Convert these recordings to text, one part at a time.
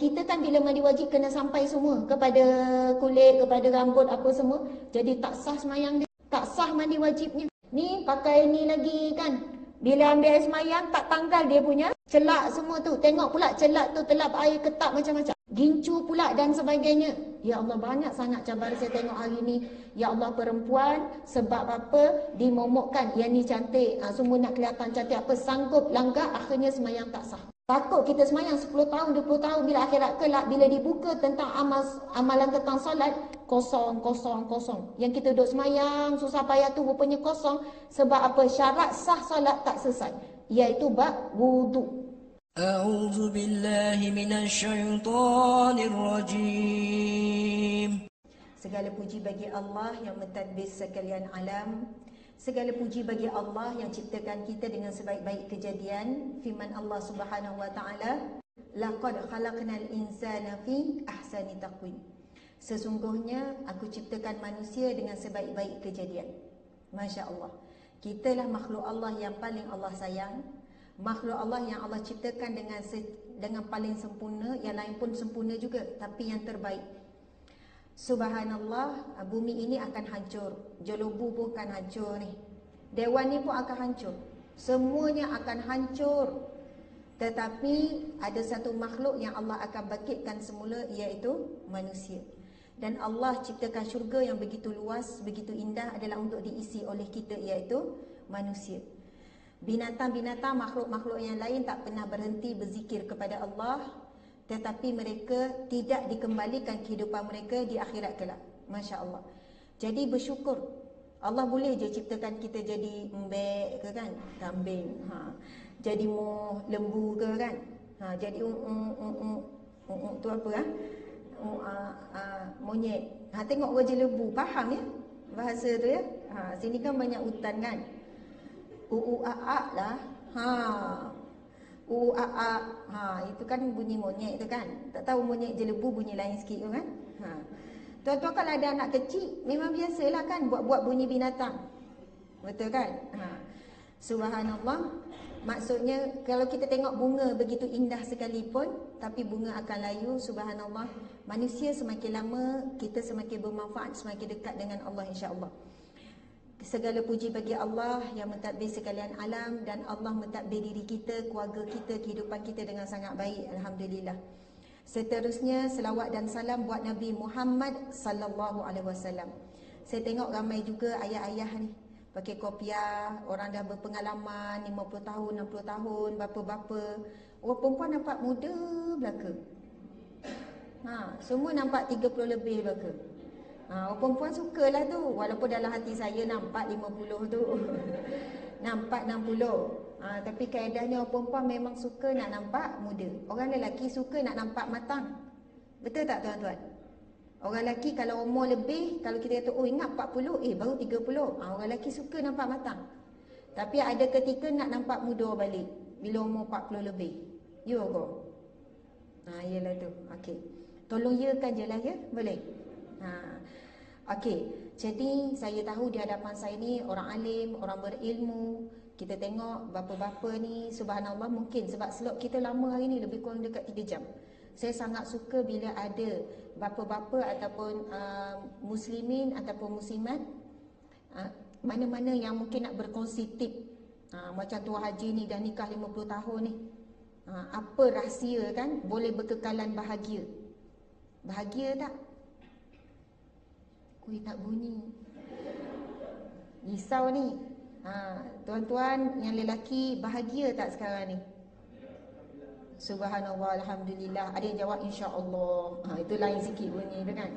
Kita kan bila mandi wajib kena sampai semua kepada kulit, kepada rambut apa semua. Jadi tak sah semayang dia. Tak sah mandi wajibnya. Ni pakai ni lagi kan. Bila ambil air semayang tak tanggal dia punya celak semua tu. Tengok pula celak tu telap air ketak macam-macam. Gincu pula dan sebagainya. Ya Allah, banyak sangat cabaran saya tengok hari ni. Ya Allah, perempuan sebab apa dimomokkan. Yang ni cantik, semua nak kelihatan cantik apa. Sanggup langgar, akhirnya semayang tak sah. Takut kita semayang 10 tahun, 20 tahun, bila akhirat kelak, bila dibuka tentang amalan tentang solat, kosong. Yang kita duduk semayang, susah payah tu rupanya kosong. Sebab apa? Syarat sah solat tak selesai, iaitu bab wudu. A'udzu billahi minasyaitonir rajim. Segala puji bagi Allah yang mentadbir sekalian alam. Segala puji bagi Allah yang ciptakan kita dengan sebaik-baik kejadian. Firman Allah Subhanahu wa taala, laqad khalaqnal insana fi ahsani taqwim. Sesungguhnya aku ciptakan manusia dengan sebaik-baik kejadian. Masya-Allah. Kitalah makhluk Allah yang paling Allah sayang. Makhluk Allah yang Allah ciptakan dengan paling sempurna. Yang lain pun sempurna juga, tapi yang terbaik. Subhanallah, bumi ini akan hancur. Jolobu pun akan hancur ni. Dewan ni pun akan hancur. Semuanya akan hancur. Tetapi ada satu makhluk yang Allah akan bangkitkan semula, iaitu manusia. Dan Allah ciptakan syurga yang begitu luas, begitu indah adalah untuk diisi oleh kita, iaitu manusia. Binatang-binatang, makhluk-makhluk yang lain tak pernah berhenti berzikir kepada Allah, tetapi mereka tidak dikembalikan kehidupan mereka di akhirat kelak. Masya Allah. Jadi bersyukur. Allah boleh je ciptakan kita jadi embek ke kan, kambing, jadi lembu ke kan, jadi tu apa monyet. Tengok wajah lembu, faham ya bahasa tu ya. Sini kan banyak hutan kan. Lah. Itu kan bunyi monyet tu kan. Tak tahu monyet jelebu bunyi lain sikit tu kan. Tuan-tuan kalau ada anak kecil, memang biasalah kan buat-buat bunyi binatang. Betul kan? Subhanallah. Maksudnya kalau kita tengok bunga begitu indah sekalipun, tapi bunga akan layu. Subhanallah. Manusia semakin lama, kita semakin bermanfaat, semakin dekat dengan Allah, insya-Allah. Segala puji bagi Allah yang mentadbir sekalian alam, dan Allah mentadbir diri kita, keluarga kita, kehidupan kita dengan sangat baik. Alhamdulillah. Seterusnya selawat dan salam buat Nabi Muhammad sallallahu alaihi wasallam. Saya tengok ramai juga ayah-ayah ni pakai kopiah, orang dah berpengalaman 50 tahun, 60 tahun, bapa-bapa. Orang perempuan nampak muda belaka. Semua nampak 30 lebih belaka. Orang perempuan sukalah tu. Walaupun dalam hati saya nampak 50 tu. Nampak 60. Tapi kaedahnya orang perempuan memang suka nak nampak muda. Orang lelaki suka nak nampak matang. Betul tak tuan-tuan? Orang lelaki kalau umur lebih, kalau kita kata, ingat 40, baru 30. Orang lelaki suka nampak matang. Tapi ada ketika nak nampak muda balik bila umur 40 lebih. You go. Yelah tu. Okey. Tolong yakan je lah ya. Boleh? Okey. Jadi saya tahu di hadapan saya ni orang alim, orang berilmu. Kita tengok bapa-bapa ni, subhanallah, mungkin sebab slot kita lama hari ni, lebih kurang dekat 3 jam. Saya sangat suka bila ada bapa-bapa ataupun muslimin ataupun muslimat, mana-mana yang mungkin nak berkongsi tip. Macam Tuan Haji ni dah nikah 50 tahun ni. Apa rahsia kan boleh berkekalan bahagia? Bahagia tak? Kuih tak bunyi. Risau ni. Tuan-tuan yang lelaki bahagia tak sekarang ni? Subhanallah, alhamdulillah. Ada yang jawab insya-Allah. Itu lain sikit bunyi tu kan.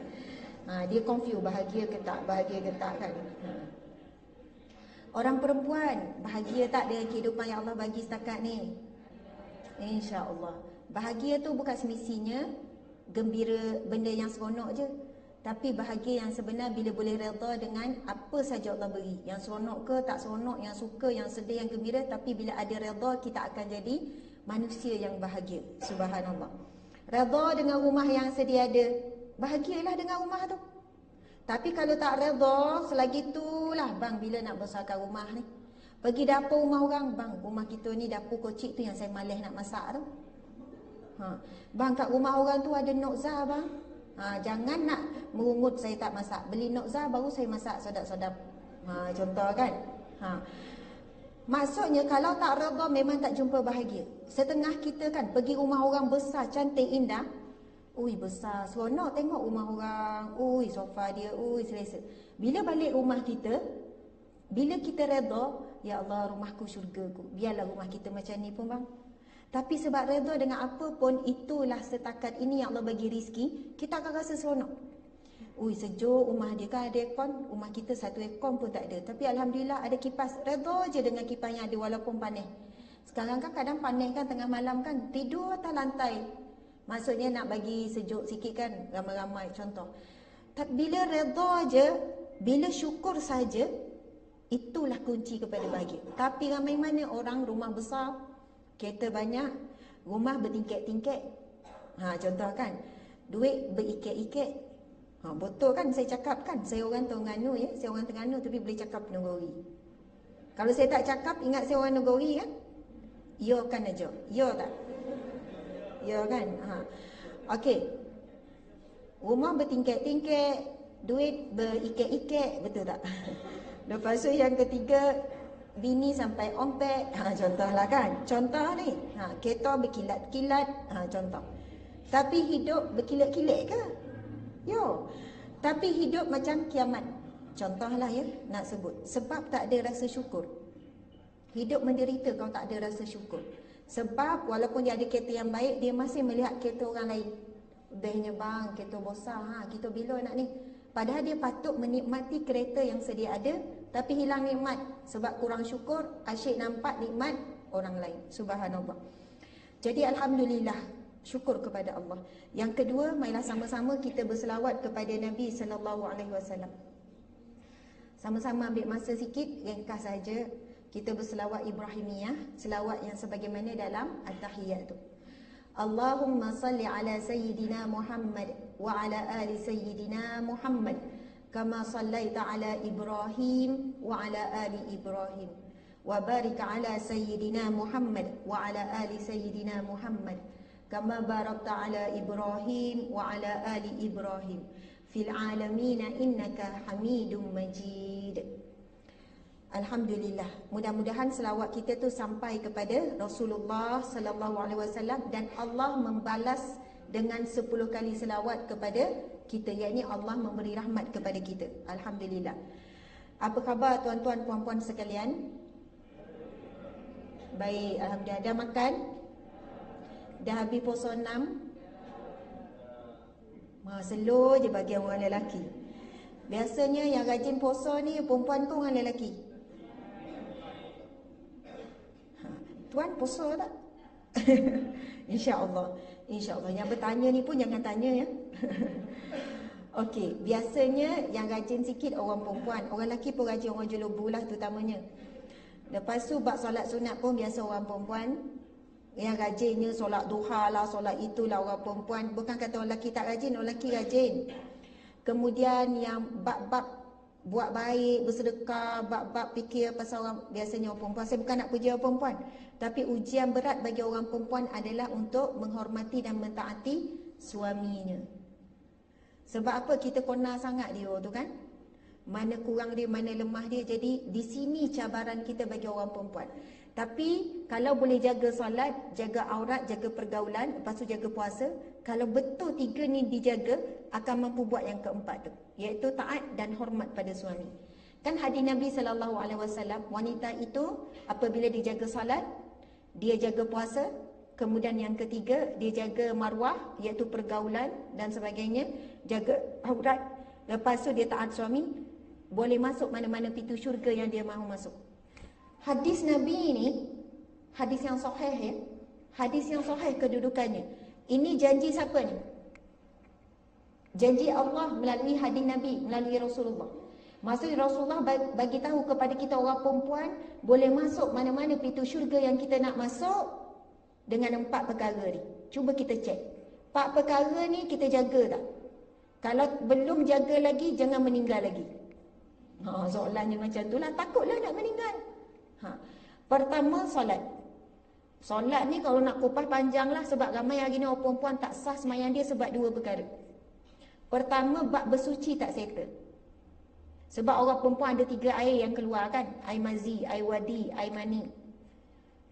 Dia confuse bahagia ke tak, bahagia ke tak kan. Orang perempuan bahagia tak dengan kehidupan yang Allah bagi setakat ni? Insya-Allah. Bahagia tu bukan semestinya gembira benda yang seronok je. Tapi bahagia yang sebenar bila boleh redha dengan apa saja Allah beri. Yang seronok ke tak seronok, yang suka, yang sedih, yang gembira. Tapi bila ada redha, kita akan jadi manusia yang bahagia. Subhanallah. Redha dengan rumah yang sedia ada, bahagialah dengan rumah tu. Tapi kalau tak redha, selagi itulah, bang, bila nak besarkan rumah ni. Pergi dapur rumah orang, bang, rumah kita ni dapur kocik tu yang saya malas nak masak tu. Bang, kat rumah orang tu ada nokza bang. Jangan nak merungut saya tak masak. Beli nokza baru saya masak sedap-sedap. Contoh kan. Maksudnya kalau tak redha memang tak jumpa bahagia. Setengah kita kan pergi rumah orang besar, cantik, indah. Ui besar, seronok tengok rumah orang. Ui sofa dia, ui selesa. Bila balik rumah kita, bila kita redha, ya Allah rumahku syurgaku. Biarlah rumah kita macam ni pun bang. Tapi sebab redha dengan apa pun, itulah setakat ini yang Allah bagi rizki, kita akan rasa seronok. Ui sejuk rumah dia kan ada aircon, rumah kita satu aircon pun tak ada. Tapi Alhamdulillah ada kipas, redha je dengan kipas yang ada walaupun panas. Sekarang kan kadang panas kan tengah malam kan, tidur atas lantai. Maksudnya nak bagi sejuk sikit kan, ramai-ramai contoh. Tapi bila redha je, bila syukur saja, itulah kunci kepada bahagia. Tapi ramai mana orang rumah besar, kereta banyak, rumah bertingkat-tingkat. Contoh kan, duit berikat-ikat. Betul kan saya cakap kan, saya orang Terengganu ya, saya orang Terengganu tapi boleh cakap Negeri. Kalau saya tak cakap, ingat saya orang Negeri kan? Ya kan aja. Ya tak? Ya kan? Okey. Rumah bertingkat-tingkat, duit berikat-ikat, betul tak? Lepas tu yang ketiga, bini sampai ompek. Contohlah kan. Contoh ni. Kereta berkilat-kilat. Contoh. Tapi hidup berkilat-kilat ke? Yo. Tapi hidup macam kiamat. Contohlah ya, nak sebut. Sebab tak ada rasa syukur. Hidup menderita kalau tak ada rasa syukur. Sebab walaupun dia ada kereta yang baik, dia masih melihat kereta orang lain. Bestnya bang, kereta besar. Kita bila nak ni? Padahal dia patut menikmati kereta yang sedia ada, tapi hilang nikmat sebab kurang syukur, asyik nampak nikmat orang lain. Subhanallah. Jadi Alhamdulillah, syukur kepada Allah. Yang kedua, marilah sama-sama kita berselawat kepada Nabi SAW. Sama-sama ambil masa sikit, ringkas saja. Kita berselawat Ibrahimiyah, selawat yang sebagaimana dalam At-Tahiyyat tu. Allahumma salli ala Sayyidina Muhammad wa ala ali Sayyidina Muhammad kama sallaita ala Ibrahim wa ala ali Ibrahim wa barik ala Sayyidina Muhammad wa ala ali Sayyidina Muhammad kama barakta ala Ibrahim wa ala ali Ibrahim fil alamin innaka Hamidum Majid. Alhamdulillah. Mudah-mudahan selawat kita tu sampai kepada Rasulullah sallallahu alaihi wasallam dan Allah membalas dengan 10 kali selawat kepada kita, yakni Allah memberi rahmat kepada kita. Alhamdulillah. Apa khabar tuan-tuan puan-puan sekalian? Baik, alhamdulillah. Dah makan? Dah habis puasa 6? Slow je bagi orang lelaki. Biasanya yang rajin puasa ni perempuan tu orang lelaki. Tuan puasa tak? InsyaAllah. InsyaAllah. Yang bertanya ni pun jangan tanya ya. Okey, biasanya yang rajin sikit orang perempuan. Orang lelaki pun rajin, orang julubu lah terutamanya. Lepas tu bab solat sunat pun biasa orang perempuan. Yang rajinnya solat duha lah, solat itulah orang perempuan. Bukan kata orang lelaki tak rajin, orang lelaki rajin. Kemudian yang bab-bab buat baik, bersedekah, bab-bab fikir pasal orang, biasanya orang perempuan. Saya bukan nak puji orang perempuan, tapi ujian berat bagi orang perempuan adalah untuk menghormati dan mentaati suaminya. Sebab apa? Kita kona sangat dia tu kan, mana kurang dia, mana lemah dia. Jadi di sini cabaran kita bagi orang perempuan. Tapi kalau boleh jaga solat, jaga aurat, jaga pergaulan, lepas tu jaga puasa, kalau betul 3 ni dijaga, akan mampu buat yang keempat tu, iaitu taat dan hormat pada suami. Kan hadis Nabi SAW, wanita itu apabila dia jaga solat, dia jaga puasa, kemudian yang ketiga dia jaga marwah, iaitu pergaulan dan sebagainya, jaga aurat, lepas tu dia taat suami, boleh masuk mana-mana pintu syurga yang dia mahu masuk. Hadis Nabi ini hadis yang sahih ya. Hadis yang sahih kedudukannya. Ini janji siapa ni? Janji Allah melalui hadis Nabi, melalui Rasulullah. Maksudnya Rasulullah bagi tahu kepada kita orang perempuan boleh masuk mana-mana pintu syurga yang kita nak masuk dengan 4 perkara ni. Cuba kita cek. 4 perkara ni kita jaga tak? Kalau belum jaga lagi, jangan meninggal lagi. Soalannya macam itulah, takutlah nak meninggal. Pertama, solat. Solat ni kalau nak kupas panjang lah, sebab ramai hari ni orang perempuan tak sah semayang dia sebab dua perkara. Pertama, bab bersuci tak settle. Sebab orang perempuan ada 3 air yang keluar kan, air mazi, air wadi, air mani.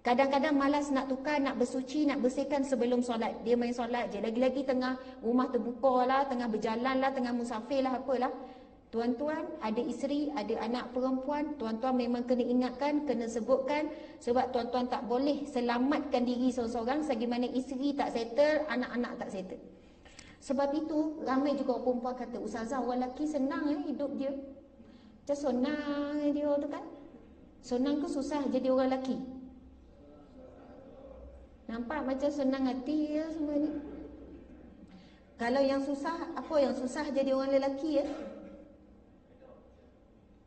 Kadang-kadang malas nak tukar, nak bersuci, nak bersihkan sebelum solat. Dia main solat je. Lagi-lagi tengah rumah terbuka lah, tengah berjalan lah, tengah musafir lah, apalah. Tuan-tuan, ada isteri, ada anak perempuan, tuan-tuan memang kena ingatkan, kena sebutkan. Sebab tuan-tuan tak boleh selamatkan diri seorang-seorang selagi mana isteri tak settle, anak-anak tak settle. Sebab itu, ramai juga orang perempuan kata, Ustazah, orang lelaki senang hidup dia. Macam senang dia tu kan. Senang ke susah jadi orang lelaki? Nampak macam senang hati ya semua ni. Kalau yang susah, apa yang susah jadi orang lelaki ya?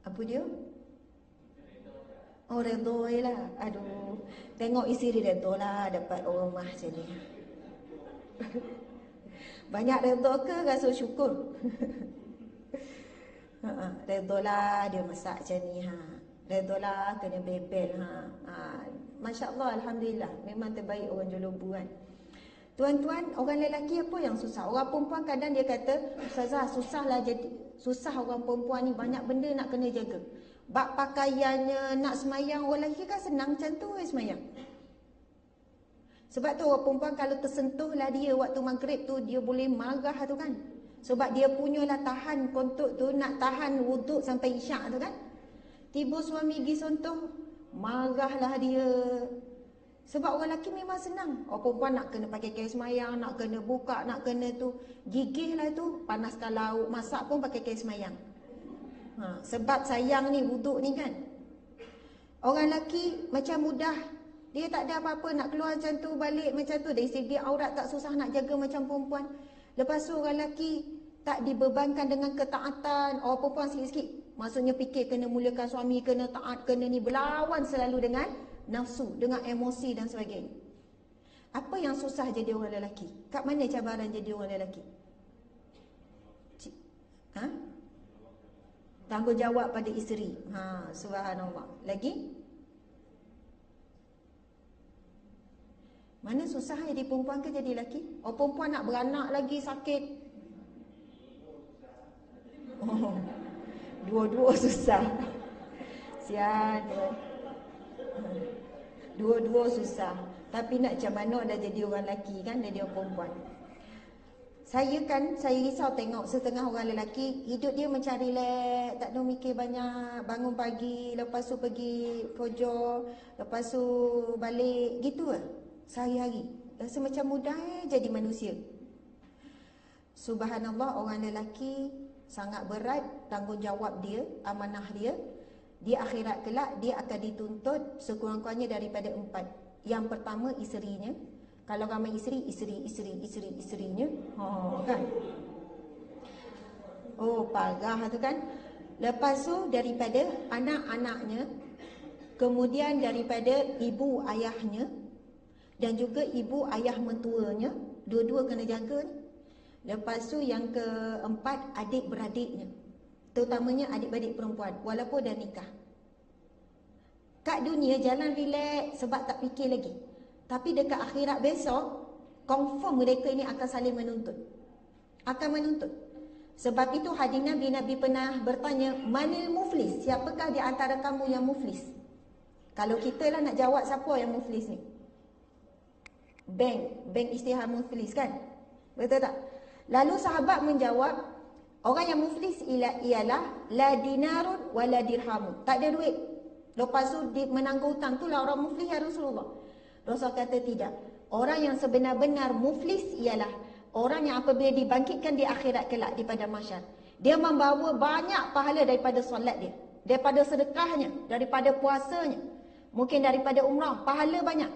Apa dia? Oh, redha lah. Aduh, tengok isteri redha lah dapat orang rumah macam ni. Banyak redha ke rasa syukur? Redha lah dia masak macam ni ha. Redha lah kena bebel ha. Masya Allah, Alhamdulillah, memang terbaik orang Jolobu kan. Tuan-tuan, orang lelaki apa yang susah? Orang perempuan kadang dia kata, Ustazah, susahlah jadi, susah orang perempuan ni, banyak benda nak kena jaga. Bab pakaiannya, nak semayang, orang lelaki kan senang macam tu semayang. Sebab tu orang perempuan kalau tersentuhlah dia waktu maghrib tu, dia boleh marah tu kan. Sebab dia punyalah tahan kontuk tu, nak tahan wuduk sampai isyak tu kan. Tiba suami pergi sentuh, marahlah dia. Sebab orang lelaki memang senang. Orang perempuan nak kena pakai kain semayang, nak kena buka, nak kena tu. Gigih lah tu, panaskan lauk, masak pun pakai kain semayang. Sebab sayang ni, wuduk ni kan. Orang lelaki macam mudah. Dia tak ada apa-apa, nak keluar macam tu, balik macam tu. Dari segi aurat tak susah nak jaga macam perempuan. Lepas tu orang lelaki tak dibebankan dengan ketaatan. Orang perempuan sikit-sikit. Maksudnya fikir kena muliakan suami, kena taat, kena ni, berlawan selalu dengan nafsu, dengan emosi dan sebagainya. Apa yang susah jadi orang lelaki? Kat mana cabaran jadi orang lelaki? Tanggungjawab pada isteri. Subhanallah. Lagi? Mana susah jadi perempuan ke jadi lelaki? Oh, perempuan nak beranak lagi sakit. Oh, dua-dua susah. Sian. Dua-dua susah. Tapi nak macam mana dah jadi orang lelaki kan, jadi orang perempuan. Saya risau tengok setengah orang lelaki, hidup dia macam relax, tak ada mikir banyak, bangun pagi, lepas tu pergi kerja, lepas tu balik, gitu lah. Sehari-hari. Rasa macam mudah jadi manusia. Subhanallah, orang lelaki sangat berat tanggungjawab dia, amanah dia. Di akhirat kelak dia akan dituntut sekurang-kurangnya daripada 4. Yang pertama isterinya. Kalau ramai isterinya. Kan? Oh, parah tu kan. Lepas tu daripada anak-anaknya, kemudian daripada ibu ayahnya, dan juga ibu ayah mentuanya, dua-dua kena jaga ni. Lepas tu yang keempat, adik-beradiknya, terutamanya adik-beradik perempuan, walaupun dah nikah. Kat dunia jalan relax sebab tak fikir lagi. Tapi dekat akhirat besok, confirm mereka ini akan saling menuntut. Akan menuntut. Sebab itu hadis Nabi pernah bertanya, manil muflis? Siapakah di antara kamu yang muflis? Kalau kita lah nak jawab siapa yang muflis ni? Bank Istiharah muflis kan? Betul tak? Lalu sahabat menjawab, orang yang muflis ialah la dinarun wa la dirhamun. Tak ada duit. Lepas tu menanggung hutang, tu lah orang muflis ya Rasulullah. Rasul kata tidak. Orang yang sebenar-benar muflis ialah orang yang apabila dibangkitkan di akhirat kelak di padang mahsyar, dia membawa banyak pahala daripada solat dia, daripada sedekahnya, daripada puasanya, mungkin daripada umrah, pahala banyak.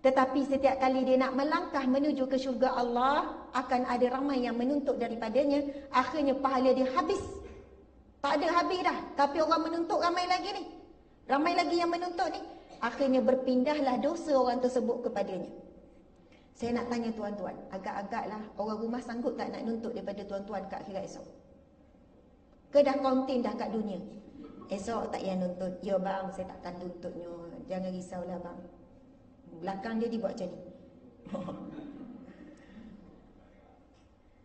Tetapi setiap kali dia nak melangkah menuju ke syurga Allah, akan ada ramai yang menuntut daripadanya. Akhirnya pahala dia habis. Tak ada habis dah. Tapi orang menuntut ramai lagi ni. Ramai lagi yang menuntut ni. Akhirnya berpindahlah dosa orang tersebut kepadanya. Saya nak tanya tuan-tuan, agak-agaklah orang rumah sanggup tak nak nuntut daripada tuan-tuan kat akhirat esok? Ke dah kontin dah kat dunia? Esok tak payah nuntut. Ya bang, saya takkan tuntutnya. Jangan risaulah bang. belakang dia dibuat macam ni.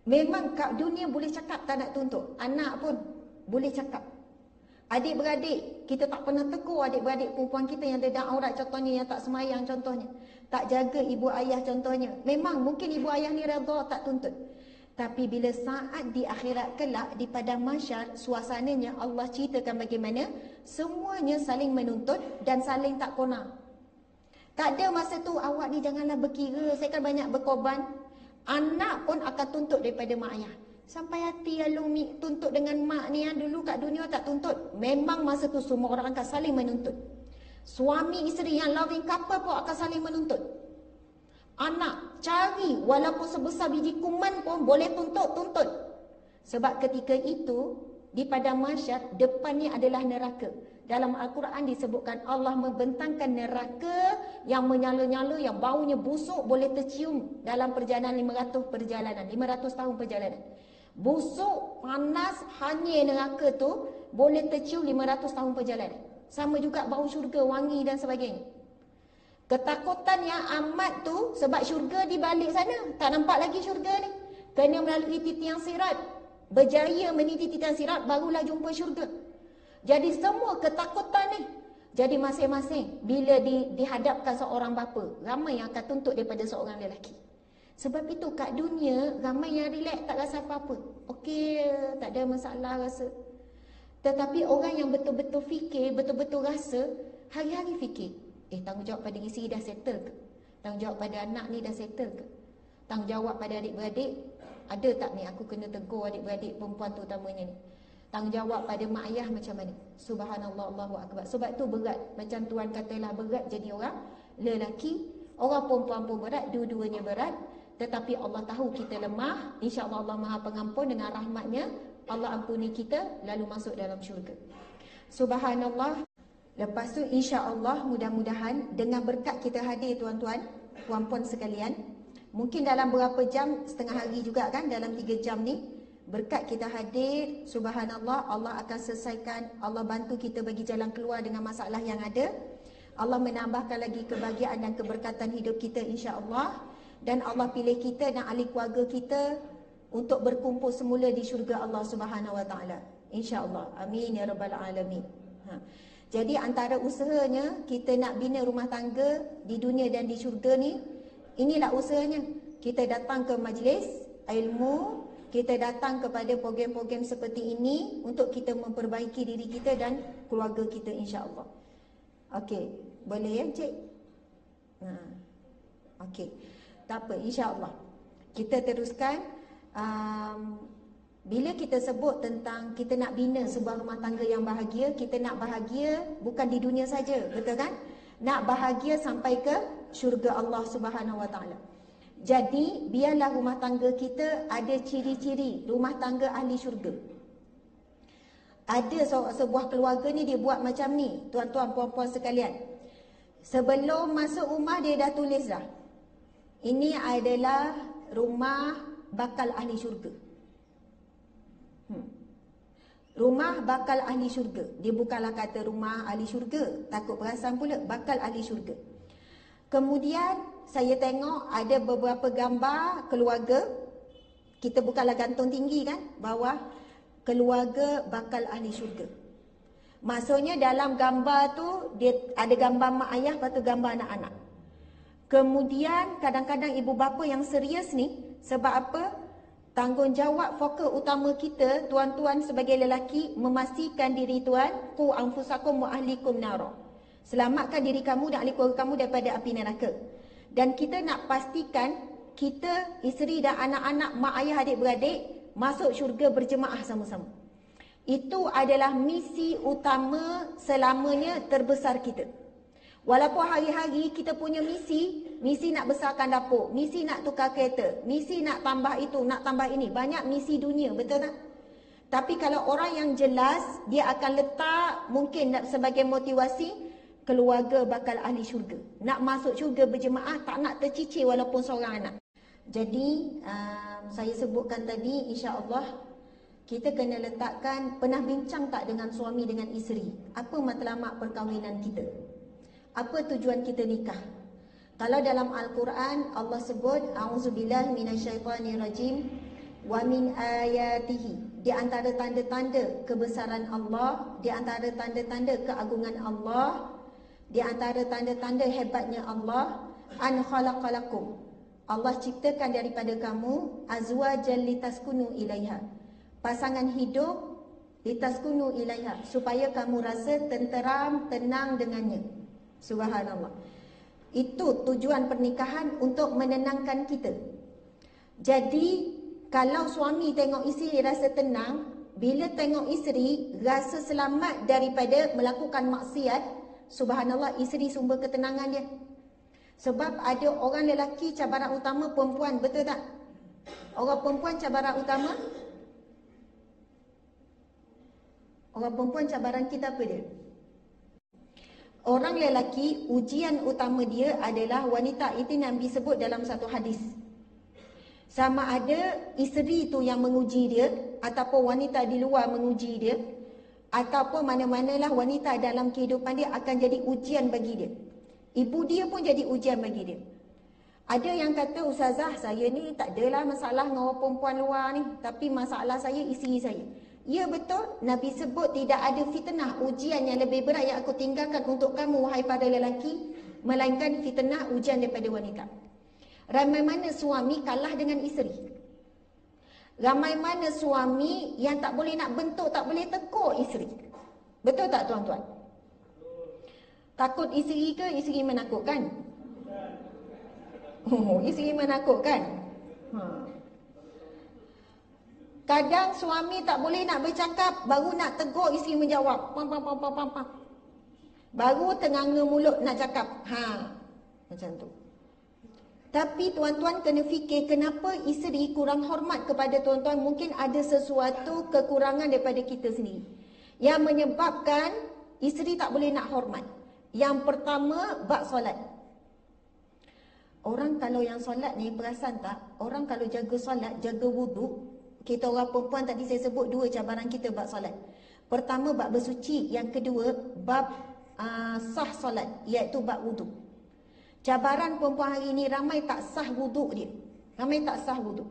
Memang kat dunia boleh cakap tak nak tuntut. Anak pun boleh cakap. Adik-beradik, kita tak pernah tegur adik-beradik perempuan kita yang ada aurat contohnya, yang tak semayang contohnya, tak jaga ibu ayah contohnya. Memang mungkin ibu ayah ni redha tak tuntut. Tapi bila saat di akhirat kelak, di padang mahsyar, suasananya Allah ceritakan bagaimana semuanya saling menuntut dan saling tak kona. Tak ada masa tu awak ni janganlah berkira, saya kan banyak berkorban. Anak pun akan tuntut daripada mak ayah. Sampai hati Alumi tuntut dengan mak ni yang dulu kat dunia tak tuntut. Memang masa tu semua orang akan saling menuntut. Suami isteri yang loving couple pun akan saling menuntut. Anak cari walaupun sebesar biji kuman pun boleh tuntut. Sebab ketika itu di padang mahsyar depannya adalah neraka. Dalam Al-Quran disebutkan Allah membentangkan neraka yang menyala-nyala, yang baunya busuk, boleh tercium dalam perjalanan 500 tahun perjalanan. Busuk, panas, hanyir neraka tu boleh tercium 500 tahun perjalanan. Sama juga bau syurga, wangi dan sebagainya. Ketakutan yang amat tu sebab syurga di balik sana, tak nampak lagi syurga ni. Kena melalui titian sirat, berjaya meniti titian sirat, barulah jumpa syurga. Jadi semua ketakutan ni, jadi masing-masing bila dihadapkan seorang bapa, ramai yang akan tuntut daripada seorang lelaki. Sebab itu kat dunia ramai yang relax, tak rasa apa-apa. Okey, tak ada masalah rasa. Tetapi orang yang betul-betul fikir, betul-betul rasa, hari-hari fikir, tanggungjawab pada isteri dah settle ke? Tanggungjawab pada anak ni dah settle ke? Tanggungjawab pada adik-beradik, ada tak ni aku kena tegur adik-beradik perempuan tu utamanya ni? Tanggungjawab pada mak ayah macam mana? Subhanallah, Allahu Akbar. Sebab tu berat. Macam Tuhan katalah berat jadi orang lelaki. Orang perempuan pun berat, dua-duanya berat. Tetapi Allah tahu kita lemah. InsyaAllah Allah Maha Pengampun, dengan rahmatnya Allah ampuni kita, lalu masuk dalam syurga. Subhanallah. Lepas tu insyaAllah mudah-mudahan dengan berkat kita hadir tuan-tuan, puan-puan sekalian, mungkin dalam berapa jam, setengah hari juga kan, dalam 3 jam ni, berkat kita hadir, subhanallah, Allah akan selesaikan, Allah bantu kita bagi jalan keluar dengan masalah yang ada. Allah menambahkan lagi kebahagiaan dan keberkatan hidup kita insya-Allah. Dan Allah pilih kita dan ahli keluarga kita untuk berkumpul semula di syurga Allah Subhanahu Wa Taala. Insya-Allah. Amin ya rabbal alamin. Jadi antara usahanya kita nak bina rumah tangga di dunia dan di syurga ni, inilah usahanya. Kita datang ke majlis ilmu, kita datang kepada program-program seperti ini untuk kita memperbaiki diri kita dan keluarga kita insya-Allah. Okey, boleh ya cik? Okey. Tak apa, insya-Allah. Kita teruskan. Bila kita sebut tentang kita nak bina sebuah rumah tangga yang bahagia, kita nak bahagia bukan di dunia saja, betul kan? Nak bahagia sampai ke syurga Allah Subhanahu Wa Taala. Jadi, biarlah rumah tangga kita ada ciri-ciri rumah tangga ahli syurga. Ada sebuah keluarga ni dia buat macam ni, tuan-tuan, puan-puan sekalian. Sebelum masuk rumah dia dah tulis dah. Ini adalah rumah bakal ahli syurga. Rumah bakal ahli syurga. Dia bukanlah kata rumah ahli syurga, takut perasan pula, bakal ahli syurga. Kemudian saya tengok ada beberapa gambar keluarga. Kita bukanlah gantung tinggi kan, bawah keluarga bakal ahli syurga. Maksudnya dalam gambar tu dia ada gambar mak ayah, lepas tu gambar anak-anak. Kemudian kadang-kadang ibu bapa yang serius ni, sebab apa? Tanggungjawab fokus utama kita, tuan-tuan sebagai lelaki, memastikan diri tuan, qu anfusakum wa ahlikum nara. Selamatkan diri kamu dan ahli keluarga kamu daripada api neraka. Dan kita nak pastikan kita, isteri dan anak-anak, mak ayah, adik-beradik masuk syurga berjemaah sama-sama. Itu adalah misi utama selamanya terbesar kita. Walaupun hari-hari kita punya misi nak besarkan dapur, misi nak tukar kereta, misi nak tambah itu, nak tambah ini. Banyak misi dunia, betul tak? Tapi kalau orang yang jelas, dia akan letak mungkin sebagai motivasi, keluarga bakal ahli syurga. Nak masuk syurga berjemaah, tak nak tercicir walaupun seorang anak. Jadi, saya sebutkan tadi, insya-Allah, kita kena letakkan, pernah bincang tak dengan suami, dengan isteri? Apa matlamat perkahwinan kita? Apa tujuan kita nikah? Kalau dalam Al-Quran Allah sebut a'udzubillahi minasyaitonirrajim wa min ayatihi, di antara tanda-tanda kebesaran Allah, di antara tanda-tanda keagungan Allah, di antara tanda-tanda hebatnya Allah, an khalaqalakum, Allah ciptakan daripada kamu azwajan litaskunu ilaiha, pasangan hidup litaskunu ilaiha, supaya kamu rasa tenteram, tenang dengannya. Subhanallah. Itu tujuan pernikahan, untuk menenangkan kita. Jadi kalau suami tengok isteri rasa tenang, bila tengok isteri rasa selamat daripada melakukan maksiat, subhanallah, isteri sumber ketenangan dia. Sebab ada orang lelaki cabaran utama perempuan, betul tak? Orang perempuan cabaran utama, orang perempuan cabaran kita apa dia? Orang lelaki, ujian utama dia adalah wanita. Itu Nabi sebut dalam satu hadis. Sama ada isteri tu yang menguji dia, ataupun wanita di luar menguji dia, ataupun mana-manalah wanita dalam kehidupan dia akan jadi ujian bagi dia. Ibu dia pun jadi ujian bagi dia. Ada yang kata, Ustazah, saya ni tak adalah masalah dengan orang perempuan luar ni, tapi masalah saya isteri saya. Ya betul, Nabi sebut tidak ada fitnah, ujian yang lebih berat yang aku tinggalkan untuk kamu, wahai para lelaki, melainkan fitnah, ujian daripada wanita. Ramai mana suami kalah dengan isteri. Ramai mana suami yang tak boleh nak bentuk, tak boleh tegur isteri. Betul tak tuan-tuan? Takut isteri ke isteri menakutkan? Oh, isteri menakutkan. Kadang suami tak boleh nak bercakap, baru nak tegur, isteri menjawab. Pam, pam, pam, pam, pam, pam. Baru tenganga mulut nak cakap. Macam tu. Tapi tuan-tuan kena fikir, kenapa isteri kurang hormat kepada tuan-tuan? Mungkin ada sesuatu kekurangan daripada kita sendiri yang menyebabkan isteri tak boleh nak hormat. Yang pertama, bab solat. Orang kalau yang solat ni, perasan tak? Orang kalau jaga solat, jaga wuduk, kita orang perempuan tadi saya sebut dua cabaran kita bab solat. Pertama bab bersuci, yang kedua bab sah solat, iaitu bab wuduk. Cabaran perempuan hari ini ramai tak sah wuduk dia. Ramai tak sah wuduk.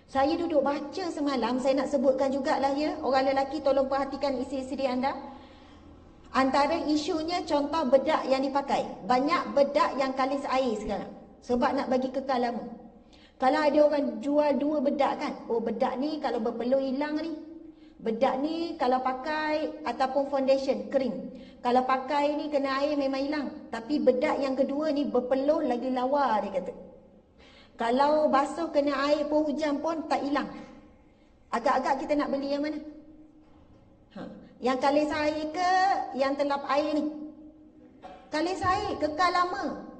Saya duduk baca semalam, saya nak sebutkan jugalah ya, orang lelaki tolong perhatikan isteri-isteri anda. Antara isunya contoh bedak yang dipakai. Banyak bedak yang kalis air sekarang sebab nak bagi kekal lama. Kalau ada orang jual dua bedak kan, oh bedak ni kalau berpeluh hilang ni, bedak ni kalau pakai ataupun foundation kering, kalau pakai ni kena air memang hilang. Tapi bedak yang kedua ni berpeluh lagi lawa, dia kata. Kalau basuh kena air pun hujan pun tak hilang. Agak-agak kita nak beli yang mana? Yang kalis air ke yang telap air ni? Kalis air kekal lama.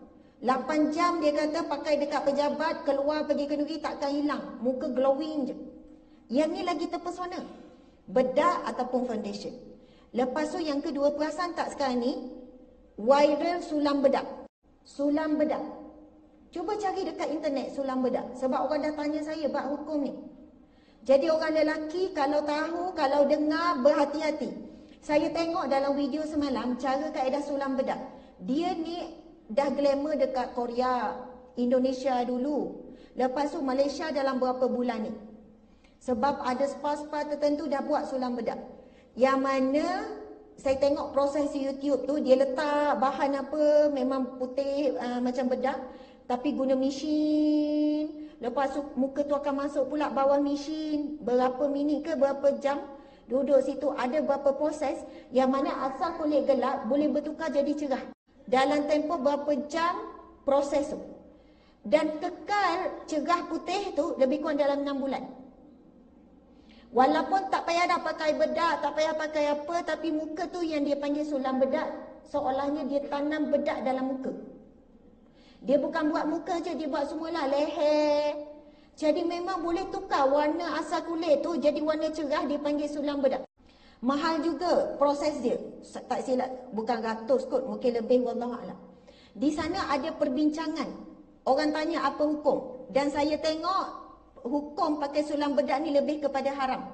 8 jam dia kata pakai dekat pejabat, keluar pergi ke negeri takkan hilang. Muka glowing je. Yang ni lagi terpesona. Bedak ataupun foundation. Lepas tu yang kedua, perasan tak sekarang ni viral sulam bedak. Sulam bedak. Cuba cari dekat internet sulam bedak. Sebab orang dah tanya saya bab hukum ni. Jadi orang lelaki kalau tahu, kalau dengar, berhati-hati. Saya tengok dalam video semalam cara kaedah sulam bedak. Dia ni dah glamour dekat Korea, Indonesia dulu. Lepas tu Malaysia dalam berapa bulan ni. Sebab ada spa-spa tertentu dah buat sulam bedak. Yang mana saya tengok proses di YouTube tu, dia letak bahan apa, memang putih macam bedak, tapi guna mesin. Lepas tu muka tu akan masuk pula bawah mesin. Berapa minit ke berapa jam duduk situ, ada berapa proses, yang mana asal kulit gelap boleh bertukar jadi cerah dalam tempoh berapa jam proses tu. Dan kekal cerah putih tu lebih kurang dalam 6 bulan. Walaupun tak payah dah pakai bedak, tak payah pakai apa, tapi muka tu yang dia panggil sulam bedak, seolahnya dia tanam bedak dalam muka. Dia bukan buat muka je, dia buat semualah, leher. Jadi memang boleh tukar warna asal kulit tu jadi warna cerah, dia panggil sulam bedak. Mahal juga proses dia. Tak silap, bukan ratus kot, mungkin lebih, wallahualam. Di sana ada perbincangan. Orang tanya apa hukum. Dan saya tengok hukum pakai sulam bedak ni lebih kepada haram.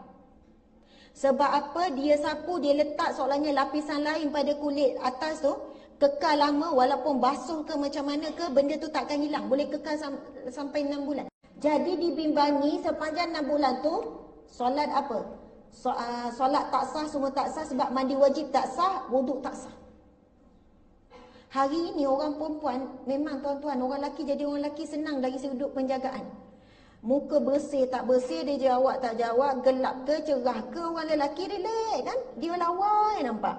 Sebab apa? Dia sapu, dia letak seolahnya lapisan lain pada kulit atas tu. Kekal lama walaupun basuh ke macam mana ke, benda tu takkan hilang. Boleh kekal sampai 6 bulan. Jadi dibimbangi sepanjang 6 bulan tu, solat apa? Solat tak sah, semua tak sah sebab mandi wajib tak sah, wuduk tak sah. Hari ini orang perempuan, memang tuan-tuan, orang lelaki jadi orang lelaki senang dari sudut penjagaan. Muka bersih tak bersih, dia jawab tak jawab, gelap ke cerah ke, orang lelaki relax kan? Dia lawa nampak.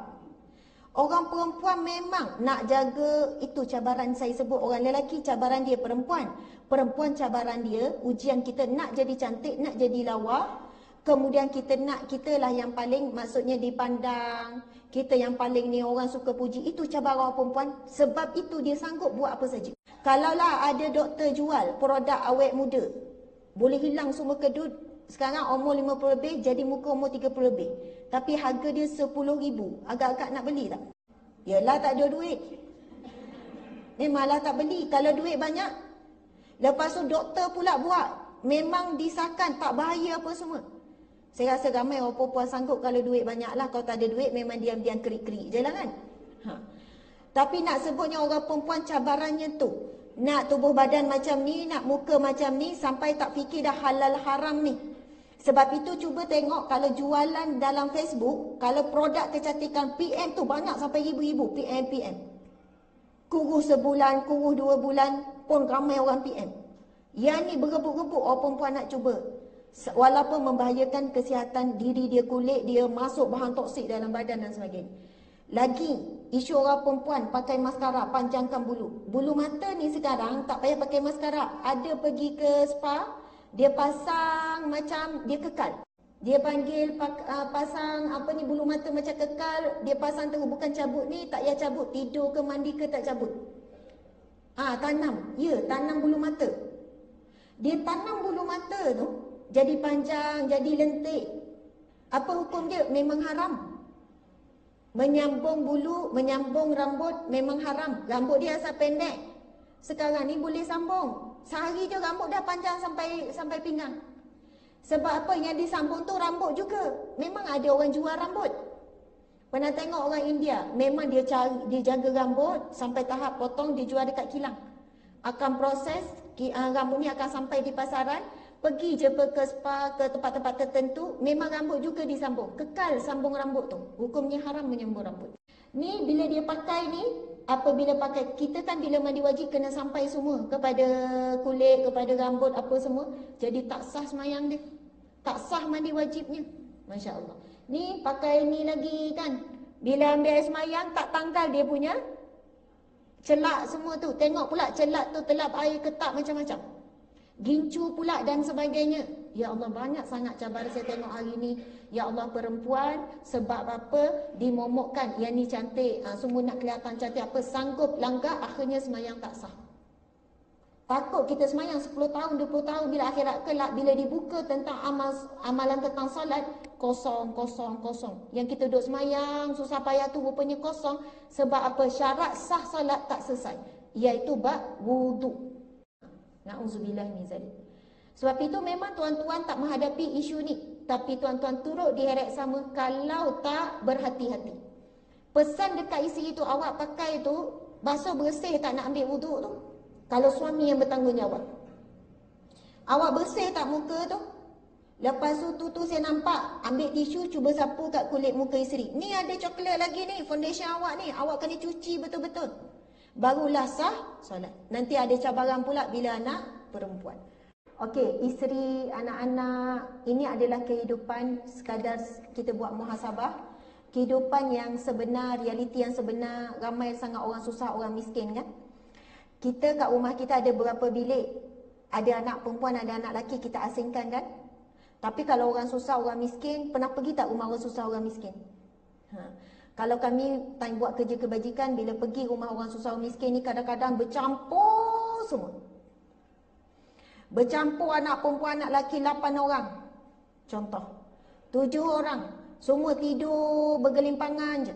Orang perempuan memang nak jaga, itu cabaran saya sebut. Orang lelaki cabaran dia perempuan. Perempuan cabaran dia, ujian kita nak jadi cantik, nak jadi lawa. Kemudian kita lah yang paling, maksudnya dipandang. Kita yang paling ni orang suka puji. Itu cabaran orang perempuan. Sebab itu dia sanggup buat apa saja. Kalaulah ada doktor jual produk awet muda, boleh hilang semua kedut. Sekarang umur 50 lebih, jadi muka umur 30 lebih. Tapi harga dia 10,000. Agak-agak nak beli tak? Yalah tak ada duit. Memanglah tak beli. Kalau duit banyak. Lepas tu doktor pula buat. Memang disahkan tak bahaya apa semua. Saya rasa ramai orang perempuan sanggup kalau duit banyak lah. Kalau tak ada duit memang diam-diam kerik-kerik je lah kan. Tapi nak sebutnya orang perempuan cabarannya tu. Nak tubuh badan macam ni, nak muka macam ni, sampai tak fikir dah halal haram ni. Sebab itu cuba tengok kalau jualan dalam Facebook, kalau produk kecantikan PM tu banyak sampai ribu-ribu PM. Kurus sebulan, kurus 2 bulan pun ramai orang PM. Yang ni berebut-rebut orang perempuan nak cuba. Walaupun membahayakan kesihatan diri dia, kulit dia, masuk bahan toksik dalam badan dan sebagainya. Lagi, isu orang perempuan pakai maskara, panjangkan bulu. Bulu mata ni sekarang tak payah pakai maskara. Ada pergi ke spa, dia pasang macam dia kekal. Dia panggil pasang apa ni, bulu mata macam kekal. Dia pasang terus, bukan cabut ni, tak payah cabut. Tidur ke mandi ke tak cabut. Tanam. Ya, tanam bulu mata. Dia tanam bulu mata tu, jadi panjang, jadi lentik. Apa hukum dia? Memang haram. Menyambung bulu, menyambung rambut memang haram. Rambut dia asal pendek. Sekarang ni boleh sambung. Sehari je rambut dah panjang sampai pinggang. Sebab apa? Yang disambung tu rambut juga. Memang ada orang jual rambut. Pernah tengok orang India, memang dia jaga rambut sampai tahap potong, dia jual dekat kilang. Akan proses, rambut ni akan sampai di pasaran. Pergi je ke spa, ke tempat-tempat tertentu, memang rambut juga disambung. Kekal sambung rambut tu. Hukumnya haram menyambung rambut. Ni bila dia pakai ni, apabila pakai, kita kan bila mandi wajib kena sampai semua kepada kulit, kepada rambut, apa semua. Jadi tak sah semayang dia. Tak sah mandi wajibnya. Masya Allah. Ni pakai ni lagi kan. Bila ambil air semayang, tak tanggal dia punya celak semua tu. Tengok pula celak tu telap air ketak macam-macam. Gincu pula dan sebagainya. Ya Allah, banyak sangat cabaran saya tengok hari ni. Ya Allah, perempuan sebab apa dimomokkan, yang ni cantik, semua nak kelihatan cantik, apa sanggup langgar, akhirnya semayang tak sah. Takut kita semayang 10 tahun, 20 tahun, bila akhirat kelak, bila dibuka tentang amalan tentang solat, kosong. Yang kita duduk semayang susah payah tu rupanya kosong. Sebab apa? Syarat sah solat tak selesai, iaitu bab wudu. Na'udzubillah min zalik. Sebab itu memang tuan-tuan tak menghadapi isu ni, tapi tuan-tuan turut diheret sama kalau tak berhati-hati. Pesan dekat isteri tu, awak pakai tu basuh bersih tak nak ambil wuduk tu. Kalau suami yang bertanggungjawab, awak bersih tak muka tu. Lepas tu saya nampak ambil tisu cuba sapu kat kulit muka isteri. Ni ada coklat lagi ni, foundation awak ni, awak kena cuci betul-betul. Barulah sah solat. Nanti ada cabaran pula bila anak perempuan. Okey, isteri, anak-anak, ini adalah kehidupan sekadar kita buat muhasabah. Kehidupan yang sebenar, realiti yang sebenar. Ramai sangat orang susah, orang miskin kan. Kita kat rumah kita ada berapa bilik. Ada anak perempuan, ada anak lelaki, kita asingkan kan. Tapi kalau orang susah, orang miskin, pernah pergi tak rumah orang susah, orang miskin? Kalau kami buat kerja kebajikan, bila pergi rumah orang susah, orang miskin ni kadang-kadang bercampur semua. Bercampur anak perempuan, anak lelaki 8 orang. Contoh. 7 orang. Semua tidur bergelimpangan je.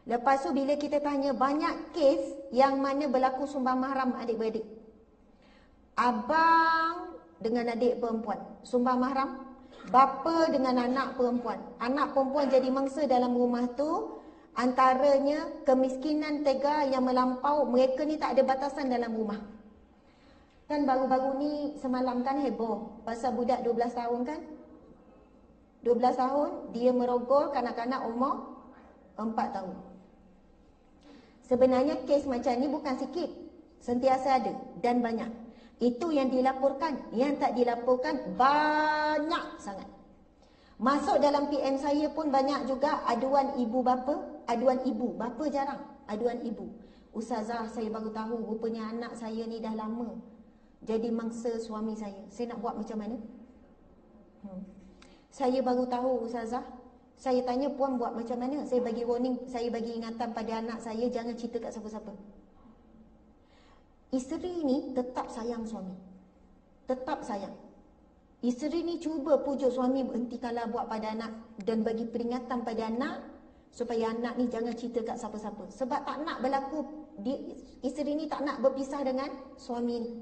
Lepas tu bila kita tanya, banyak kes yang mana berlaku sumbang mahram adik-beradik. Abang dengan adik perempuan sumbang mahram. Bapa dengan anak perempuan. Anak perempuan jadi mangsa dalam rumah tu. Antaranya kemiskinan tega yang melampau, mereka ni tak ada batasan dalam rumah. Kan baru-baru ni semalam kan heboh pasal budak 12 tahun kan. 12 tahun dia merogol kanak-kanak umur 4 tahun. Sebenarnya kes macam ni bukan sikit, sentiasa ada dan banyak. Itu yang dilaporkan, yang tak dilaporkan banyak sangat. Masuk dalam PM saya pun banyak juga aduan ibu bapa, aduan ibu, bapa jarang, aduan ibu. Ustazah, saya baru tahu rupanya anak saya ni dah lama jadi mangsa suami saya. Saya nak buat macam mana? Saya baru tahu Ustazah. Saya tanya puan buat macam mana? Saya bagi warning, saya bagi ingatan pada anak saya, jangan cerita kat siapa-siapa. Isteri ni tetap sayang suami. Tetap sayang. Isteri ni cuba pujuk suami berhentikanlah buat pada anak dan bagi peringatan pada anak supaya anak ni jangan cerita kat siapa-siapa. Sebab tak nak berlaku, isteri ni tak nak berpisah dengan suami ni.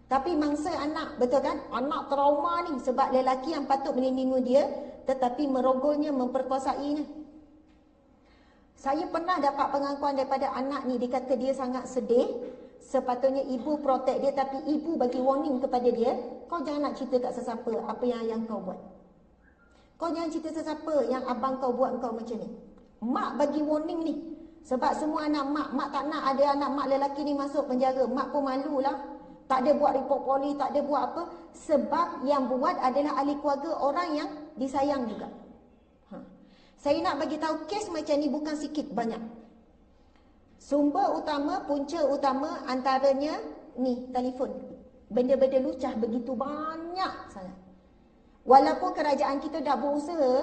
Tapi mangsa anak, betul kan? Anak trauma ni sebab lelaki yang patut melindungi dia tetapi merogolnya, memperkosainya. Saya pernah dapat pengakuan daripada anak ni, dia kata dia sangat sedih. Sepatutnya ibu protect dia, tapi ibu bagi warning kepada dia, kau jangan nak cerita kat sesiapa apa yang ayah kau buat. Kau jangan cerita sesiapa yang abang kau buat kau macam ni. Mak bagi warning ni. Sebab semua anak mak tak nak ada anak mak lelaki ni masuk penjara. Mak pun malulah. Tak ada buat report polis, tak ada buat apa. Sebab yang buat adalah ahli keluarga, orang yang disayang juga. Saya nak bagi tahu kes macam ni bukan sikit, banyak. Sumber utama, punca utama antaranya ni, telefon. Benda-benda lucah begitu banyak sangat. Walaupun kerajaan kita dah berusaha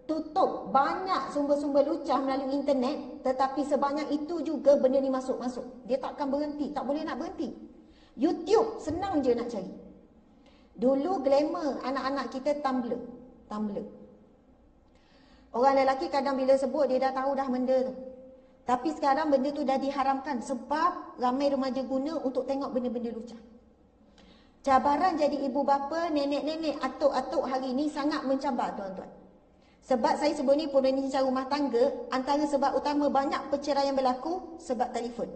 tutup banyak sumber-sumber lucah melalui internet, tetapi sebanyak itu juga benda ni masuk-masuk. Dia takkan berhenti, tak boleh nak berhenti. YouTube senang je nak cari. Dulu glamour anak-anak kita Tumblr. Orang lelaki kadang bila sebut dia dah tahu dah benda tu. Tapi sekarang benda tu dah diharamkan sebab ramai remaja guna untuk tengok benda-benda lucah. Cabaran jadi ibu bapa, nenek-nenek, atuk-atuk hari ni sangat mencabar tuan-tuan. Sebab saya sebut ni Indonesia rumah tangga, antara sebab utama banyak perceraian berlaku sebab telefon.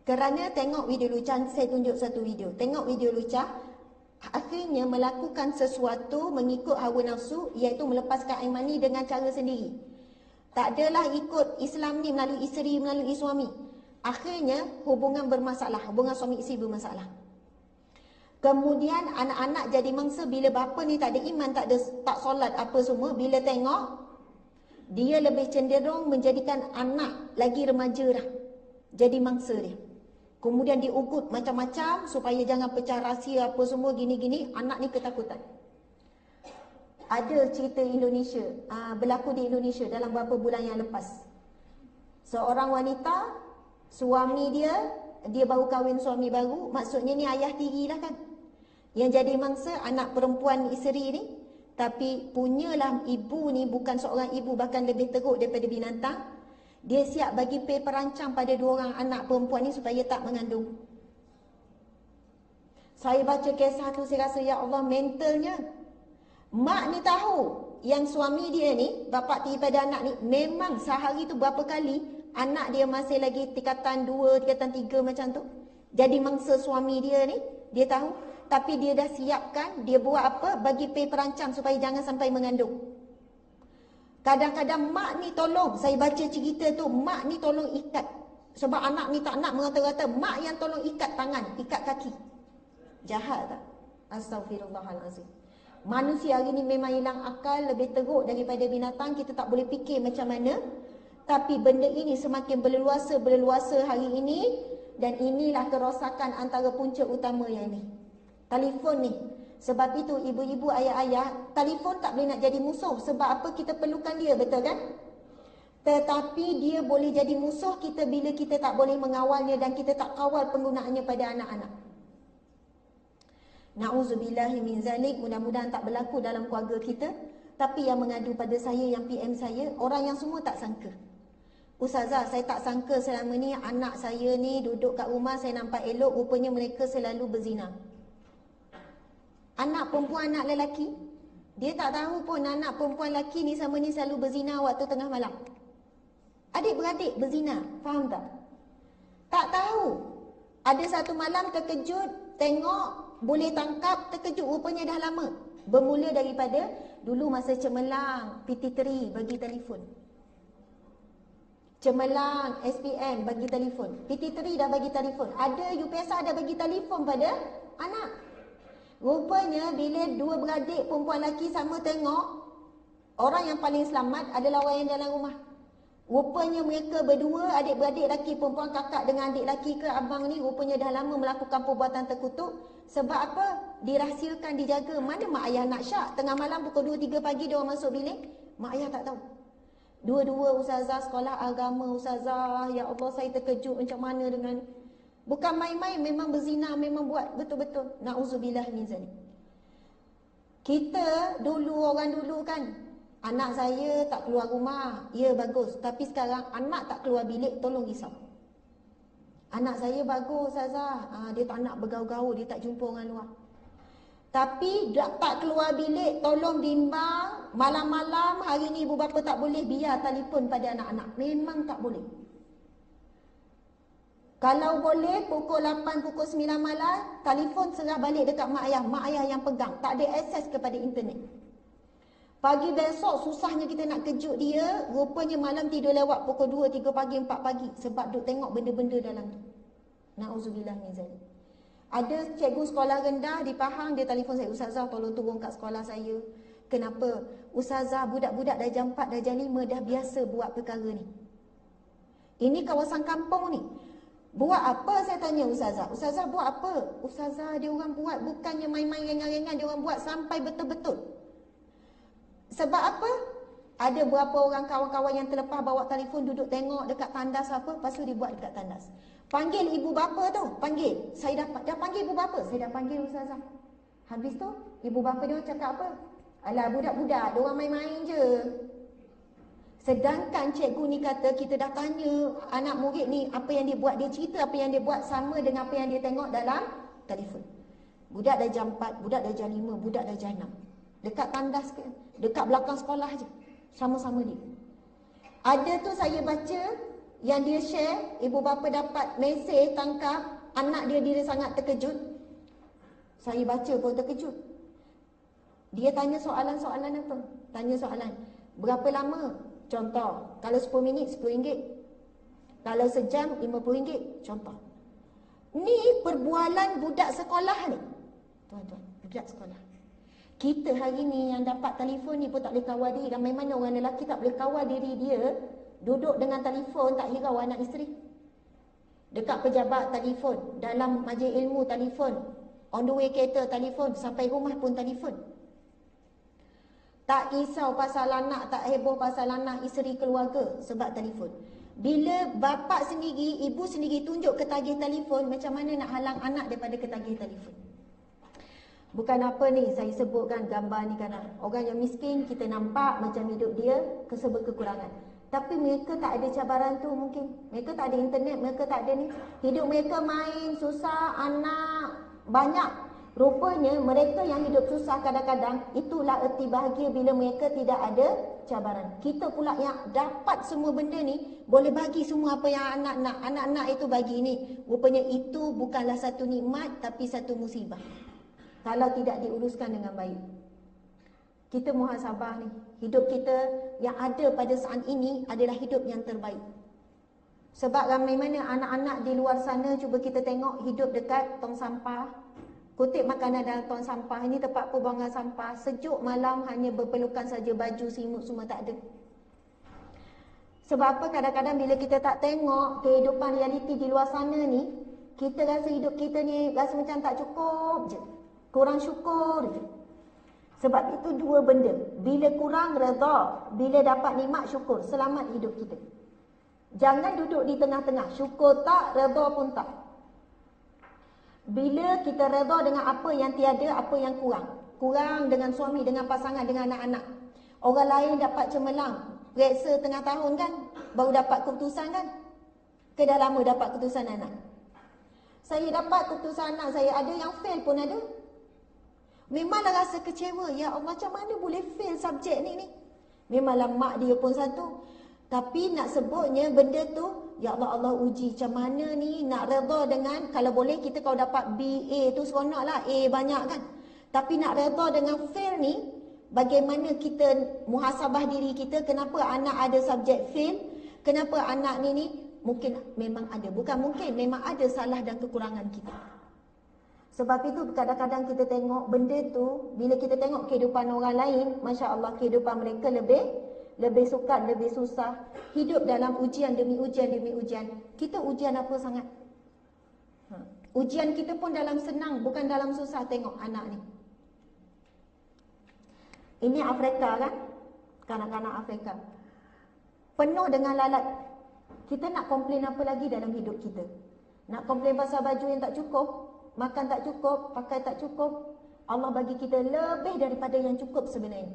Kerana tengok video lucah, saya tunjuk satu video. Tengok video lucah, akhirnya melakukan sesuatu mengikut hawa nafsu, iaitu melepaskan air mani dengan cara sendiri. Tak adalah ikut Islam ni melalui isteri, melalui suami. Akhirnya hubungan bermasalah, hubungan suami isteri bermasalah. Kemudian anak-anak jadi mangsa bila bapa ni tak ada iman, tak solat apa semua. Bila tengok, dia lebih cenderung menjadikan anak lagi remaja dah jadi mangsa dia. Kemudian diugut macam-macam supaya jangan pecah rahsia apa semua gini-gini. Anak ni ketakutan. Ada cerita Indonesia, berlaku di Indonesia dalam beberapa bulan yang lepas. Seorang wanita, suami dia baru kahwin suami baru, maksudnya ni ayah tiri lah kan. Yang jadi mangsa anak perempuan isteri ni, tapi punyalah ibu ni bukan seorang ibu, bahkan lebih teruk daripada binatang. Dia siap bagi pay perancang pada 2 orang anak perempuan ni supaya tak mengandung. Saya baca kisah tu, saya rasa ya Allah, mentalnya. Mak ni tahu yang suami dia ni, bapa tiri pada anak ni, memang sehari tu berapa kali anak dia masih lagi tingkatan 2, tingkatan 3 macam tu. Jadi mangsa suami dia ni, dia tahu. Tapi dia dah siapkan, dia buat apa? Bagi pay perancang supaya jangan sampai mengandung. Kadang-kadang mak ni tolong, saya baca cerita tu, mak ni tolong ikat. Sebab anak ni tak nak mengata-kata, mak yang tolong ikat tangan, ikat kaki. Jahat tak? Astaghfirullahalazim. Manusia hari ni memang hilang akal, lebih teruk daripada binatang. Kita tak boleh fikir macam mana. Tapi benda ini semakin berleluasa hari ini. Dan inilah kerosakan antara punca utama yang ini. Telefon ni. Sebab itu ibu-ibu, ayah-ayah, telefon tak boleh nak jadi musuh. Sebab apa? Kita perlukan dia, betul kan? Tetapi dia boleh jadi musuh kita bila kita tak boleh mengawalnya dan kita tak kawal penggunaannya pada anak-anak. Na'udzubillahi min zalik. Mudah-mudahan tak berlaku dalam keluarga kita. Tapi yang mengadu pada saya, yang PM saya, orang yang semua tak sangka. Ustazah, saya tak sangka selama ni anak saya ni duduk kat rumah, saya nampak elok, rupanya mereka selalu berzina. Anak perempuan, anak lelaki, dia tak tahu pun anak perempuan lelaki ni sama ni selalu berzina waktu tengah malam. Adik-beradik berzina. Faham tak? Tak tahu. Ada satu malam terkejut, tengok, boleh tangkap, terkejut. Rupanya dah lama. Bermula daripada dulu masa cemerlang, PT3 bagi telefon. Cemerlang, SPM bagi telefon. PT3 dah bagi telefon. Ada UPSR dah bagi telefon pada anak. Rupanya bila dua beradik perempuan lelaki sama tengok, orang yang paling selamat adalah orang yang dalam rumah. Rupanya mereka berdua, adik-beradik lelaki perempuan, kakak dengan adik lelaki ke abang ni, rupanya dah lama melakukan perbuatan terkutuk. Sebab apa? Dirahsiakan, dijaga. Mana mak ayah nak syak? Tengah malam pukul 2-3 pagi dia orang masuk bilik, mak ayah tak tahu. Dua-dua ustazah sekolah agama, ustazah, ya Allah saya terkejut macam mana dengan... Bukan main-main, memang berzina, memang buat betul-betul. Na'udzubillah min zalik. Kita dulu, orang dulu kan, anak saya tak keluar rumah, ya bagus. Tapi sekarang anak tak keluar bilik, tolong risau. Anak saya bagus ustazah, dia tak nak bergaul-gaul, dia tak jumpa orang luar. Tapi tak keluar bilik, tolong bimbang. Malam-malam hari ni ibu bapa tak boleh, biar telefon pada anak-anak. Memang tak boleh. Kalau boleh pukul 8, pukul 9 malam, telefon serah balik dekat mak ayah. Mak ayah yang pegang, tak ada akses kepada internet. Pagi besok susahnya kita nak kejut dia. Rupanya malam tidur lewat pukul 2, 3 pagi, 4 pagi. Sebab duk tengok benda-benda dalam tu. Na'udzubillah min zalik. Ada cikgu sekolah rendah di Pahang, dia telefon saya, ustazah tolong turun kat sekolah saya. Kenapa? Ustazah, budak-budak dah jam 4, dah jam 5 dah biasa buat perkara ni. Ini kawasan kampung ni. Buat apa saya tanya ustazah? Ustazah buat apa? Ustazah dia orang buat bukannya main-main ringan-ringan, dia orang buat sampai betul-betul. Sebab apa? Ada berapa orang kawan-kawan yang terlepas bawa telefon duduk tengok dekat tandas apa, lepas tu dia buat dekat tandas. Panggil ibu bapa tu, panggil. Saya dah panggil ibu bapa, saya dah panggil ustazah. Habis tu ibu bapa dia cakap apa? Alah budak-budak, dia orang main-main je. Sedangkan cikgu ni kata kita dah tanya anak murid ni apa yang dia buat, dia cerita apa yang dia buat sama dengan apa yang dia tengok dalam telefon. Budak dah jam 4, budak dah jam 5, budak dah jam 6. Dekat tandas ke, dekat belakang sekolah je. Sama-sama dia. Ada tu saya baca yang dia share, ibu bapa dapat mesej tangkap, anak dia sangat terkejut. Saya baca pun terkejut. Dia tanya soalan-soalan apa? Tanya soalan, berapa lama? Contoh, kalau 10 minit RM10. Kalau sejam RM50. Contoh. Ni perbualan budak sekolah ni. Tuan-tuan, budak sekolah. Kita hari ni yang dapat telefon ni pun tak boleh kawal diri. Ramai mana orang lelaki tak boleh kawal diri dia, duduk dengan telefon, tak hirau anak isteri. Dekat pejabat telefon, dalam majlis ilmu telefon, on the way kereta telefon, sampai rumah pun telefon. Tak risau pasal anak, tak heboh pasal anak, isteri, keluarga, sebab telefon. Bila bapa sendiri, ibu sendiri tunjuk ketagih telefon, macam mana nak halang anak daripada ketagih telefon? Bukan apa ni, saya sebutkan gambar ni kan. Orang yang miskin, kita nampak macam hidup dia keserba kekurangan. Tapi mereka tak ada cabaran tu mungkin. Mereka tak ada internet, mereka tak ada ni. Hidup mereka main, susah, anak, banyak. Rupanya mereka yang hidup susah kadang-kadang, itulah erti bahagia bila mereka tidak ada cabaran. Kita pula yang dapat semua benda ni, boleh bagi semua apa yang anak nak. Anak-anak itu bagi ni. Rupanya itu bukanlah satu nikmat, tapi satu musibah. Kalau tidak diuruskan dengan baik. Kita muhasabah ni. Hidup kita yang ada pada saat ini adalah hidup yang terbaik. Sebab ramai mana anak-anak di luar sana, cuba kita tengok hidup dekat tong sampah. Kutip makanan dalam tong sampah. Ini tempat pembuangan sampah. Sejuk malam hanya berpelukan saja, baju, simut semua tak ada. Sebab apa? Kadang-kadang bila kita tak tengok kehidupan realiti di luar sana ni, kita rasa hidup kita ni rasa macam tak cukup je. Kurang syukur je. Sebab itu dua benda. Bila kurang, redha. Bila dapat nikmat, syukur. Selamat hidup kita. Jangan duduk di tengah-tengah. Syukur tak, redha pun tak. Bila kita redha dengan apa yang tiada, apa yang kurang. Kurang dengan suami, dengan pasangan, dengan anak-anak. Orang lain dapat cemerlang. Periksa tengah tahun kan, baru dapat keputusan kan. Ke dah lama dapat keputusan anak. Saya dapat keputusan anak saya, ada yang fail pun ada. Memanglah rasa kecewa. Ya Allah, macam mana boleh fail subjek ni? Memanglah mak dia pun satu. Tapi nak sebutnya benda tu, ya Allah, Allah uji macam mana ni nak redha dengan, kalau boleh kita kalau dapat B, A tu seronok lah, A banyak kan. Tapi nak redha dengan fail ni, bagaimana kita muhasabah diri kita, kenapa anak ada subjek fail, kenapa anak ni mungkin memang ada, bukan mungkin, memang ada salah dan kekurangan kita. Sebab itu kadang-kadang kita tengok benda tu, bila kita tengok kehidupan orang lain, Masya Allah kehidupan mereka lebih sukar, lebih susah. Hidup dalam ujian demi ujian demi ujian. Kita ujian apa sangat? Ujian kita pun dalam senang, bukan dalam susah. Tengok anak ni. Ini Afrika kan? Kanak-kanak Afrika. Penuh dengan lalat. Kita nak komplain apa lagi dalam hidup kita? Nak komplain pasal baju yang tak cukup, makan tak cukup, pakai tak cukup. Allah bagi kita lebih daripada yang cukup sebenarnya.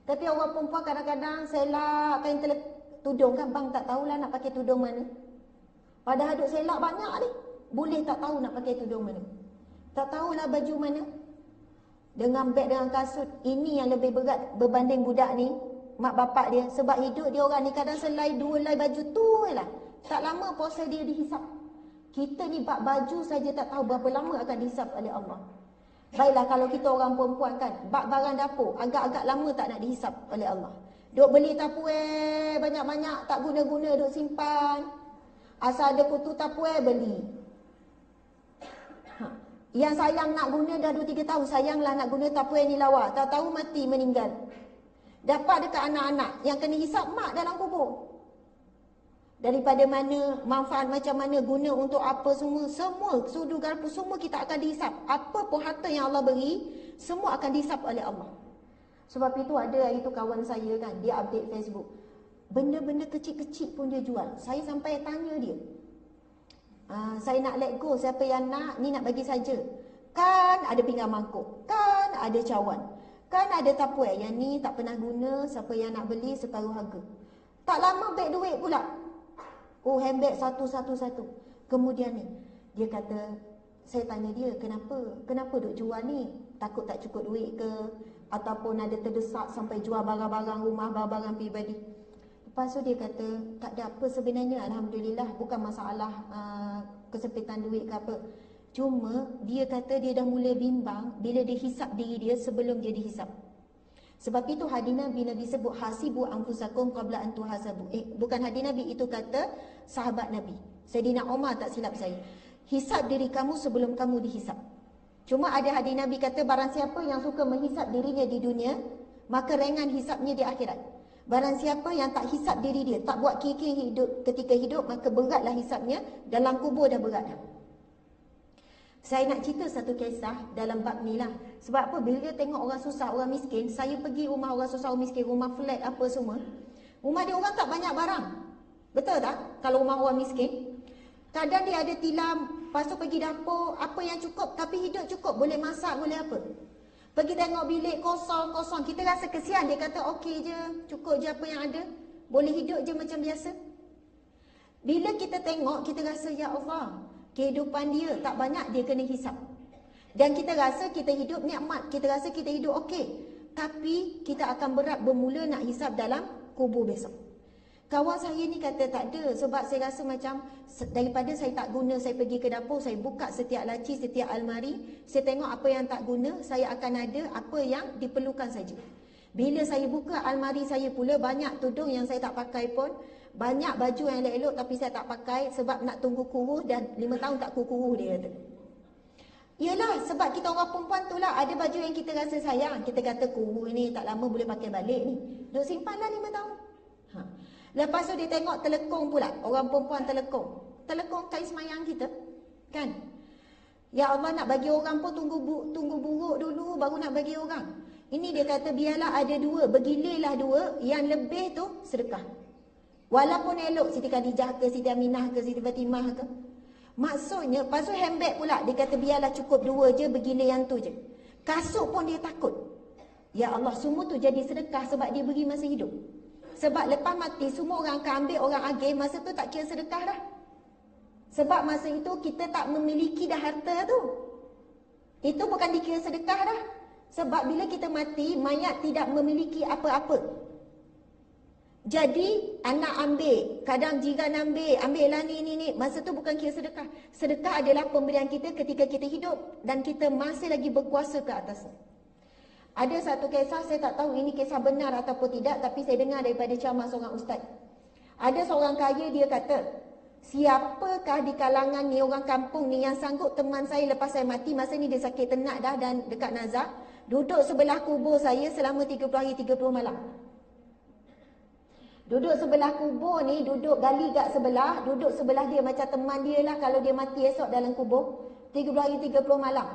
Tapi orang perempuan kadang-kadang selak kain tudung kan, bang tak tahulah nak pakai tudung mana. Padahal duk selak banyak ni, boleh tak tahu nak pakai tudung mana. Tak tahulah baju mana. Dengan beg, dengan kasut, ini yang lebih berat berbanding budak ni, mak bapak dia. Sebab hidup dia orang ni kadang selai 2 helai baju tu lah. Tak lama puasa dia dihisap. Kita ni bak baju saja tak tahu berapa lama akan dihisap oleh Allah. Baiklah kalau kita orang perempuan kan, bak barang dapur agak-agak lama tak nak dihisap oleh Allah. Duk beli Tupperware banyak-banyak, tak guna-guna duk simpan. Asal ada kutu Tupperware beli. Yang sayang nak guna dah 2-3 tahun, sayanglah nak guna Tupperware ni lawa, tahu-tahu mati meninggal. Dapat dekat anak-anak yang kena hisap mak dalam kubur. Daripada mana, manfaat macam mana, guna untuk apa semua, sudu garpu semua kita akan dihisap. Apa pun harta yang Allah beri, semua akan dihisap oleh Allah. Sebab itu ada itu kawan saya kan, dia update Facebook. Benda-benda kecil-kecil pun dia jual. Saya sampai tanya dia. Saya nak let go, siapa yang nak, ni nak bagi saja. Kan ada pinggan mangkuk, kan ada cawan, kan ada Tupperware. Yang ni tak pernah guna, siapa yang nak beli separuh harga. Tak lama beg duit pula. Oh, handbag satu. Kemudian ni, dia kata, saya tanya dia, kenapa duk jual ni? Takut tak cukup duit ke? Ataupun ada terdesak sampai jual barang-barang rumah, barang-barang pribadi. Lepas tu dia kata, tak ada apa sebenarnya, Alhamdulillah, bukan masalah kesempitan duit ke apa. Cuma, dia kata dia dah mula bimbang bila dia hisap diri dia sebelum dia dihisap. Sebab itu hadis Nabi sebut hasibu anfusakum qabla an tuhasabu. Bukan hadis Nabi, itu kata sahabat Nabi. Sayyidina Umar tak silap saya. Hisap diri kamu sebelum kamu dihisap. Cuma ada hadis Nabi kata barang siapa yang suka menghisap dirinya di dunia, maka ringan hisapnya di akhirat. Barang siapa yang tak hisap diri dia, tak buat kikir hidup ketika hidup, maka beratlah hisapnya, dalam kubur dah berat dah. Saya nak cerita satu kisah dalam bab ni lah. Sebab apa? Bila tengok orang susah, orang miskin, saya pergi rumah orang susah, orang miskin, rumah flat apa semua. Rumah dia orang tak banyak barang. Betul tak? Kalau rumah orang miskin. Kadang dia ada tilam, lepas tu pergi dapur, apa yang cukup, tapi hidup cukup. Boleh masak, boleh apa. Pergi tengok bilik kosong-kosong. Kita rasa kesian. Dia kata okey je, cukup je apa yang ada. Boleh hidup je macam biasa. Bila kita tengok, kita rasa ya Allah, kehidupan dia tak banyak, dia kena hisap. Dan kita rasa kita hidup nikmat, kita rasa kita hidup okey. Tapi kita akan berat bermula nak hisap dalam kubur besok. Kawan saya ni kata tak ada, sebab saya rasa macam daripada saya tak guna, saya pergi ke dapur, saya buka setiap laci, setiap almari, saya tengok apa yang tak guna, saya akan ada apa yang diperlukan saja. Bila saya buka almari saya pula, banyak tudung yang saya tak pakai pun, banyak baju yang elok-elok tapi saya tak pakai sebab nak tunggu kuruh, dan 5 tahun tak kuruh dia kata. Yelah, sebab kita orang perempuan tu lah, ada baju yang kita rasa sayang, kita kata kuruh ni tak lama boleh pakai balik ni, duk simpanlah 5 tahun. Lepas tu dia tengok telekong pula, orang perempuan telekong kain semayang kita kan. Ya Allah, nak bagi orang pun tunggu buruk dulu baru nak bagi orang. Ini dia kata biarlah ada 2, bergilirlah 2, yang lebih tu sedekah. Walaupun elok Siti Khadijah ke, Siti Aminah ke, Siti Fatimah ke. Maksudnya, lepas tu handbag pula, dia kata biarlah cukup 2 je, bergilir yang tu je. Kasut pun dia takut. Ya Allah, semua tu jadi sedekah sebab dia beri masa hidup. Sebab lepas mati, semua orang akan ambil, orang agih, masa tu tak kira sedekah dah. Sebab masa itu kita tak memiliki dah harta tu. Itu bukan dikira sedekah dah. Sebab bila kita mati, mayat tidak memiliki apa-apa. Jadi anak ambil, kadang jiran ambil lah ni. Masa tu bukan kira sedekah. Sedekah adalah pemberian kita ketika kita hidup dan kita masih lagi berkuasa ke atasnya. Ada satu kisah, saya tak tahu ini kisah benar ataupun tidak, tapi saya dengar daripada ceramah seorang ustaz. Ada seorang kaya, dia kata, siapakah di kalangan ni orang kampung ni yang sanggup teman saya lepas saya mati, masa ni dia sakit ternak dah dan dekat nazar, duduk sebelah kubur saya selama 30 hari 30 malam. Duduk sebelah kubur ni, duduk gali kat sebelah, duduk sebelah dia macam teman dia lah kalau dia mati esok dalam kubur. 30 hari 30 malam.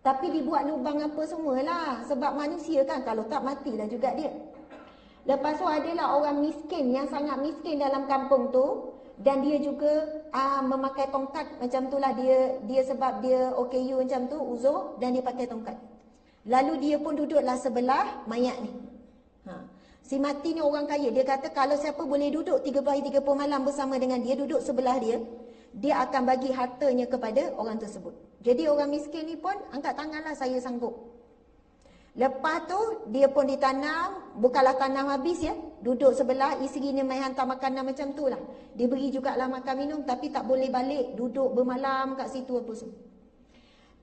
Tapi dibuat lubang apa semualah. Sebab manusia kan, kalau tak matilah juga dia. Lepas tu adalah orang miskin yang sangat miskin dalam kampung tu. Dan dia juga memakai tongkat macam tu lah. Dia sebab dia OKU macam tu, uzur, dan dia pakai tongkat. Lalu dia pun duduklah sebelah mayat ni. Si mati ni orang kaya. Dia kata kalau siapa boleh duduk 30 hari 30 malam bersama dengan dia, duduk sebelah dia, dia akan bagi hartanya kepada orang tersebut. Jadi orang miskin ni pun angkat tanganlah, saya sanggup. Lepas tu dia pun ditanam, bukanlah tanam habis ya. Duduk sebelah, isterinya main hantar makanan macam tu lah. Dia beri jugalah makan minum, tapi tak boleh balik, duduk bermalam kat situ apa semua.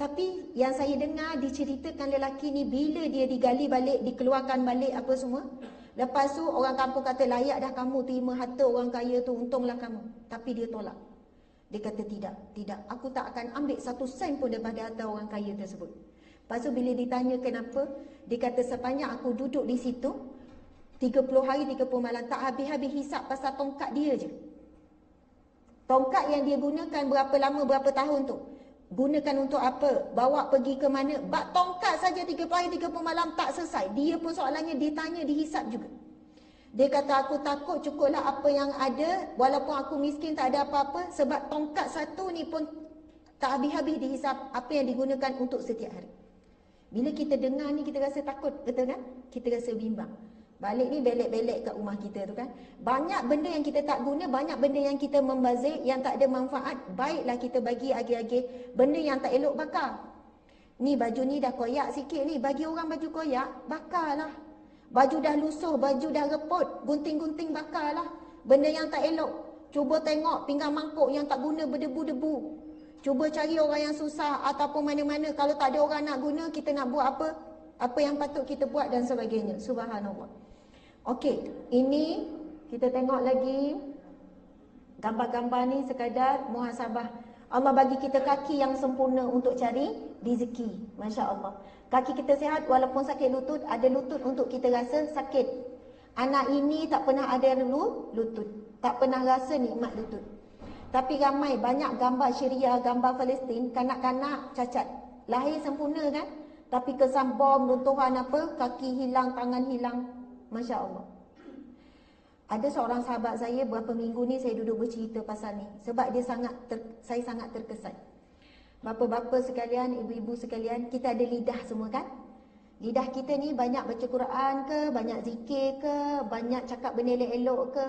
Tapi yang saya dengar diceritakan lelaki ni, bila dia digali balik, dikeluarkan balik apa semua, lepas tu orang kampung kata, layak dah kamu terima harta orang kaya tu, untunglah kamu. Tapi dia tolak. Dia kata tidak, aku tak akan ambil satu sen pun daripada harta orang kaya tersebut. Lepas tu bila ditanya kenapa, dia kata sepanjang aku duduk di situ 30 hari 30 malam, tak habis-habis hisap pasal tongkat dia je. Tongkat yang dia gunakan berapa lama, berapa tahun tu, gunakan untuk apa, bawa pergi ke mana. Bak tongkat saja 30 hari 30 malam tak selesai. Dia pun soalannya ditanya, dihisap juga. Dia kata aku takut cukuplah apa yang ada, walaupun aku miskin tak ada apa-apa, sebab tongkat satu ni pun tak habis-habis dihisap apa yang digunakan untuk setiap hari. Bila kita dengar ni kita rasa takut, betul kan? Kita rasa bimbang. Balik ni belek-belek kat rumah kita tu kan. Banyak benda yang kita tak guna, banyak benda yang kita membazir, yang tak ada manfaat. Baiklah kita bagi agih-agih benda yang tak elok bakar. Ni baju ni dah koyak sikit ni, bagi orang baju koyak, bakarlah. Baju dah lusuh, baju dah reput, gunting-gunting bakarlah. Benda yang tak elok. Cuba tengok pinggan mangkuk yang tak guna berdebu-debu. Cuba cari orang yang susah ataupun mana-mana. Kalau tak ada orang nak guna, kita nak buat apa? Apa yang patut kita buat dan sebagainya. Subhanallah. Okey, ini kita tengok lagi. Gambar-gambar ni sekadar muhasabah. Allah bagi kita kaki yang sempurna untuk cari rezeki. Masya Allah. Kaki kita sihat walaupun sakit lutut, ada lutut untuk kita rasa sakit. Anak ini tak pernah ada lutut. Tak pernah rasa nikmat lutut. Tapi ramai, banyak gambar Syria, gambar Palestin, kanak-kanak cacat. Lahir sempurna kan? Tapi kesan bom, runtuhan apa, kaki hilang, tangan hilang. Masya Allah. Ada seorang sahabat saya, beberapa minggu ni saya duduk bercerita pasal ni. Sebab dia saya sangat terkesan. Bapa-bapa sekalian, ibu-ibu sekalian, kita ada lidah semua kan? Lidah kita ni banyak baca Quran ke, banyak zikir ke, banyak cakap benda elok ke?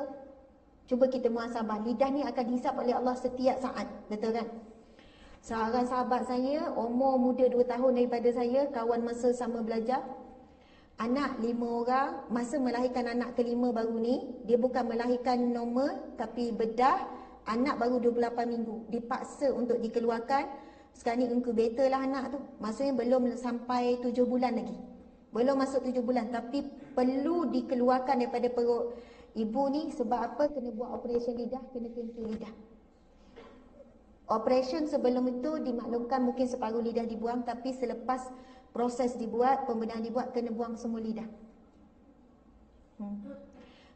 Cuba kita muhasabah. Lidah ni akan dihisap oleh Allah setiap saat. Betul kan? Seorang sahabat saya, umur muda 2 tahun daripada saya, kawan masa sama belajar. Anak 5 orang, masa melahirkan anak kelima baru ni, dia bukan melahirkan normal, tapi bedah, anak baru 28 minggu. Dipaksa untuk dikeluarkan. Sekarang ni incubator lah anak tu. Maksudnya belum sampai 7 bulan lagi. Belum masuk 7 bulan, tapi perlu dikeluarkan daripada perut ibu ni. Sebab apa? Kena buat operasi lidah, kena kentul lidah. Operasi sebelum itu dimaklumkan mungkin separuh lidah dibuang, tapi selepas proses dibuat, pembedahan dibuat, kena buang semua lidah.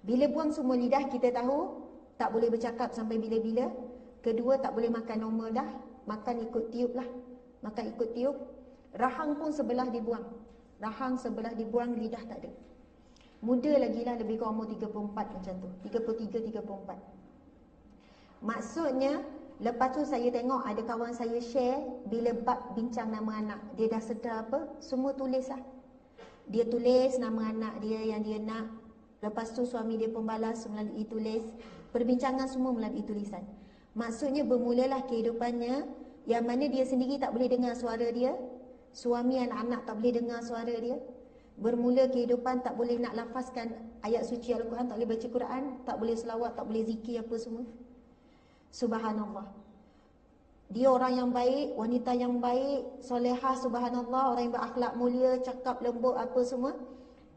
Bila buang semua lidah, kita tahu tak boleh bercakap sampai bila-bila. Kedua, tak boleh makan normal dah. Makan ikut tiup lah. Makan ikut tiup. Rahang pun sebelah dibuang. Rahang sebelah dibuang, lidah tak ada. Muda lagi lah, lebih kurang umur 34 macam tu. 33, 34. Maksudnya, lepas tu saya tengok ada kawan saya share, bila bab bincang nama anak, dia dah sedar apa, semua tulis lah. Dia tulis nama anak dia yang dia nak. Lepas tu suami dia pun balas melalui tulis. Perbincangan semua melalui tulisan. Maksudnya bermulalah kehidupannya, yang mana dia sendiri tak boleh dengar suara dia, suami anak-anak tak boleh dengar suara dia. Bermula kehidupan tak boleh nak lafazkan ayat suci Al-Quran, tak boleh baca Quran, tak boleh selawat, tak boleh zikir apa semua. Subhanallah. Dia orang yang baik, wanita yang baik, solehah, subhanallah, orang yang berakhlak mulia, cakap lembut apa semua.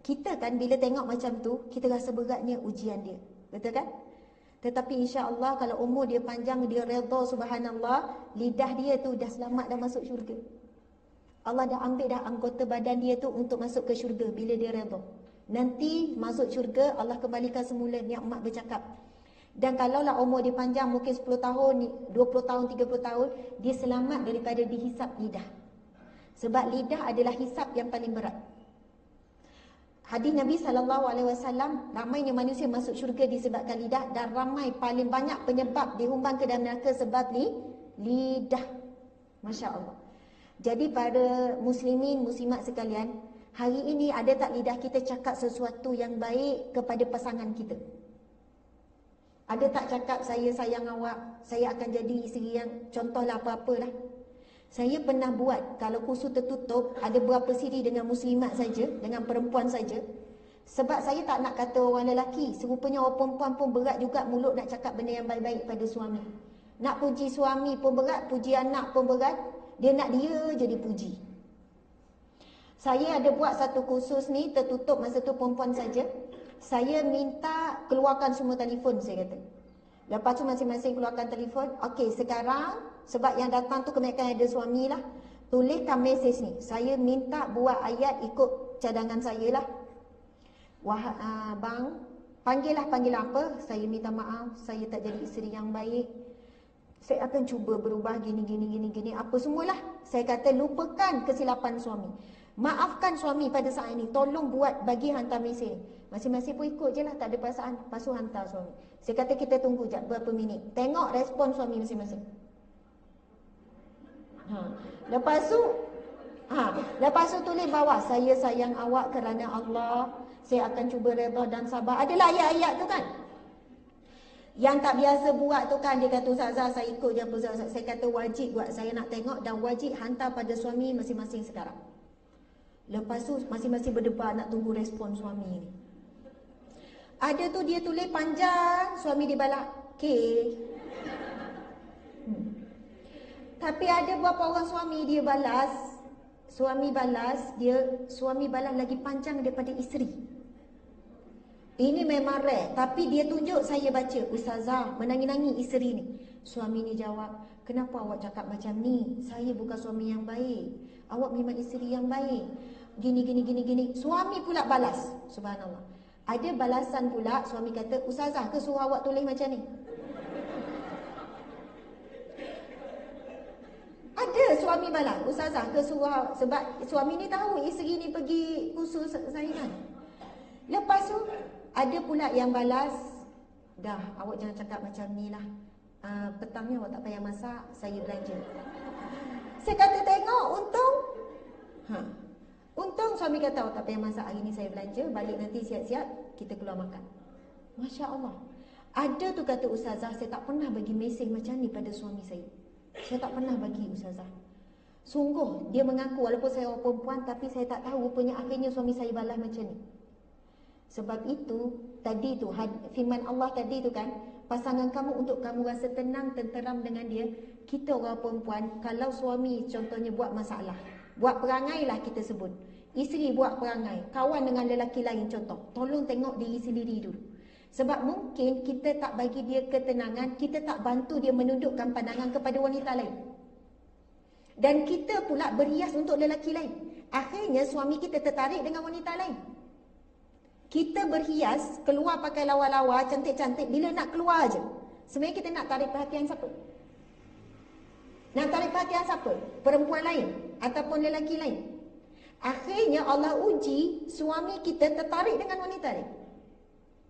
Kita kan bila tengok macam tu, kita rasa beratnya ujian dia. Betul kan? Tetapi insya-Allah kalau umur dia panjang, dia redha, subhanallah, lidah dia tu dah selamat, dah masuk syurga. Allah dah ambil dah anggota badan dia tu untuk masuk ke syurga bila dia redha. Nanti masuk syurga, Allah kembalikan semula nikmat bercakap. Dan kalaulah umur dia panjang, mungkin 10 tahun, 20 tahun, 30 tahun, dia selamat daripada dihisap lidah. Sebab lidah adalah hisap yang paling berat. Hadis Nabi SAW, ramainya manusia masuk syurga disebabkan lidah, dan ramai paling banyak penyebab dihumbang ke dalam neraka sebab lidah. Masya Allah. Jadi para muslimin, muslimat sekalian, hari ini ada tak lidah kita cakap sesuatu yang baik kepada pasangan kita? Ada tak cakap saya sayang awak, saya akan jadi isteri yang contohlah apa-apalah. Saya pernah buat, kalau kursus tertutup, ada berapa siri dengan muslimat saja, dengan perempuan saja. Sebab saya tak nak kata orang lelaki, serupanya orang perempuan pun berat juga mulut nak cakap benda yang baik-baik pada suami. Nak puji suami pun berat, puji anak pun berat, dia nak dia je dipuji. Saya ada buat satu kursus ni, tertutup masa tu perempuan saja. Saya minta keluarkan semua telefon, saya kata. Lepas tu masing-masing keluarkan telefon. Okey, sekarang sebab yang datang tu kebanyakan ada suami lah, tuliskan mesej ni. Saya minta buat ayat ikut cadangan saya lah. Wah, bang, panggil apa? Saya minta maaf, saya tak jadi isteri yang baik. Saya akan cuba berubah gini, apa semualah. Saya kata lupakan kesilapan suami. Maafkan suami pada saat ini. Tolong buat, bagi hantar mesej. Masing-masing pun ikut je lah, tak ada perasaan. Lepas tu hantar suami. Saya kata kita tunggu je berapa minit. Tengok respon suami masing-masing. Lepas tu tulis bawah, saya sayang awak kerana Allah. Saya akan cuba redha dan sabar. Adalah ayat-ayat tu kan. Yang tak biasa buat tu kan, dia kata Ustazah saya ikut je apa Ustazah. Saya kata wajib buat, saya nak tengok, dan wajib hantar pada suami masing-masing sekarang. Lepas tu masing-masing berdebat nak tunggu respon suami ni. Ada tu dia tulis panjang, suami dia balas okay. Tapi ada beberapa orang suami dia balas, suami balas lagi panjang daripada isteri. Ini memang rare, tapi dia tunjuk saya baca, Ustazah menangi-nangi isteri ni. Suami ni jawab, kenapa awak cakap macam ni? Saya bukan suami yang baik. Awak memang isteri yang baik. Gini. Suami pula balas. Subhanallah. Ada balasan pula, suami kata, Ustazah ke suruh awak tulis macam ni? Ada suami balas, Ustazah ke suruh, sebab suami ni tahu isteri ni pergi kursus saya kan. Lepas tu ada pula yang balas, dah awak jangan cakap macam ni lah, petangnya awak tak payah masak, saya belanja. Saya kata tengok, untung suami kata awak tak payah masak, hari ni saya belanja, balik nanti siap-siap kita keluar makan. Masya Allah. Ada tu kata Ustazah, saya tak pernah bagi mesej macam ni pada suami saya. Saya tak pernah bagi Ustazah. Sungguh dia mengaku walaupun saya orang perempuan, tapi saya tak tahu rupanya akhirnya suami saya balas macam ni. Sebab itu tadi tu firman Allah tadi tu kan, pasangan kamu untuk kamu rasa tenang, tenteram dengan dia. Kita orang perempuan, kalau suami contohnya buat masalah, buat perangai lah kita sebut, isteri buat perangai, kawan dengan lelaki lain contoh, tolong tengok diri sendiri dulu. Sebab mungkin kita tak bagi dia ketenangan, kita tak bantu dia menundukkan pandangan kepada wanita lain. Dan kita pula berias untuk lelaki lain. Akhirnya suami kita tertarik dengan wanita lain. Kita berhias, keluar pakai lawa-lawa, cantik-cantik, bila nak keluar je. Sebenarnya kita nak tarik perhatian siapa? Nak tarik perhatian siapa? Perempuan lain ataupun lelaki lain. Akhirnya Allah uji suami kita tertarik dengan wanita lain.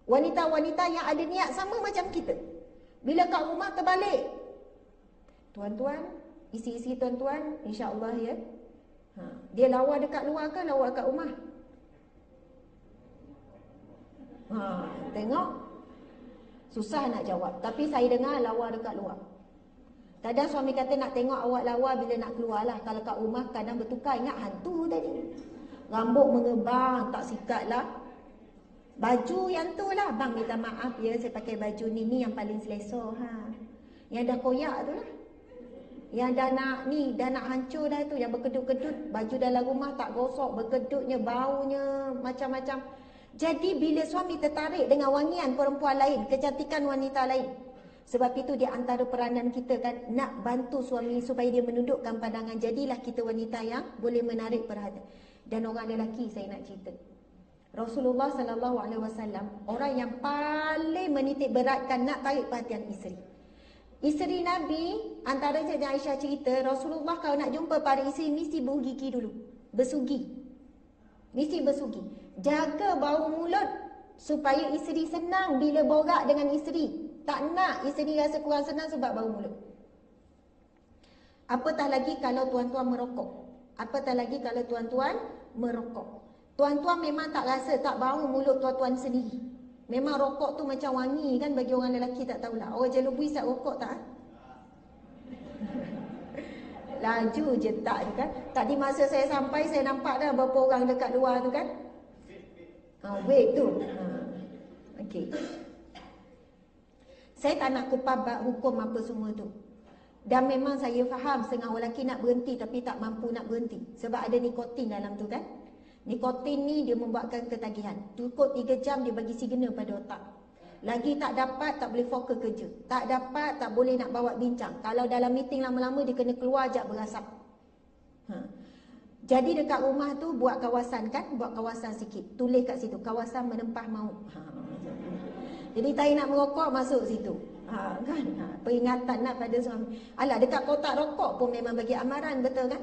Wanita-wanita yang ada niat sama macam kita. Bila kat rumah terbalik. Tuan-tuan, isi-isi tuan-tuan, insya-Allah ya. Dia lawa dekat luar ke lawa kat rumah? Tengok. Susah nak jawab, tapi saya dengar lawa dekat luar. Kadang suami kata nak tengok awak lawa bila nak keluar lah. Kalau kat rumah kadang bertukar, ingat hantu tadi. Rambut mengebang, tak sikat lah. Baju yang tu lah, bang minta maaf ya, saya pakai baju ni yang paling selesa. Yang dah koyak tu lah. Yang dah nak hancur dah tu, yang berkedut-kedut, baju dalam rumah tak gosok, berkedutnya, baunya, macam-macam. Jadi bila suami tertarik dengan wangian perempuan lain, kecantikan wanita lain, sebab itu di antara peranan kita kan, nak bantu suami supaya dia menundukkan pandangan. Jadilah kita wanita yang boleh menarik perhatian. Dan orang lelaki saya nak cerita, Rasulullah SAW orang yang paling menitik beratkan nak tarik perhatian isteri. Isteri Nabi, antara Cik Aisyah cerita, Rasulullah kalau nak jumpa para isteri mesti bergigi dulu, bersugi. Mesti bersugi. Jaga bau mulut supaya isteri senang bila borak dengan isteri. Tak nak isteri rasa kurang senang sebab bau mulut. Apatah lagi kalau tuan-tuan merokok. Apatah lagi kalau tuan-tuan merokok. Tuan-tuan memang tak rasa, tak bau mulut tuan-tuan sendiri. Memang rokok tu macam wangi kan, bagi orang lelaki tak tahulah. Orang Jalur isap rokok tak? Laju je tak tu kan. Tadi masa saya sampai, saya nampak dah berapa orang dekat luar tu kan. Wait tu. Okey. Saya tak nak kupas hukum apa semua tu. Dan memang saya faham setengah orang lelaki nak berhenti tapi tak mampu nak berhenti. Sebab ada nikotin dalam tu kan. Nikotin ni dia membuatkan ketagihan. Cukup 3 jam dia bagi signal pada otak. Lagi tak dapat, tak boleh fokus kerja. Tak dapat, tak boleh nak bawa bincang. Kalau dalam meeting lama-lama dia kena keluar ajak berasap. Jadi dekat rumah tu buat kawasan kan, buat kawasan sikit. Tulis kat situ, kawasan menempah maut. Jadi tak nak merokok, masuk situ. Kan? Peringatan nak pada suami. Alah, dekat kotak rokok pun memang bagi amaran, betul kan?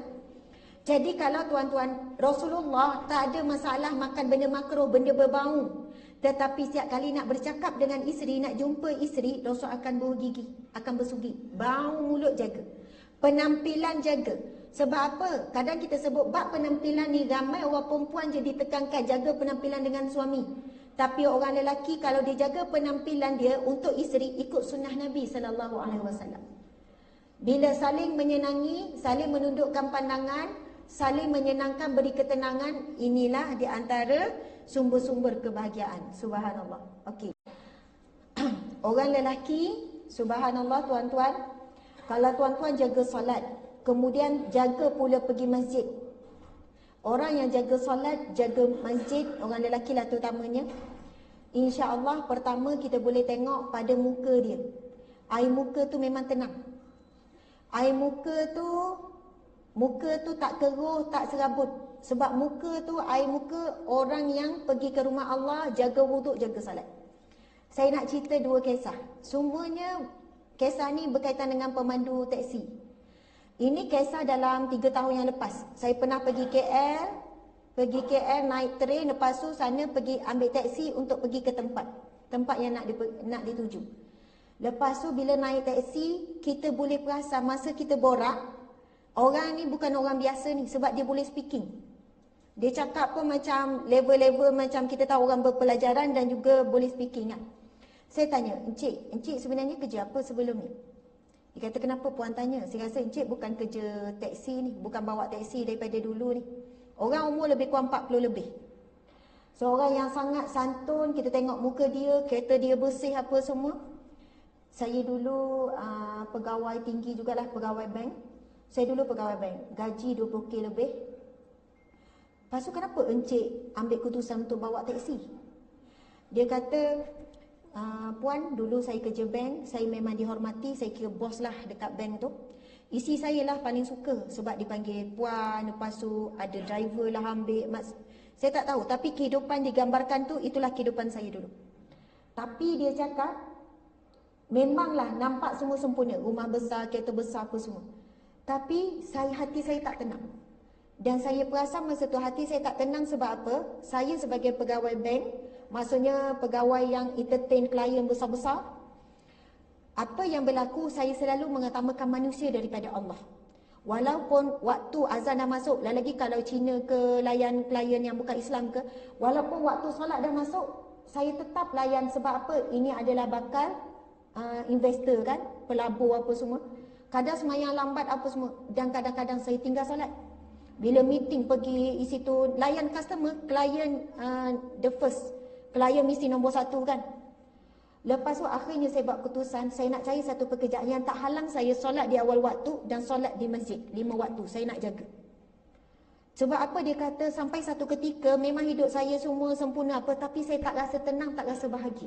Jadi kalau tuan-tuan, Rasulullah tak ada masalah makan benda makruh, benda berbau. Tetapi setiap kali nak bercakap dengan isteri, nak jumpa isteri, Rasul akan bergigi, akan bersugi. Bau mulut jaga. Penampilan jaga. Sebab apa? Kadang kita sebut bab penampilan ni, ramai orang perempuan je ditekankan jaga penampilan dengan suami. Tapi orang lelaki kalau dia jaga penampilan dia untuk isteri, ikut sunnah Nabi SAW. Bila saling menyenangi, saling menundukkan pandangan, saling menyenangkan, beri ketenangan, inilah di antara sumber-sumber kebahagiaan. Subhanallah. Okey. Orang lelaki, subhanallah tuan-tuan, kalau tuan-tuan jaga solat, kemudian jaga pula pergi masjid. Orang yang jaga solat, jaga masjid, orang lelaki lah terutamanya, insya-Allah pertama kita boleh tengok pada muka dia. Air muka tu memang tenang. Air muka tu tak keruh, tak serabut. Sebab muka tu, air muka orang yang pergi ke rumah Allah, jaga wuduk, jaga salat. Saya nak cerita 2 kisah. Semuanya kisah ni berkaitan dengan pemandu teksi. Ini kisah dalam 3 tahun yang lepas. Saya pernah pergi KL naik train, lepas tu sana pergi ambil teksi untuk pergi ke tempat yang nak dituju. Lepas tu bila naik teksi, kita boleh perasan masa kita borak, orang ni bukan orang biasa ni sebab dia boleh speaking. Dia cakap pun macam level-level macam kita tahu orang berpelajaran dan juga boleh speaking kan. Saya tanya, Encik sebenarnya kerja apa sebelum ni? Dia kata, kenapa puan tanya? Saya rasa Encik bukan kerja teksi ni, bukan bawa teksi daripada dulu ni. Orang umur lebih kurang 40 lebih. Seorang yang sangat santun, kita tengok muka dia, kereta dia bersih apa semua. Saya dulu pegawai tinggi jugalah, pegawai bank. Saya dulu pegawai bank, gaji 20k lebih. Lepas tu kenapa Encik ambil keputusan untuk bawa teksi? Dia kata, puan dulu saya kerja bank, saya memang dihormati, saya kira bos lah dekat bank tu. Isi saya lah paling suka sebab dipanggil puan, lepas tu ada driver lah ambil. Saya tak tahu, tapi kehidupan digambarkan tu, itulah kehidupan saya dulu. Tapi dia cakap, memanglah nampak semua sempurna, rumah besar, kereta besar apa semua. Tapi hati saya tak tenang. Dan saya perasan masa tu hati saya tak tenang sebab apa? Saya sebagai pegawai bank, maksudnya pegawai yang entertain klien besar-besar, apa yang berlaku, saya selalu mengutamakan manusia daripada Allah. Walaupun waktu azan dah masuk, lagi kalau Cina ke layan klien yang bukan Islam ke, walaupun waktu solat dah masuk, saya tetap layan sebab apa? Ini adalah bakal investor kan, pelabur apa semua. Kadang semayang lambat apa semua, dan kadang-kadang saya tinggal solat. Bila meeting pergi isi tu layan customer, klien the first. Klien mesti nombor satu kan. Lepas tu akhirnya saya buat keputusan, saya nak cari satu pekerjaan yang tak halang saya solat di awal waktu dan solat di masjid 5 waktu. Saya nak jaga. Sebab apa dia kata, sampai satu ketika memang hidup saya semua sempurna apa, tapi saya tak rasa tenang, tak rasa bahagia.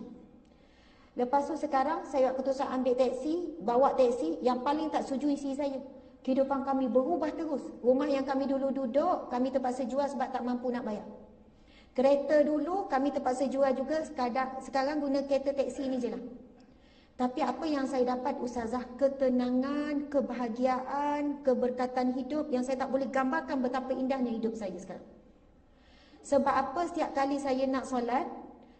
Lepas tu sekarang saya buat keputusan ambil taksi, bawa taksi, yang paling tak setuju isi saya. Kehidupan kami berubah terus. Rumah yang kami dulu duduk, kami terpaksa jual sebab tak mampu nak bayar. Kereta dulu kami terpaksa jual juga, sekarang guna kereta taksi ni je lah. Tapi apa yang saya dapat Ustazah, ketenangan, kebahagiaan, keberkatan hidup yang saya tak boleh gambarkan betapa indahnya hidup saya sekarang. Sebab apa, setiap kali saya nak solat,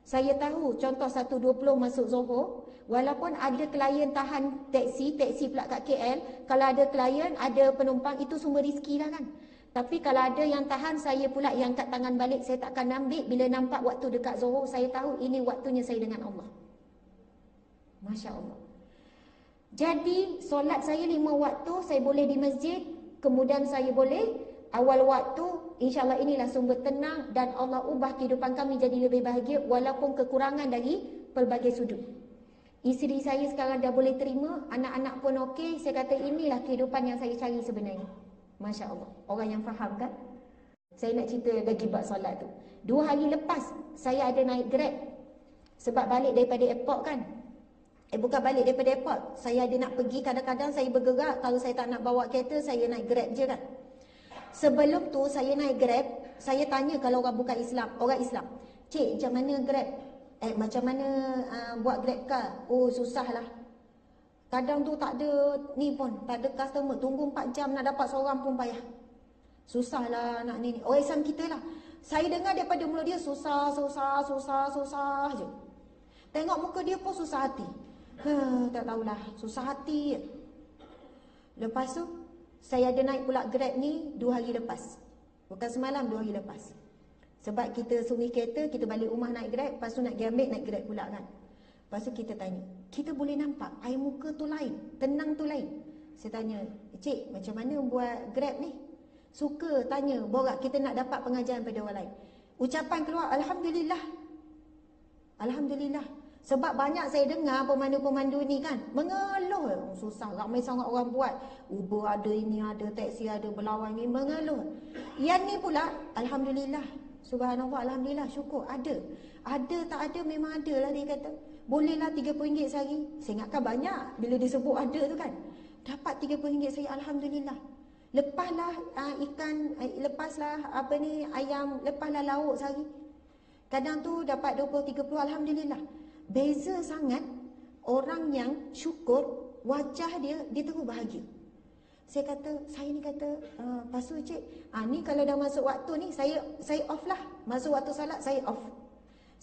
saya tahu contoh 1.20 masuk Zohor, walaupun ada klien tahan taksi pula kat KL, kalau ada klien, ada penumpang, itu sumber rezeki lah kan. Tapi kalau ada yang tahan, saya pula yang kat tangan balik, saya tak akan ambil. Bila nampak waktu dekat Zohor, saya tahu ini waktunya saya dengan Allah. Masya Allah. Jadi solat saya 5 waktu, saya boleh di masjid, kemudian saya boleh awal waktu, insyaAllah inilah sumber tenang dan Allah ubah kehidupan kami jadi lebih bahagia walaupun kekurangan dari pelbagai sudut. Isteri saya sekarang dah boleh terima, anak-anak pun okey. Saya kata inilah kehidupan yang saya cari sebenarnya. Masya Allah. Orang yang faham kan? Saya nak cerita lagi bab solat tu. 2 hari lepas saya ada naik Grab. Sebab balik daripada airport kan. Bukan balik daripada airport. Saya ada nak pergi, kadang-kadang saya bergerak. Kalau saya tak nak bawa kereta, saya naik Grab je kan. Sebelum tu saya naik Grab, saya tanya kalau orang bukan Islam, orang Islam, "Cik, macam mana Grab? Macam mana buat Grab car?" "Oh, susah lah. Kadang tu tak ada ni pun, tak ada customer. Tunggu 4 jam nak dapat seorang pun payah. Susah lah nak ni." Orang Islam kita lah. Saya dengar daripada mulut dia susah je. Tengok muka dia pun susah hati. Tak tahulah, susah hati je. Lepas tu saya ada naik pula Grab ni 2 hari lepas. Bukan semalam, 2 hari lepas. Sebab kita suri kereta, kita balik rumah naik Grab, lepas tu nak pergi ambil, naik Grab pula kan. Lepas tu kita tanya, kita boleh nampak air muka tu lain, tenang tu lain. Saya tanya, "Cik, macam mana buat Grab ni?" Suka tanya, borak, kita nak dapat pengajaran pada orang lain. Ucapan keluar, Alhamdulillah. Alhamdulillah. Sebab banyak saya dengar pemandu-pemandu ni kan mengeluh, susah, ramai sangat orang buat. Uber ada, ini ada, taksi ada, berlawan ni, mengeluh. Yang ni pula, Alhamdulillah. Subhanallah, Alhamdulillah, syukur, ada. Ada tak ada, memang ada lah dia kata. Bolehlah RM30 sehari. Saya ingatkan banyak bila disebut ada tu kan. Dapat RM30 sehari, Alhamdulillah. Lepaslah ikan, lepaslah ayam, lepaslah lauk sehari. Kadang tu dapat 20-30, Alhamdulillah. Beza sangat orang yang syukur, wajah dia terus bahagia. Saya kata, "Pasu cik, ni kalau dah masuk waktu ni, saya off lah. Masuk waktu salat, saya off.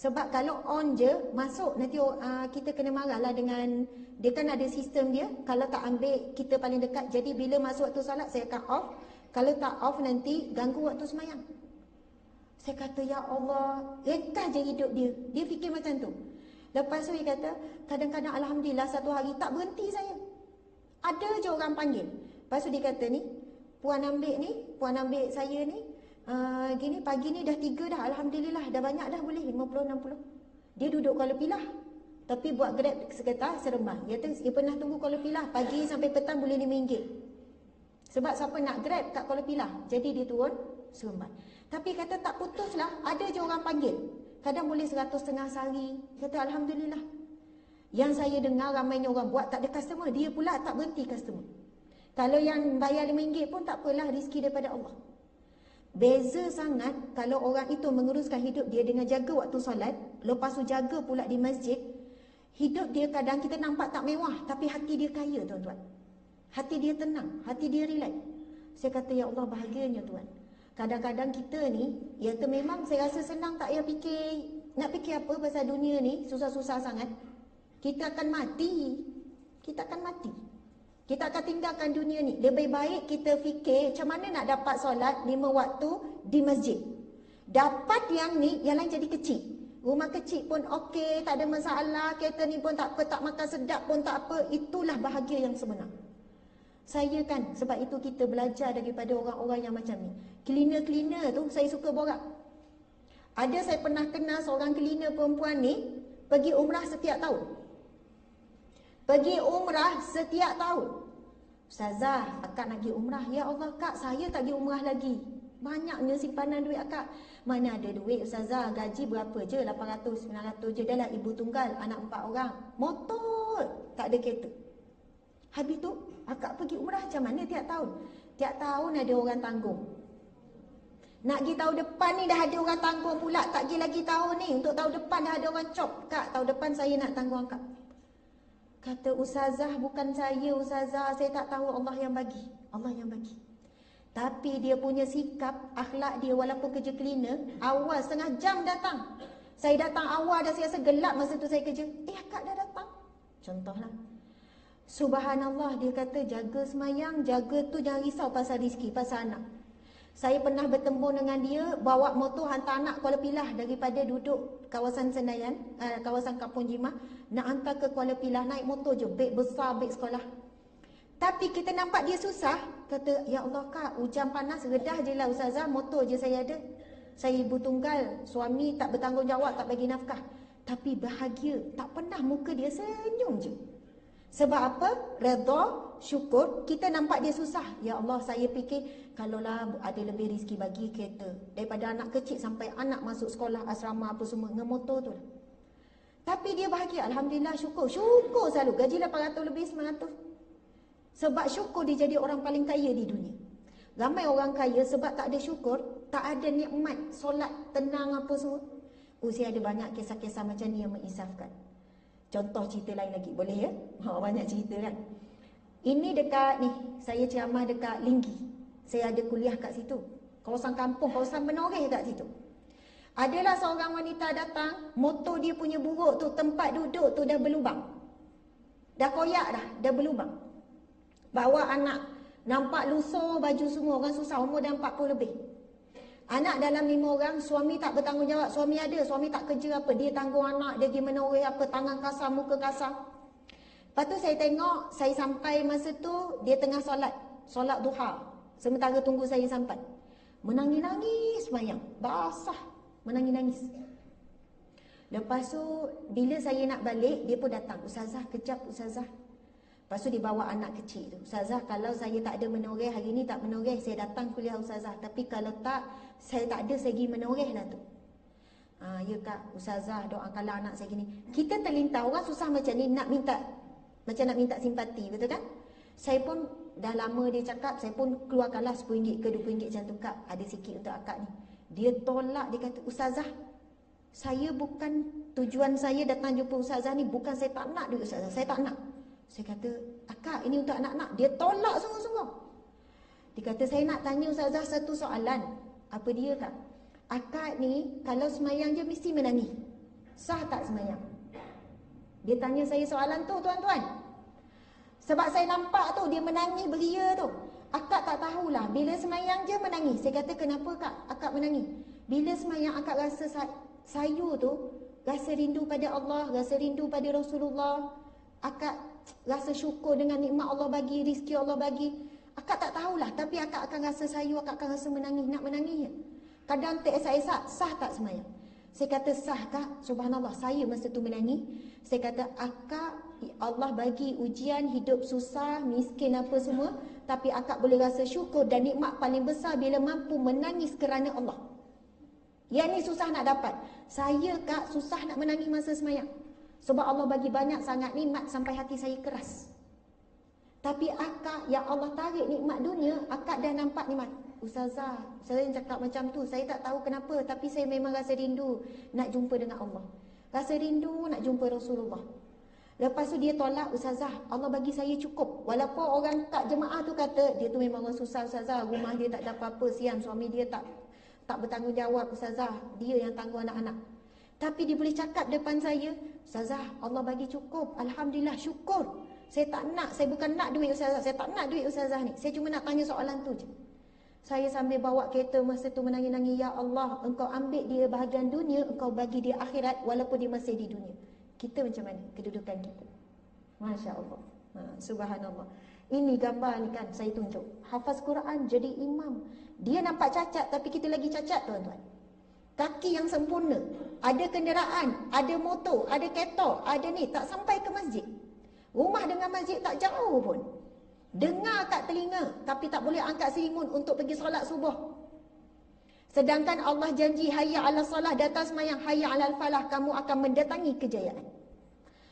Sebab kalau on je, masuk nanti kita kena marah lah dengan, dia kan ada sistem dia, kalau tak ambil kita paling dekat. Jadi bila masuk waktu salat, saya akan off. Kalau tak off nanti ganggu waktu semayang." Saya kata, ya Allah, rekah je hidup dia. Dia fikir macam tu. Lepas tu dia kata, kadang-kadang Alhamdulillah satu hari tak berhenti saya. Ada je orang panggil. Lepas tu dia kata ni, puan ambil saya ni, gini pagi ni dah 3 dah, Alhamdulillah, dah banyak dah boleh, 50-60. Dia duduk Kuala Pilah. Tapi buat Grab sekitar Seremban. Dia kata, dia pernah tunggu Kuala Pilah, pagi sampai petang boleh RM5. Sebab siapa nak Grab kat Kuala Pilah. Jadi dia turun Seremban. Tapi kata tak putuslah, ada je orang panggil. Kadang boleh 100.5 sehari. Kata Alhamdulillah. Yang saya dengar ramainya orang buat tak ada customer, dia pula tak berhenti customer. Kalau yang bayar RM5 pun tak apalah, rezeki daripada Allah. Beza sangat kalau orang itu menguruskan hidup dia dengan jaga waktu solat, lepas tu jaga pula di masjid. Hidup dia kadang kita nampak tak mewah, tapi hati dia kaya tuan-tuan. Hati dia tenang, hati dia relax. Saya kata, ya Allah, bahagianya Tuhan. Kadang-kadang kita ni, ya tu memang saya rasa senang tak payah fikir, nak fikir apa pasal dunia ni, susah-susah sangat. Kita akan mati. Kita akan mati. Kita akan tinggalkan dunia ni. Lebih baik kita fikir macam mana nak dapat solat 5 waktu di masjid. Dapat yang ni, yang lain jadi kecil. Rumah kecil pun okey, tak ada masalah. Kereta ni pun tak apa, tak makan sedap pun tak apa. Itulah bahagia yang sebenar. Saya kan, sebab itu kita belajar daripada orang-orang yang macam ni. Cleaner-cleaner tu saya suka borak. Ada saya pernah kenal seorang cleaner perempuan ni pergi umrah setiap tahun. Pergi umrah setiap tahun. Ustazah, akak nak pergi umrah. Ya Allah kak, saya tak pergi umrah lagi. Banyaknya simpanan duit akak. Mana ada duit Ustazah, gaji berapa je, 800, 900 je. Dah lah ibu tunggal, anak 4 orang. Motor, tak ada kereta. Habis tu, akak pergi umrah macam mana tiap tahun? Tiap tahun ada orang tanggung. Nak pergi tahun depan ni dah ada orang tanggung pula. Tak pergi lagi tahun ni, untuk tahun depan dah ada orang cop. Kak, tahun depan saya nak tanggung akak. Kata Ustazah, bukan saya Ustazah, saya tak tahu, Allah yang bagi. Allah yang bagi. Tapi dia punya sikap, akhlak dia walaupun kerja cleaner, awal setengah jam datang. Saya datang awal dah, saya rasa gelap masa tu saya kerja. Akak dah datang. Contohlah. Subhanallah, dia kata jaga semayang, jaga tu jangan risau pasal rezeki, pasal anak. Saya pernah bertemu dengan dia, bawa motor hantar anak Kuala Pilah daripada duduk kawasan Senayan, kawasan Kampung Jimah, nak hantar ke Kuala Pilah, naik motor je, beg besar, beg sekolah. Tapi kita nampak dia susah, kata, ya Allah kak, hujan panas, redah je lah Ustazah, motor je saya ada. Saya ibu tunggal, suami tak bertanggungjawab, tak bagi nafkah. Tapi bahagia, tak pernah muka dia senyum je. Sebab apa? Redha, syukur. Kita nampak dia susah. Ya Allah, saya fikir kalaulah ada lebih rezeki bagi kereta, daripada anak kecil sampai anak masuk sekolah, asrama apa semua, dengan motor tu lah. Tapi dia bahagia. Alhamdulillah, syukur. Syukur selalu. Gaji 800 lebih, 900. Sebab syukur dia jadi orang paling kaya di dunia. Ramai orang kaya sebab tak ada syukur, tak ada nikmat, solat, tenang apa semua. Saya ada banyak kisah-kisah macam ni yang mengisafkan. Contoh cerita lain lagi, boleh ya? Banyak cerita kan. Ini dekat ni, saya ceramah dekat Linggi. Saya ada kuliah kat situ. Kawasan kampung, kawasan Menoreh kat situ. Adalah seorang wanita datang, motor dia punya buruk tu, tempat duduk tu dah berlubang. Dah koyak dah berlubang. Bawa anak, nampak lusuh baju semua, orang susah, umur dah 40 lebih. Anak dalam 5 orang, suami tak bertanggungjawab. Suami ada, suami tak kerja apa. Dia tanggung anak, dia pergi Menoreh apa, tangan kasar, muka kasar. Lepas tu saya tengok, saya sampai masa tu, dia tengah solat duha. Sementara tunggu saya sampai. Menangis-nangis semayang, basah, menangis-nangis. Lepas tu, bila saya nak balik, dia pun datang. Ustazah, kejap Ustazah. Lepas tu dia bawa anak kecil tu. Ustazah, kalau saya tak ada Menoreh, hari ni tak Menoreh, saya datang kuliah Ustazah. Tapi kalau tak, saya tak ada, saya pergi Menoreh lah tu. Ya kak, Ustazah doakanlah anak saya gini. Kita terlintas, orang susah macam ni nak minta, macam nak minta simpati, betul kan? Saya pun dah lama dia cakap, saya pun keluarkanlah RM10 ke RM20 macam tu kak. Ada sikit untuk akak ni. Dia tolak, dia kata, Ustazah, saya bukan, tujuan saya datang jumpa Ustazah ni, bukan saya tak nak duit Ustazah, saya tak nak. Saya kata, akak ini untuk anak-anak. Dia tolak sungguh-sungguh. Dia kata, saya nak tanya Ustazah satu soalan. Apa dia kak? Akak ni kalau semayang je mesti menangis. Sah tak semayang? Dia tanya saya soalan tu tuan-tuan. Sebab saya nampak tu dia menangis beria tu. Akak tak tahulah, bila semayang je menangis. Saya kata, kenapa kak akak menangis? Bila semayang akak rasa sayu tu, rasa rindu pada Allah, rasa rindu pada Rasulullah. Akak rasa syukur dengan nikmat Allah bagi, rezeki Allah bagi. Akak tak tahulah, tapi akak akan rasa sayu, akak akan rasa menangis, nak menangis. Kadang teresak-esak, sah tak semayang? Saya kata, sah kak. Subhanallah, saya masa tu menangis. Saya kata, akak, Allah bagi ujian, hidup susah, miskin apa semua, tapi akak boleh rasa syukur dan nikmat paling besar bila mampu menangis kerana Allah. Yang ni susah nak dapat. Saya kak, susah nak menangis masa semayang. Sebab Allah bagi banyak sangat nikmat sampai hati saya keras. Tapi akak, yang Allah tarik nikmat dunia, akak dah nampak nikmat. Ustazah, saya cakap macam tu, saya tak tahu kenapa, tapi saya memang rasa rindu nak jumpa dengan Allah. Rasa rindu nak jumpa Rasulullah. Lepas tu dia tolak, Ustazah, Allah bagi saya cukup. Walaupun orang kat jemaah tu kata, dia tu memang orang susah Ustazah, rumah dia tak ada apa-apa, sian suami dia tak bertanggungjawab Ustazah, dia yang tanggung anak-anak. Tapi dia boleh cakap depan saya, Ustazah, Allah bagi cukup, Alhamdulillah, syukur. Saya tak nak, saya bukan nak duit Ustazah, saya tak nak duit Ustazah ni. Saya cuma nak tanya soalan tu je. Saya sambil bawa kereta masa tu menangis-nangis, Ya Allah, Engkau ambil dia bahagian dunia, Engkau bagi dia akhirat walaupun dia masih di dunia. Kita macam mana kedudukan kita? Masya Allah. Subhanallah. Ini gambar ni kan, saya tunjuk. Hafaz Quran jadi imam. Dia nampak cacat tapi kita lagi cacat, tuan-tuan. Kaki yang sempurna, ada kenderaan, ada motor, ada kereta, ada ni, tak sampai ke masjid. Rumah dengan masjid tak jauh pun. Dengar kat telinga, tapi tak boleh angkat selimun untuk pergi solat subuh. Sedangkan Allah janji, hayya ala salah, datang semayang, hayya ala falah, kamu akan mendatangi kejayaan.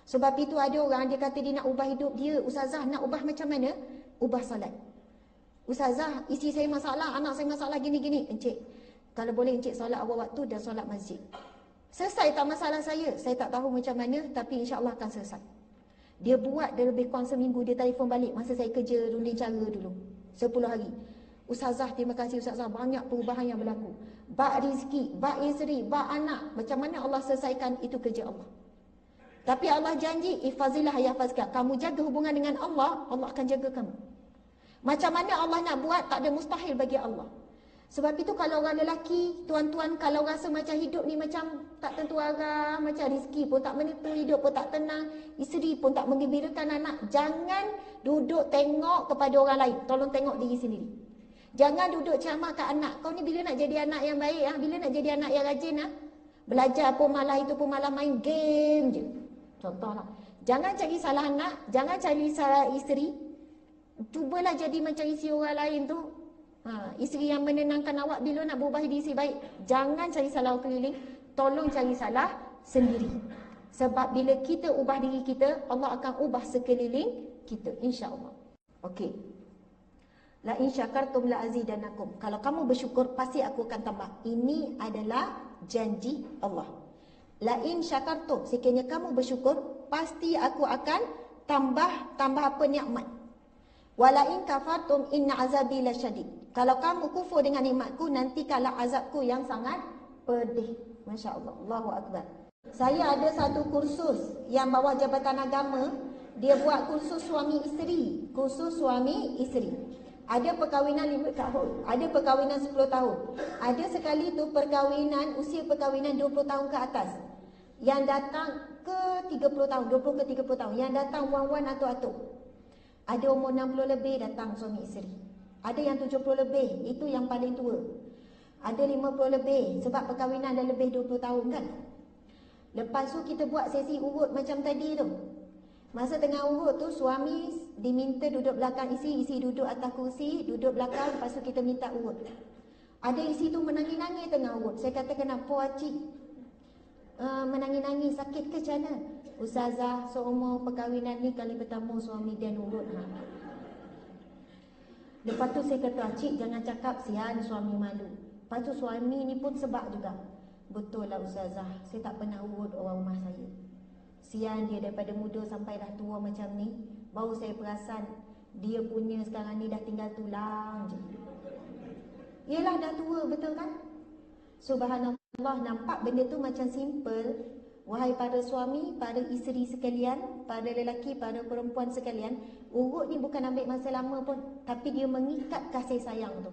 Sebab itu ada orang, dia kata dia nak ubah hidup dia. Ustazah, nak ubah macam mana? Ubah salat. Ustazah, isteri saya masalah, anak saya masalah, gini-gini. Encik, kalau boleh encik solat awal waktu dan solat masjid. Selesai tak masalah saya? Saya tak tahu macam mana, tapi insya-Allah akan selesai. Dia buat, dia lebih kurang seminggu, dia telefon balik masa saya kerja runding cara dulu. 10 hari. Ustazah, terima kasih Ustazah, banyak perubahan yang berlaku. Bak rezeki, bak isteri, bak anak. Macam mana Allah selesaikan, itu kerja Allah. Tapi Allah janji, ihfazillah yahfazka. Kamu jaga hubungan dengan Allah, Allah akan jaga kamu. Macam mana Allah nak buat, tak ada mustahil bagi Allah. Sebab itu kalau orang lelaki, tuan-tuan, kalau rasa macam hidup ni macam tak tentu arah, macam rezeki pun tak menentu, hidup pun tak tenang, isteri pun tak menggembirakan anak, jangan duduk tengok kepada orang lain. Tolong tengok diri sendiri. Jangan duduk ceramah kat anak. Kau ni bila nak jadi anak yang baik, bila nak jadi anak yang rajin, belajar pun malah, itu pun malah main game je. Contohlah, jangan cari salah anak, jangan cari salah isteri. Cubalah jadi macam isteri orang lain tu. Isteri yang menenangkan awak bila nak berubah diri si baik. Jangan cari salah keliling, tolong cari salah sendiri. Sebab bila kita ubah diri kita, Allah akan ubah sekeliling kita, insya-Allah. Okey. La in syakartum la azidanakum. Kalau kamu bersyukur, pasti aku akan tambah. Ini adalah janji Allah. La in syakartum, sekiranya kamu bersyukur, pasti aku akan tambah apa nikmat. Wala in kafartum inna azabi lasyadid. Kalau kamu kufur dengan nikmatku, nanti kalau azabku yang sangat pedih. Masya-Allah, Allahu akbar. Saya ada satu kursus yang bawah Jabatan Agama, dia buat kursus suami isteri, kursus suami isteri. Ada perkahwinan 5 tahun, ada perkahwinan 10 tahun. Ada sekali tu perkahwinan, usia perkahwinan 20 tahun ke atas. Yang datang ke 30 tahun, 20 ke 30 tahun. Yang datang wan-wan atau atuk. Ada umur 60 lebih datang suami isteri. Ada yang 70 lebih, itu yang paling tua. Ada 50 lebih, sebab perkahwinan dah lebih 20 tahun kan. Lepas tu kita buat sesi urut macam tadi tu. Masa tengah urut tu, suami diminta duduk belakang isi duduk atas kursi, duduk belakang, lepas tu kita minta urut. Ada isi tu menangis-nangis tengah urut. Saya kata, kenapa Acik menangis-nangis, sakit ke macam mana? Ustazah, seumur perkahwinan ni kali pertama suami dia urut. Lepas tu saya kata, Acik jangan cakap sian suami malu. Lepas tu suami ni pun sebab juga. Betul lah Ustazah, saya tak pernah urut orang rumah saya. Sian dia daripada muda sampai dah tua macam ni. Baru saya perasan dia punya sekarang ni dah tinggal tulang je. Yelah dah tua, betul kan? Subhanallah, nampak benda tu macam simple. Wahai para suami, para isteri sekalian, para lelaki, para perempuan sekalian, urut ni bukan ambil masa lama pun, tapi dia mengikat kasih sayang tu.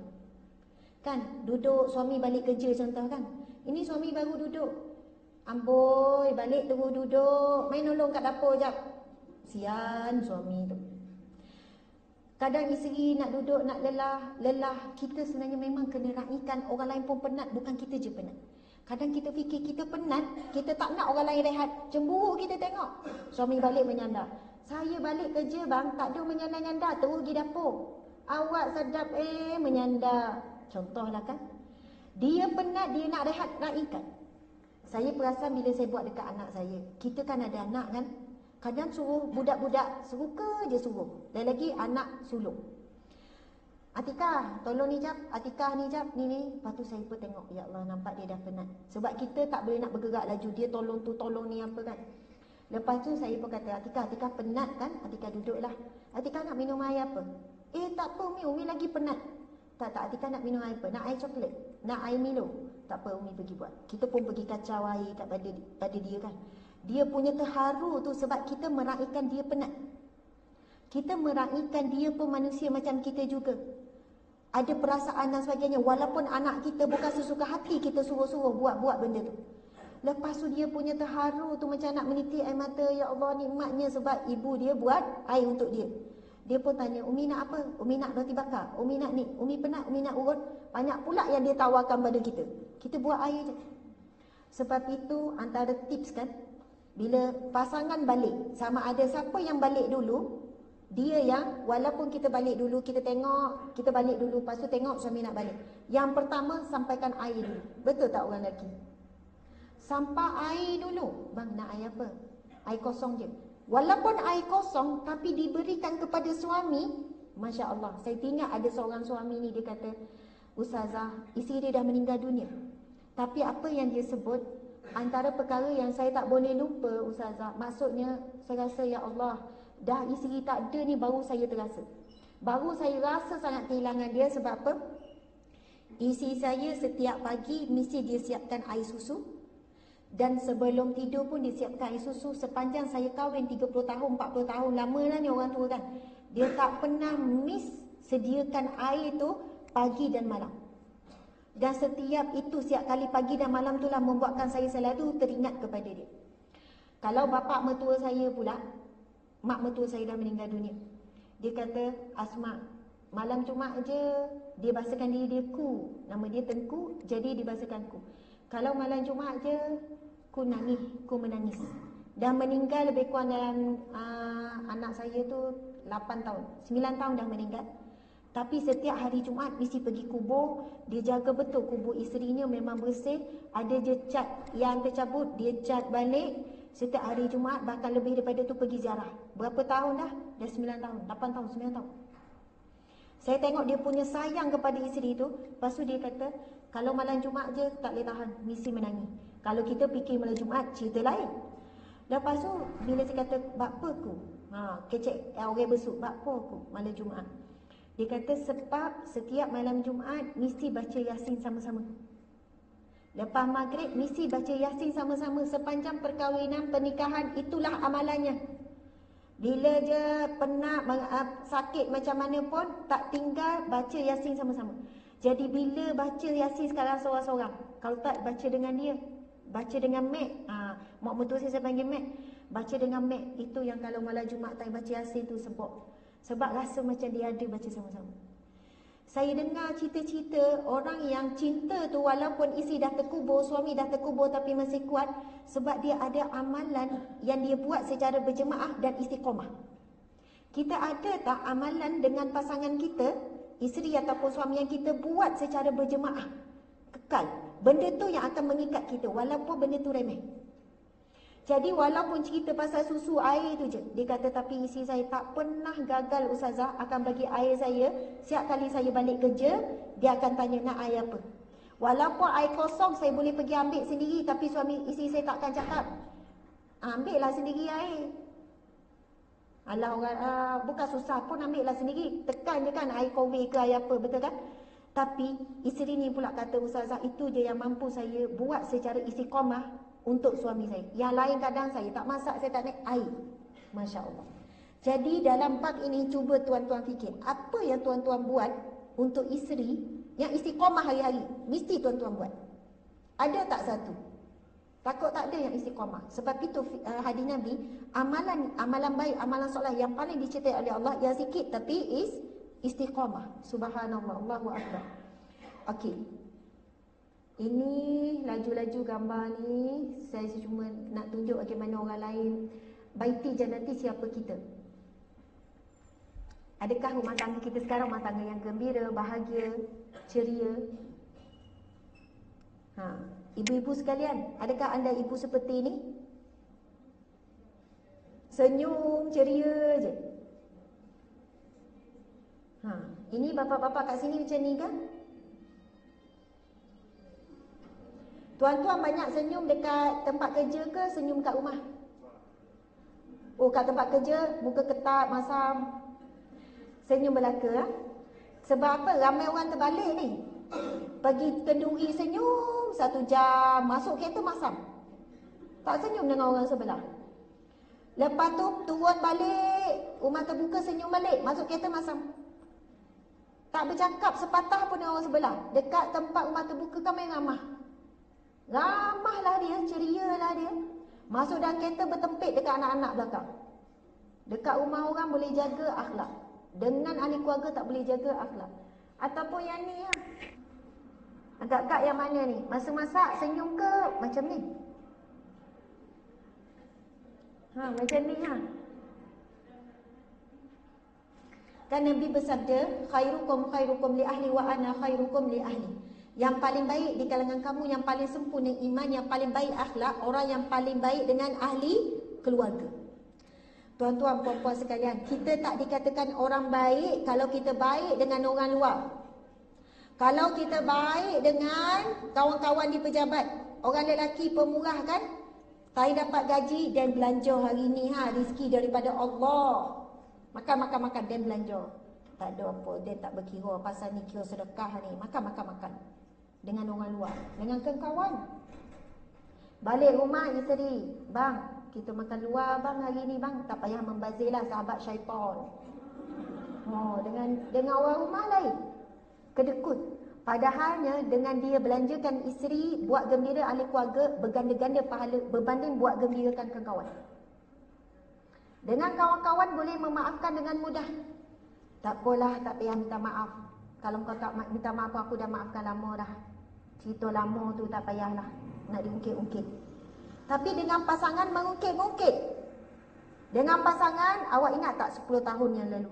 Kan, duduk suami balik kerja contoh kan. Ini suami baru duduk. Amboi, balik terus duduk, main nolong kat dapur jap. Sian suami tu. Kadang isteri nak duduk, nak lelah. Kita sebenarnya memang kena raikan orang lain pun penat, bukan kita je penat. Kadang kita fikir kita penat, kita tak nak orang lain rehat. Cemburu kita tengok. Suami balik menyandar. Saya balik kerja bang, tak ada menyandar-nyandar, terus pergi dapur. Awak sedap menyandar. Contohlah kan. Dia penat, dia nak rehat, raikan. Saya perasan bila saya buat dekat anak saya. Kita kan ada anak kan. Kadang suruh budak-budak, suka je suruh. Dan lagi anak sulung. Atikah, tolong ni jap. Atikah ni jap, ni. Lepas tu saya pun tengok, ya Allah, nampak dia dah penat. Sebab kita tak boleh nak bergerak laju. Dia tolong tu, tolong ni apa kan. Lepas tu saya pun kata, Atikah penat kan? Atikah duduklah. Atikah nak minum air apa? Tak apa Umi lagi penat. Tak, Atikah nak minum air apa? Nak air coklat? Nak air Milo? Tak apa, Umi pergi buat. Kita pun pergi kacau air pada dia kan. Dia punya terharu tu sebab kita meraihkan dia penat. Kita meraihkan dia pun manusia macam kita juga. Ada perasaan dan sebagainya. Walaupun anak kita bukan sesuka hati, kita suruh-suruh buat benda tu. Lepas tu dia punya terharu tu macam nak menitik air mata. Ya Allah, nikmatnya sebab ibu dia buat air untuk dia. Dia pun tanya, Umi nak apa? Umi nak roti bakar, Umi nak ni, Umi penat, Umi nak urut. Banyak pula yang dia tawarkan pada kita. Kita buat air je. Sebab itu antara tips kan, bila pasangan balik, sama ada siapa yang balik dulu, dia yang, walaupun kita balik dulu, kita tengok, kita balik dulu, lepas tu tengok suami nak balik. Yang pertama, sampaikan air dulu. Betul tak orang lelaki? Sampai air dulu. Bang, nak air apa? Air kosong je. Walaupun air kosong, tapi diberikan kepada suami, Masya Allah. Saya ingat ada seorang suami ni, dia kata, Ustazah, isteri dia dah meninggal dunia. Tapi apa yang dia sebut, antara perkara yang saya tak boleh lupa, Ustazah, maksudnya, saya rasa, Ya Allah, dah isteri tak ada ni baru saya terasa. Baru saya rasa sangat kehilangan dia. Sebab apa? Isteri saya setiap pagi mesti dia siapkan air susu. Dan sebelum tidur pun dia siapkan air susu. Sepanjang saya kahwin 30 tahun, 40 tahun, lama lah ni orang tua kan. Dia tak pernah miss sediakan air tu pagi dan malam. Dan setiap itu, setiap kali pagi dan malam tu lah membuatkan saya selalu teringat kepada dia. Kalau bapa mertua saya pula, mak mertua saya dah meninggal dunia, dia kata, Asma, malam Jumaat je dia bahasakan diri dia Ku. Nama dia Tengku, jadi dia bahasakan Ku. Kalau malam Jumaat je, Ku nangis, Ku menangis. Dah meninggal lebih kurang dalam anak saya tu 8 tahun, 9 tahun dah meninggal. Tapi setiap hari Jumaat mesti pergi kubur. Dia jaga betul kubur isterinya memang bersih. Ada je cat yang tercabut, dia cat balik. Setiap hari Jumaat, bahkan lebih daripada tu pergi ziarah. Berapa tahun dah? Dah 9 tahun, 8 tahun, 9 tahun. Saya tengok dia punya sayang kepada isteri tu. Lepas tu dia kata, kalau malam Jumaat je tak boleh tahan, mesti menangis. Kalau kita fikir malam Jumaat, cerita lain. Lepas tu, bila saya kata, bakpa ku? Kecek orang besuk, bakpa ku malam Jumaat? Dia kata, sebab setiap malam Jumaat mesti baca Yasin sama-sama. Lepas maghrib mesti baca Yasin sama-sama. Sepanjang perkahwinan, pernikahan, itulah amalannya. Bila je penat, sakit macam mana pun, tak tinggal baca Yasin sama-sama. Jadi bila baca Yasin sekarang seorang-seorang, kalau tak baca dengan dia, baca dengan Mek. Mak mertua saya panggil Mek. Baca dengan Mek. Itu yang kalau malam Jumaat tak baca Yasin tu sebab. Sebab rasa macam dia ada baca sama-sama. Saya dengar cerita-cerita orang yang cinta tu walaupun isteri dah terkubur, suami dah terkubur tapi masih kuat. Sebab dia ada amalan yang dia buat secara berjemaah dan istiqamah. Kita ada tak amalan dengan pasangan kita, isteri ataupun suami yang kita buat secara berjemaah? Kekal. Benda tu yang akan mengikat kita walaupun benda tu remeh. Jadi walaupun cerita pasal susu air tu je, dia kata tapi isteri saya tak pernah gagal Ustazah akan bagi air saya. Setiap kali saya balik kerja, dia akan tanya nak air apa. Walaupun air kosong saya boleh pergi ambil sendiri, tapi suami isteri saya takkan cakap, ambil lah sendiri air. Alah orang, bukan susah pun ambil lah sendiri. Tekan je kan air kowe ke air apa, betul kan? Tapi isteri ni pula kata, Ustazah itu je yang mampu saya buat secara istiqamah untuk suami saya. Yang lain kadang saya tak masak, saya tak naik air. Masya Allah. Jadi dalam bab ini cuba tuan-tuan fikir, apa yang tuan-tuan buat untuk isteri yang istiqamah hari-hari? Mesti tuan-tuan buat. Ada tak satu? Takut tak ada yang istiqamah. Sebab itu hadis Nabi, amalan baik, amalan solat yang paling dicintai oleh Allah, yang sikit tapi istiqamah. Subhanallah, Allahu Akbar. Okey. Ini laju-laju gambar ni, saya cuma nak tunjuk bagaimana orang lain. Baiti jannati, siapa kita? Adakah rumah tangga kita sekarang rumah tangga yang gembira, bahagia, ceria? Ibu-ibu sekalian, adakah anda ibu seperti ini? Senyum, ceria je. Ini bapa-bapa kat sini macam ni kan? Tuan-tuan banyak senyum dekat tempat kerja ke senyum kat rumah? Oh, kat tempat kerja muka ketat, masam. Senyum belaka. Sebab apa? Ramai orang terbalik ni. Pergi kenduri senyum 1 jam, masuk kereta masam. Tak senyum dengan orang sebelah. Lepas tu turun balik, rumah terbuka senyum balik, masuk kereta masam. Tak bercakap sepatah pun dengan orang sebelah. Dekat tempat rumah terbuka kan main ramah. Ramahlah dia, cerialah dia. Masuk dalam kereta bertempik dekat anak-anak belakang. Dekat rumah orang boleh jaga akhlak. Dengan ahli keluarga tak boleh jaga akhlak. Ataupun yang ni ha. Agak-agak yang mana ni? Masa masak senyum ke macam ni? Macam ni ha. Kan Nabi bersabda, khairukum khairukum li ahli wa ana khairukum li ahli. Yang paling baik di kalangan kamu, yang paling sempurna iman, yang paling baik akhlak, orang yang paling baik dengan ahli keluarga. Tuan-tuan, puan-puan sekalian, kita tak dikatakan orang baik kalau kita baik dengan orang luar. Kalau kita baik dengan kawan-kawan di pejabat, orang lelaki pemurah kan, saya dapat gaji dan belanja hari ni rezeki daripada Allah. Makan dan belanja. Tak ada apa, dia tak berkira pasal ni kira sedekah ni. Makan. Dengan orang luar, dengan kawan. Balik rumah isteri, bang, kita makan luar bang hari ni bang. Tak payah membazirlah, sahabat syaitan. Dengan orang rumah lain. Kedekut. Padahalnya dengan dia belanjakan isteri, buat gembira ahli keluarga, berganda-ganda pahala berbanding buat gembirakan kawan. Dengan kawan-kawan boleh memaafkan dengan mudah. Tak apalah, tak payah minta maaf. Kalau kau tak minta maaf, aku dah maafkan lama dah. Cerita lama tu tak payahlah nak diungkit-ungkit. Tapi dengan pasangan mengungkit-ungkit. Dengan pasangan, awak ingat tak 10 tahun yang lalu?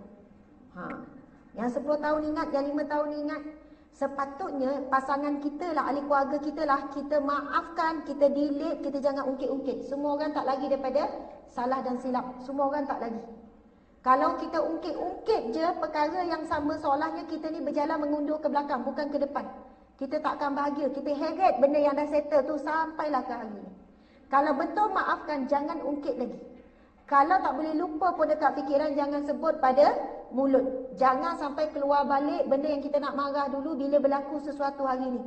Yang 10 tahun ingat, yang 5 tahun ingat. Sepatutnya pasangan kita lah, ahli keluarga kita lah, kita maafkan, kita delete, kita jangan ungkit-ungkit. Semua orang tak lagi daripada salah dan silap. Semua orang tak lagi. Kalau kita ungkit-ungkit je perkara yang sama, seolahnya kita ni berjalan mengundur ke belakang, bukan ke depan. Kita tak akan bahagia. Kita heret benda yang dah settle tu sampailah ke hari ni. Kalau betul maafkan, jangan ungkit lagi. Kalau tak boleh lupa pun dekat fikiran, jangan sebut pada mulut. Jangan sampai keluar balik benda yang kita nak marah dulu bila berlaku sesuatu hari ni.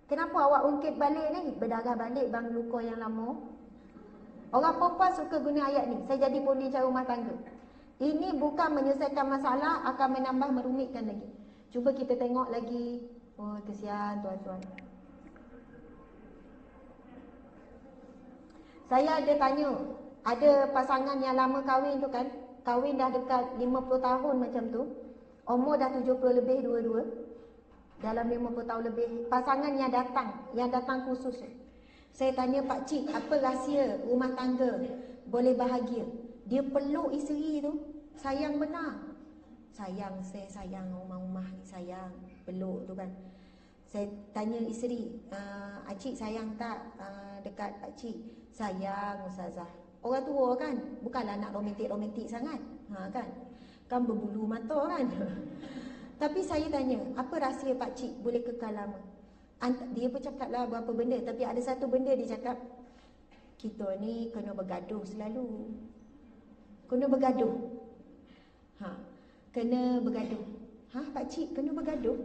Kenapa awak ungkit balik ni? Berdarah balik bang luka yang lama. Orang perempuan suka guna ayat ni. Saya jadi pembicara rumah tangga. Ini bukan menyelesaikan masalah, akan menambah merumitkan lagi. Cuba kita tengok lagi. Oh, kesian tuan-tuan. Saya ada tanya, ada pasangan yang lama kahwin tu kan, kahwin dah dekat 50 tahun macam tu, umur dah 70 lebih dua-dua, dalam 50 tahun lebih. Pasangan yang datang khusus. Saya tanya, Pak Cik, apa rahsia rumah tangga boleh bahagia? Dia peluk isteri tu, sayang benar. Saya sayang rumah-rumah ni, sayang, peluk tu kan. Saya tanya isteri, Acik sayang tak dekat Pak Cik? Sayang Ustazah. Orang tua kan, bukanlah nak romantik-romantik sangat, kan berbulu mata kan. Tapi saya tanya, apa rahsia Pak Cik boleh kekal lama? Dia pun cakap lah berapa benda, tapi ada satu benda dia cakap, kita ni kena bergaduh selalu. Kena bergaduh. Kena bergaduh. Pak Cik kena bergaduh?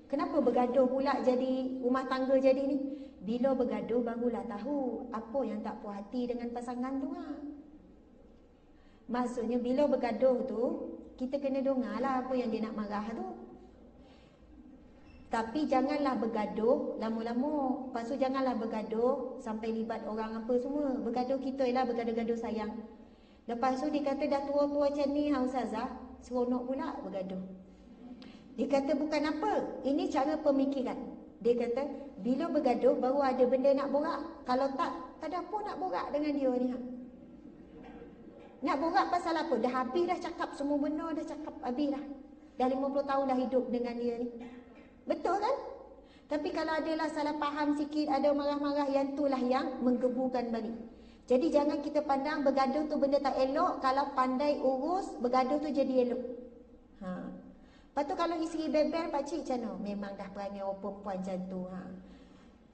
Kenapa bergaduh pula jadi rumah tangga jadi ni? Bila bergaduh barulah tahu apa yang tak puas hati dengan pasangan tu. Maksudnya bila bergaduh tu, kita kena dengarlah apa yang dia nak marah tu. Tapi janganlah bergaduh lama-lama. Lepas tu janganlah bergaduh sampai libat orang apa semua. Bergaduh kita ialah bergaduh-gaduh sayang. Lepas tu dia kata dah tua-tua macam ni Ustazah, seronok pula bergaduh. Dia kata bukan apa, ini cara pemikiran. Dia kata bila bergaduh baru ada benda nak borak. Kalau tak ada apa nak borak dengan dia ni. Nak borak pasal apa? Dah habis dah cakap semua benda, dah cakap habis dah. Dah 50 tahun dah hidup dengan dia ni. Betul kan? Tapi kalau adalah salah faham sikit, ada marah-marah, yang itulah yang menggebukan balik. Jadi jangan kita pandang bergaduh tu benda tak elok. Kalau pandai urus, bergaduh tu jadi elok. Lepas tu kalau isteri bebel, Pak Cik macam mana? Memang dah perangai orang perempuan macam tu.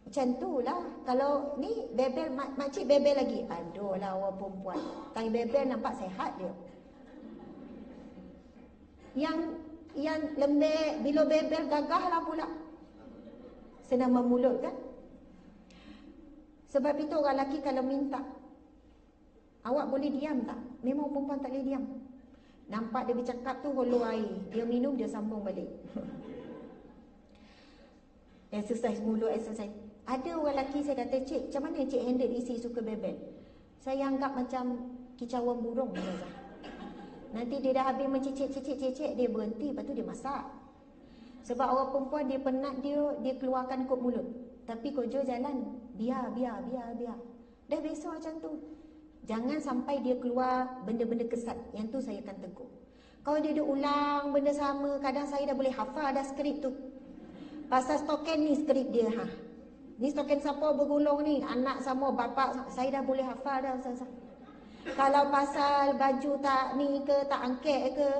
Macam tu lah. Kalau ni bebel, Mak Cik bebel lagi. Aduh lah orang perempuan. Tapi bebel nampak sehat dia. Yang lembek, bila bebel gagah lah pula. Senang memulut kan? Sebab itu orang lelaki kalau minta, awak boleh diam tak? Memang perempuan tak boleh diam. Nampak dia bercakap tu holo air, dia minum dia sambung balik. Exercise mulut, exercise. Ada orang lelaki saya kata, Cik, macam mana Cik handle isi suka bebel? Saya anggap macam kicauan burung. Nanti dia dah habis mencicik, dia berhenti, lepas tu dia masak. Sebab orang perempuan dia penat, dia keluarkan kod mulut. Tapi kojo jalan, biar. Dah biasa macam tu. Jangan sampai dia keluar benda-benda kesat. Yang tu saya akan tegur. Kalau dia ulang benda sama, kadang saya dah boleh hafal dah skrip tu. Pasal stoken ni skrip dia. Ni stoken siapa bergulung ni, anak sama bapak, saya dah boleh hafal dah. Kalau pasal baju tak ni ke, tak angket ke,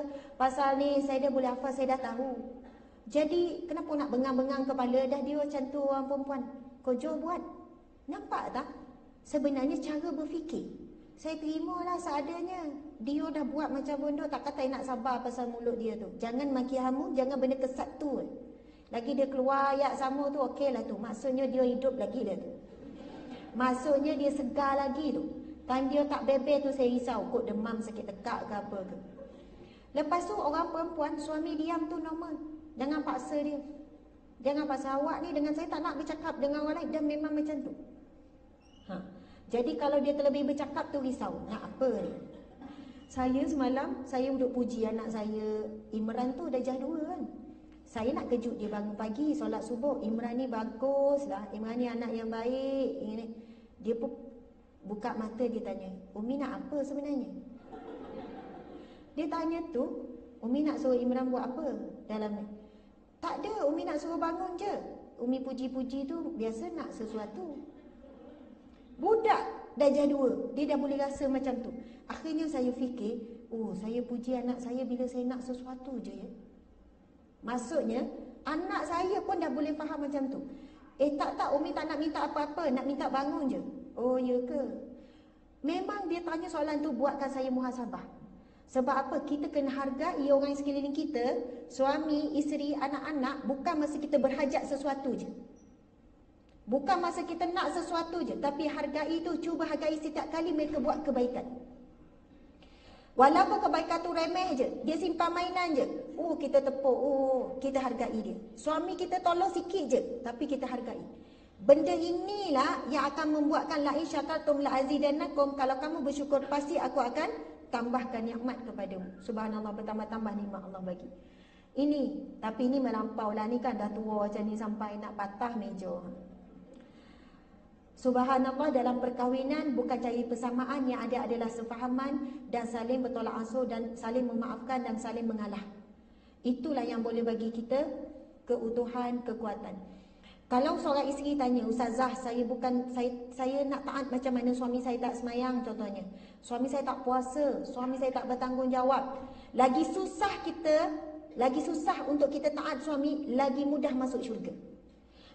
pasal ni saya dah boleh hafal, saya dah tahu. Jadi kenapa nak bengang-bengang kepala, dah dia macam tu orang perempuan. Kojo buat. Nampak tak? Sebenarnya cara berfikir. Saya terimalah seadanya. Dia dah buat macam bodoh, tak kata nak sabar pasal mulut dia tu. Jangan maki hamu, jangan benda kesat tu. Lagi dia keluar ayat sama tu, okey lah tu. Maksudnya dia hidup lagi dah tu. Maksudnya dia segar lagi tu. Time dia tak bebel tu saya risau, kot demam sakit tekak ke apa ke. Lepas tu orang perempuan, suami diam tu normal. Jangan paksa dia. Jangan paksa. Awak ni dengan saya tak nak bercakap dengan orang lain, dan memang macam tu. Jadi kalau dia terlebih bercakap tu risau. Nak apa ni? Saya semalam, saya duduk puji anak saya. Imran tu dah jah 2 kan. Saya nak kejut dia bangun pagi, solat subuh. Imran ni bagus lah. Imran ni anak yang baik. Dia pun buka mata, dia tanya, Umi nak apa sebenarnya? Dia tanya tu, Umi nak suruh Imran buat apa dalam ni? Tak ada, Umi nak suruh bangun je. Umi puji-puji tu biasa nak sesuatu. Budak dah jah 2, dia dah boleh rasa macam tu. Akhirnya saya fikir, saya puji anak saya bila saya nak sesuatu je ya. Maksudnya anak saya pun dah boleh faham macam tu. Tak, Umi tak nak minta apa-apa, nak minta bangun je. Oh ya ke? Memang dia tanya soalan tu buatkan saya muhasabah. Sebab apa? Kita kena hargai orang yang sekeliling kita, suami, isteri, anak-anak, bukan masa kita berhajat sesuatu je. Bukan masa kita nak sesuatu je, tapi hargai tu, cuba hargai setiap kali mereka buat kebaikan. Walaupun kebaikan tu remeh je, dia simpan mainan je, kita tepuk, kita hargai dia. Suami kita tolong sikit je, tapi kita hargai. Benda inilah yang akan membuatkan la in syakartum la azidannakum. Kalau kamu bersyukur, pasti aku akan tambahkan nikmat kepadamu. Subhanallah, bertambah-tambah nikmat Allah bagi. Tapi ini melampau lah, ni kan dah tua macam ni sampai nak patah meja. Subhanallah, dalam perkahwinan bukan cari persamaan, yang ada adalah sefahaman dan saling bertolak ansur dan saling memaafkan dan saling mengalah. Itulah yang boleh bagi kita keutuhan, kekuatan. Kalau seorang isteri tanya, Ustazah, saya nak taat macam mana suami saya tak semayang contohnya. Suami saya tak puasa, suami saya tak bertanggungjawab. Lagi susah untuk kita taat suami, lagi mudah masuk syurga.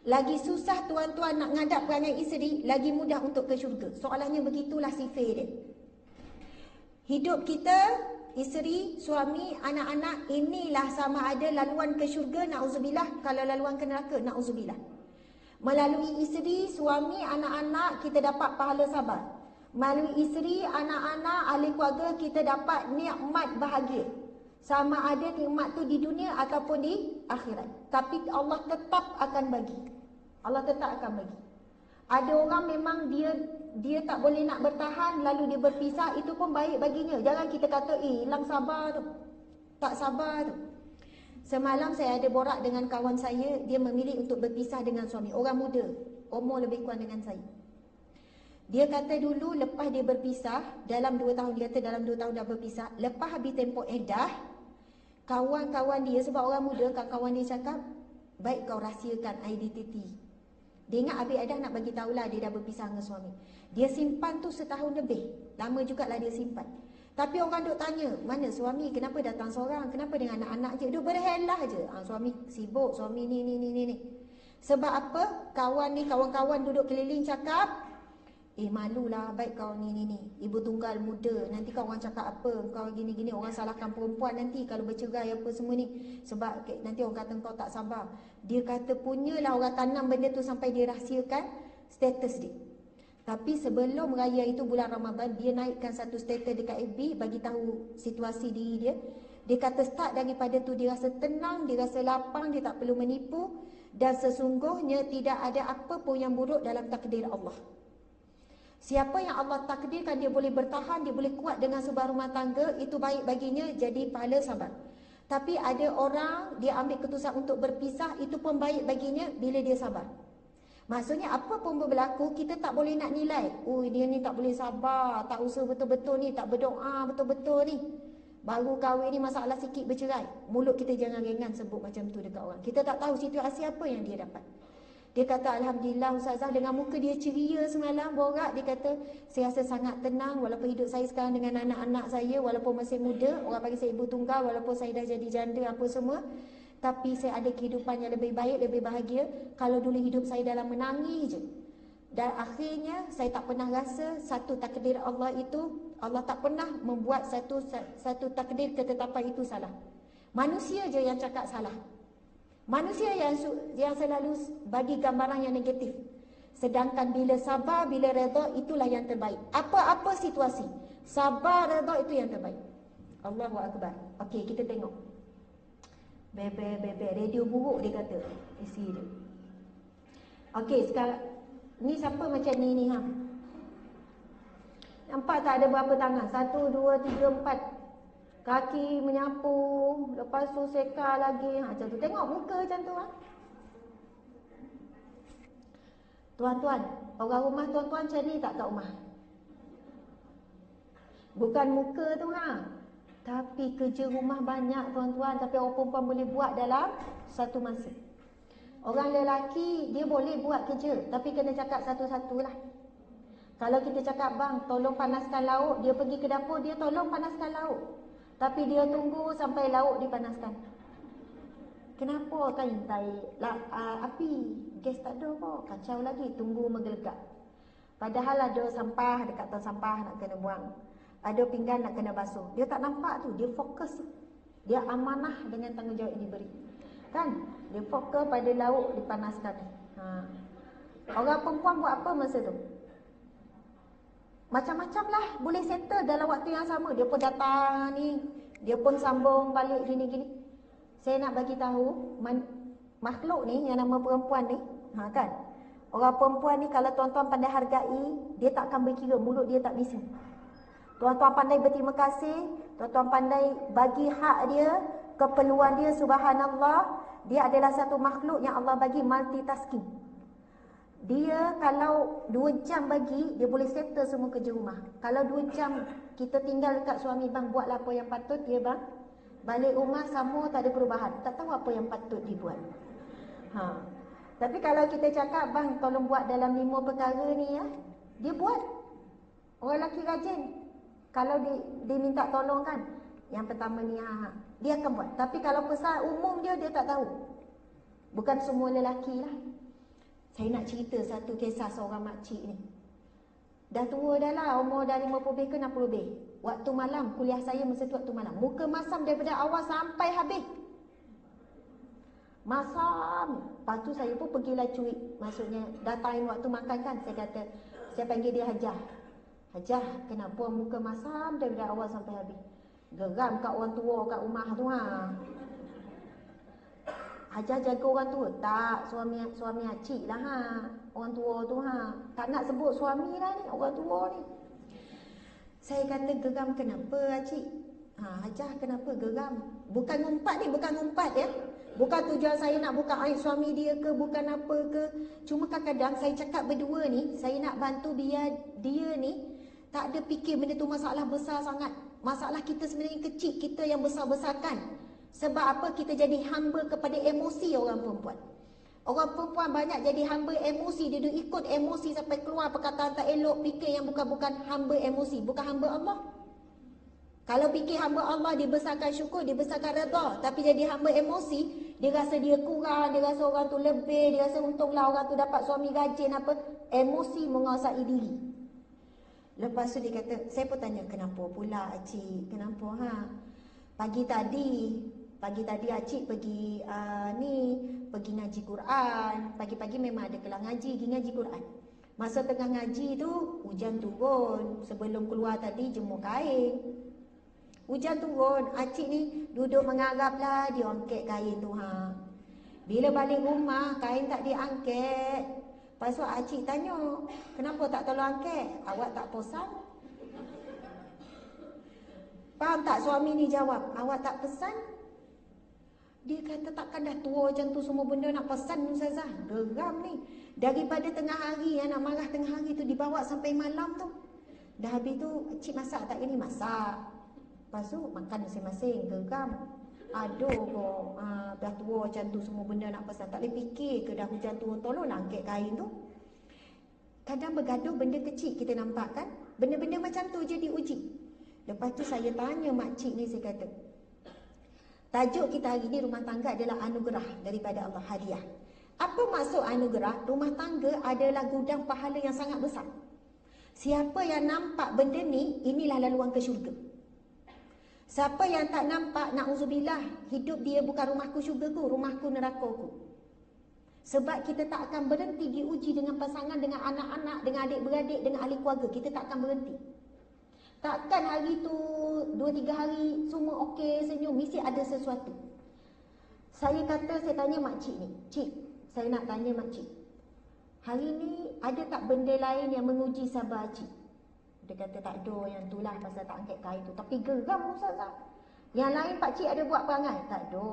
Lagi susah tuan-tuan nak ngadap perangai isteri, lagi mudah untuk ke syurga. Soalannya begitulah sifir dia. Hidup kita, isteri, suami, anak-anak, inilah sama ada laluan ke syurga, na'udzubillah. Kalau laluan ke neraka, na'udzubillah. Melalui isteri, suami, anak-anak, kita dapat pahala sabar. Melalui isteri, anak-anak, ahli keluarga, kita dapat nikmat bahagia. Sama ada nikmat tu di dunia ataupun di akhirat. Tapi Allah tetap akan bagi. Allah tetap akan bagi. Ada orang memang dia tak boleh nak bertahan, lalu dia berpisah, itu pun baik baginya. Jangan kita kata, hilang sabar tu. Tak sabar tu. Semalam saya ada borak dengan kawan saya, dia memilih untuk berpisah dengan suami. Orang muda, umur lebih kurang dengan saya. Dia kata dulu lepas dia berpisah, dalam 2 tahun, dia kata dalam 2 tahun dah berpisah, lepas habis tempoh edah, kawan-kawan dia, sebab orang muda, kawan dia cakap, baik kau rahsiakan identiti. Dia ingat habis edah nak bagi tahulah dia dah berpisah dengan suami. Dia simpan tu setahun lebih, lama jugalah dia simpan. Tapi orang duk tanya, mana suami, kenapa datang seorang, kenapa dengan anak-anak je, duk berhelah je. Suami sibuk, suami ni. Sebab apa? Kawan-kawan duduk keliling cakap, malulah baik kau ni. Ibu tunggal muda, nanti kau orang cakap apa, kau gini-gini, orang salahkan perempuan nanti kalau bercerai apa semua ni. Sebab nanti orang kata kau tak sabar. Dia kata punyalah orang tanam benda tu sampai dia rahsiakan status dia. Tapi sebelum raya itu bulan Ramadan, dia naikkan satu status dekat FB, bagi tahu situasi diri dia. Dia kata start daripada tu dia rasa tenang, dia rasa lapang, dia tak perlu menipu, dan sesungguhnya tidak ada apa pun yang buruk dalam takdir Allah. Siapa yang Allah takdirkan dia boleh bertahan, dia boleh kuat dengan sebuah rumah tangga, itu baik baginya, jadi pahala sabar. Tapi ada orang dia ambil keputusan untuk berpisah, itu pun baik baginya bila dia sabar. Maksudnya apa pun berlaku, kita tak boleh nak nilai, oh dia ni tak boleh sabar, tak usaha betul-betul ni, tak berdoa betul-betul ni, baru kahwin ni masalah sikit bercerai. Mulut kita jangan ringan sebut macam tu dekat orang. Kita tak tahu situasi apa yang dia dapat. Dia kata, Alhamdulillah Ustazah, dengan muka dia ceria semalam, borak. Dia kata, saya rasa sangat tenang walaupun hidup saya sekarang dengan anak-anak saya, walaupun masih muda, orang panggil saya ibu tunggal, walaupun saya dah jadi janda apa semua, tapi saya ada kehidupan yang lebih baik, lebih bahagia. Kalau dulu hidup saya dalam menangis je. Dan akhirnya saya tak pernah rasa satu takdir Allah itu, Allah tak pernah membuat satu takdir ketetapan itu salah. Manusia je yang cakap salah. Manusia yang selalu bagi gambaran yang negatif. Sedangkan bila sabar, bila redha, itulah yang terbaik. Apa-apa situasi, sabar, redha itu yang terbaik. Allahu Akbar. Okey, kita tengok. Bebe, radio buruk dia kata isi dia. Okey, sekarang ni siapa macam ni ha? Nampak tak ada berapa tangan? 1, 2, 3, 4. Kaki menyapu, lepas tu seka lagi. Macam tu. Tengok muka macam tu ha? Tuan-tuan, orang rumah tuan-tuan macam ni tak kat rumah? Bukan muka tu ha, tapi kerja rumah banyak tuan-tuan. Tapi orang perempuan boleh buat dalam satu masa. Orang lelaki dia boleh buat kerja, tapi kena cakap satu-satulah. Kalau kita cakap, bang tolong panaskan lauk, dia pergi ke dapur, dia tolong panaskan lauk, tapi dia tunggu sampai lauk dipanaskan. Kenapa? Kan api, gas tak ada apa, kacau lagi, tunggu menggelegak. Padahal ada sampah dekat tong sampah nak kena buang, ada pinggan nak kena basuh. Dia tak nampak tu, dia fokus. Dia amanah dengan tanggungjawab yang diberi. Kan? Dia fokus pada lauk dipanaskan. Orang perempuan buat apa masa tu? Macam-macam lah, boleh settle dalam waktu yang sama. Dia pun datang ni, dia pun sambung balik gini-gini. Saya nak bagi tahu makhluk ni yang nama perempuan ni, kan? Orang perempuan ni kalau tuan-tuan pandai hargai, dia tak akan berkira, mulut dia tak bising. Tuan-tuan pandai berterima kasih, tuan-tuan pandai bagi hak dia, keperluan dia, subhanallah. Dia adalah satu makhluk yang Allah bagi multitasking. Dia kalau 2 jam bagi, dia boleh settle semua kerja rumah. Kalau 2 jam kita tinggal dekat suami, bang buatlah apa yang patut, dia bang balik rumah sama tak ada perubahan, tak tahu apa yang patut dibuat. Tapi kalau kita cakap, bang tolong buat dalam 5 perkara ni ya, dia buat. Orang lelaki rajin. Kalau dia minta tolong kan, yang pertama ni dia akan buat. Tapi kalau pesan umum dia tak tahu. Bukan semua lelaki lah. Saya nak cerita satu kisah seorang makcik ni. Dah tua dah lah, umur dah 50 lebih ke 60 lebih. Waktu malam, kuliah saya masa tu waktu malam. Muka masam daripada awal sampai habis. Masam. Lepas tu saya pun pergilah cuit. Maksudnya, dah time waktu makan kan. Saya kata, saya panggil dia Hajah. Hajah, kenapa muka masam daripada awal sampai habis? Geram kat orang tua kat rumah tu Hajah jaga orang tua? Tak, suami acik lah orang tua tu tak nak sebut suami lah ni, orang tua ni. Saya kata, geram kenapa acik? Hajah kenapa geram? Bukan ngumpat ni, bukan ngumpat ya. Bukan tujuan saya nak buka aib suami dia ke, bukan apa ke. Cuma kadang-kadang saya cakap berdua ni, saya nak bantu biar dia ni tak ada fikir benda tu masalah besar sangat. Masalah kita sebenarnya kecil, kita yang besar-besarkan. Sebab apa? Kita jadi hamba kepada emosi orang perempuan. Orang perempuan banyak jadi hamba emosi. Dia ikut emosi sampai keluar perkataan tak elok, fikir yang bukan hamba emosi, bukan hamba Allah. Kalau fikir hamba Allah, dia besarkan syukur, dia besarkan redha. Tapi jadi hamba emosi, dia rasa dia kurang, dia rasa orang tu lebih, dia rasa untunglah orang tu dapat suami rajin apa. Emosi menguasai diri. Lepas tu dia kata, saya pun tanya, kenapa pula acik? Kenapa Pagi tadi acik pergi pergi ngaji Quran. Pagi-pagi memang ada kelas ngaji, pergi ngaji Quran. Masa tengah ngaji tu hujan turun. Sebelum keluar tadi jemur kain. Hujan turun, acik ni duduk mengaraplah, dia angkat kain tu Bila balik rumah kain tak diangkat. Lepas tu acik tanya, kenapa tak tolong angkat? Awak tak pesan? Faham tak suami ni jawab, awak tak pesan? Dia kata takkan dah tua macam tu semua benda nak pesan Ustazah. Geram ni. Daripada tengah hari, nak marah tengah hari tu dibawa sampai malam tu. Dah habis tu, cik masak tak gini? Masak. Lepas tu makan masing-masing. Geram. Aduh kok, dah tua macam tu semua benda nak pesan. Tak boleh fikir ke dah hujan turun, tolonglah angkat kain tu. Kadang bergaduh benda kecil kita nampak kan. Benda-benda macam tu je diuji. Lepas tu saya tanya makcik ni, saya kata, tajuk kita hari ni rumah tangga adalah anugerah daripada Allah, hadiah. Apa maksud anugerah? Rumah tangga adalah gudang pahala yang sangat besar. Siapa yang nampak benda ni, inilah laluan ke syurga. Siapa yang tak nampak, na'udzubillah, hidup dia bukan rumahku syurgaku, rumahku nerakaku. Sebab kita tak akan berhenti diuji dengan pasangan, dengan anak-anak, dengan adik-beradik, dengan ahli keluarga. Kita tak akan berhenti. Takkan hari tu 2-3 hari semua okey, senyum, mesti ada sesuatu. Saya tanya makcik ni, cik, saya nak tanya makcik, hari ni ada tak benda lain yang menguji sabar cik? Dia kata tak ada, yang tu lah pasal tak angkat kain tu. Tapi geram Ustazah. Yang lain pakcik ada buat perangai? Tak ada.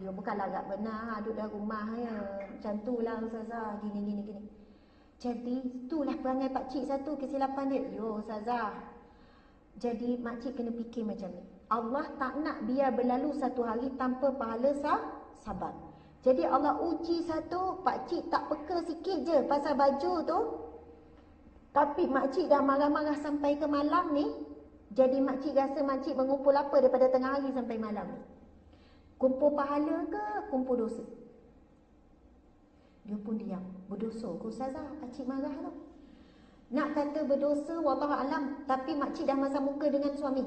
Dia bukan larat benar, duduk dalam rumah ya. Macam tu lah Ustazah, gini. Jadi itulah perangai pakcik satu, kesilapan dia. Yo Ustazah. Jadi makcik kena fikir macam ni. Allah tak nak biar berlalu satu hari tanpa pahala sabar. Jadi Allah uji satu, pakcik tak peka sikit je pasal baju tu. Tapi makcik dah marah-marah sampai ke malam ni. Jadi makcik rasa makcik mengumpul apa daripada tengah hari sampai malam ni? Kumpul pahala ke kumpul dosa? Dia pun diam. Berdosa ke Ustazah? Pakcik marah tu. Nak kata berdosa, wallahualam. Tapi makcik dah masam muka dengan suami.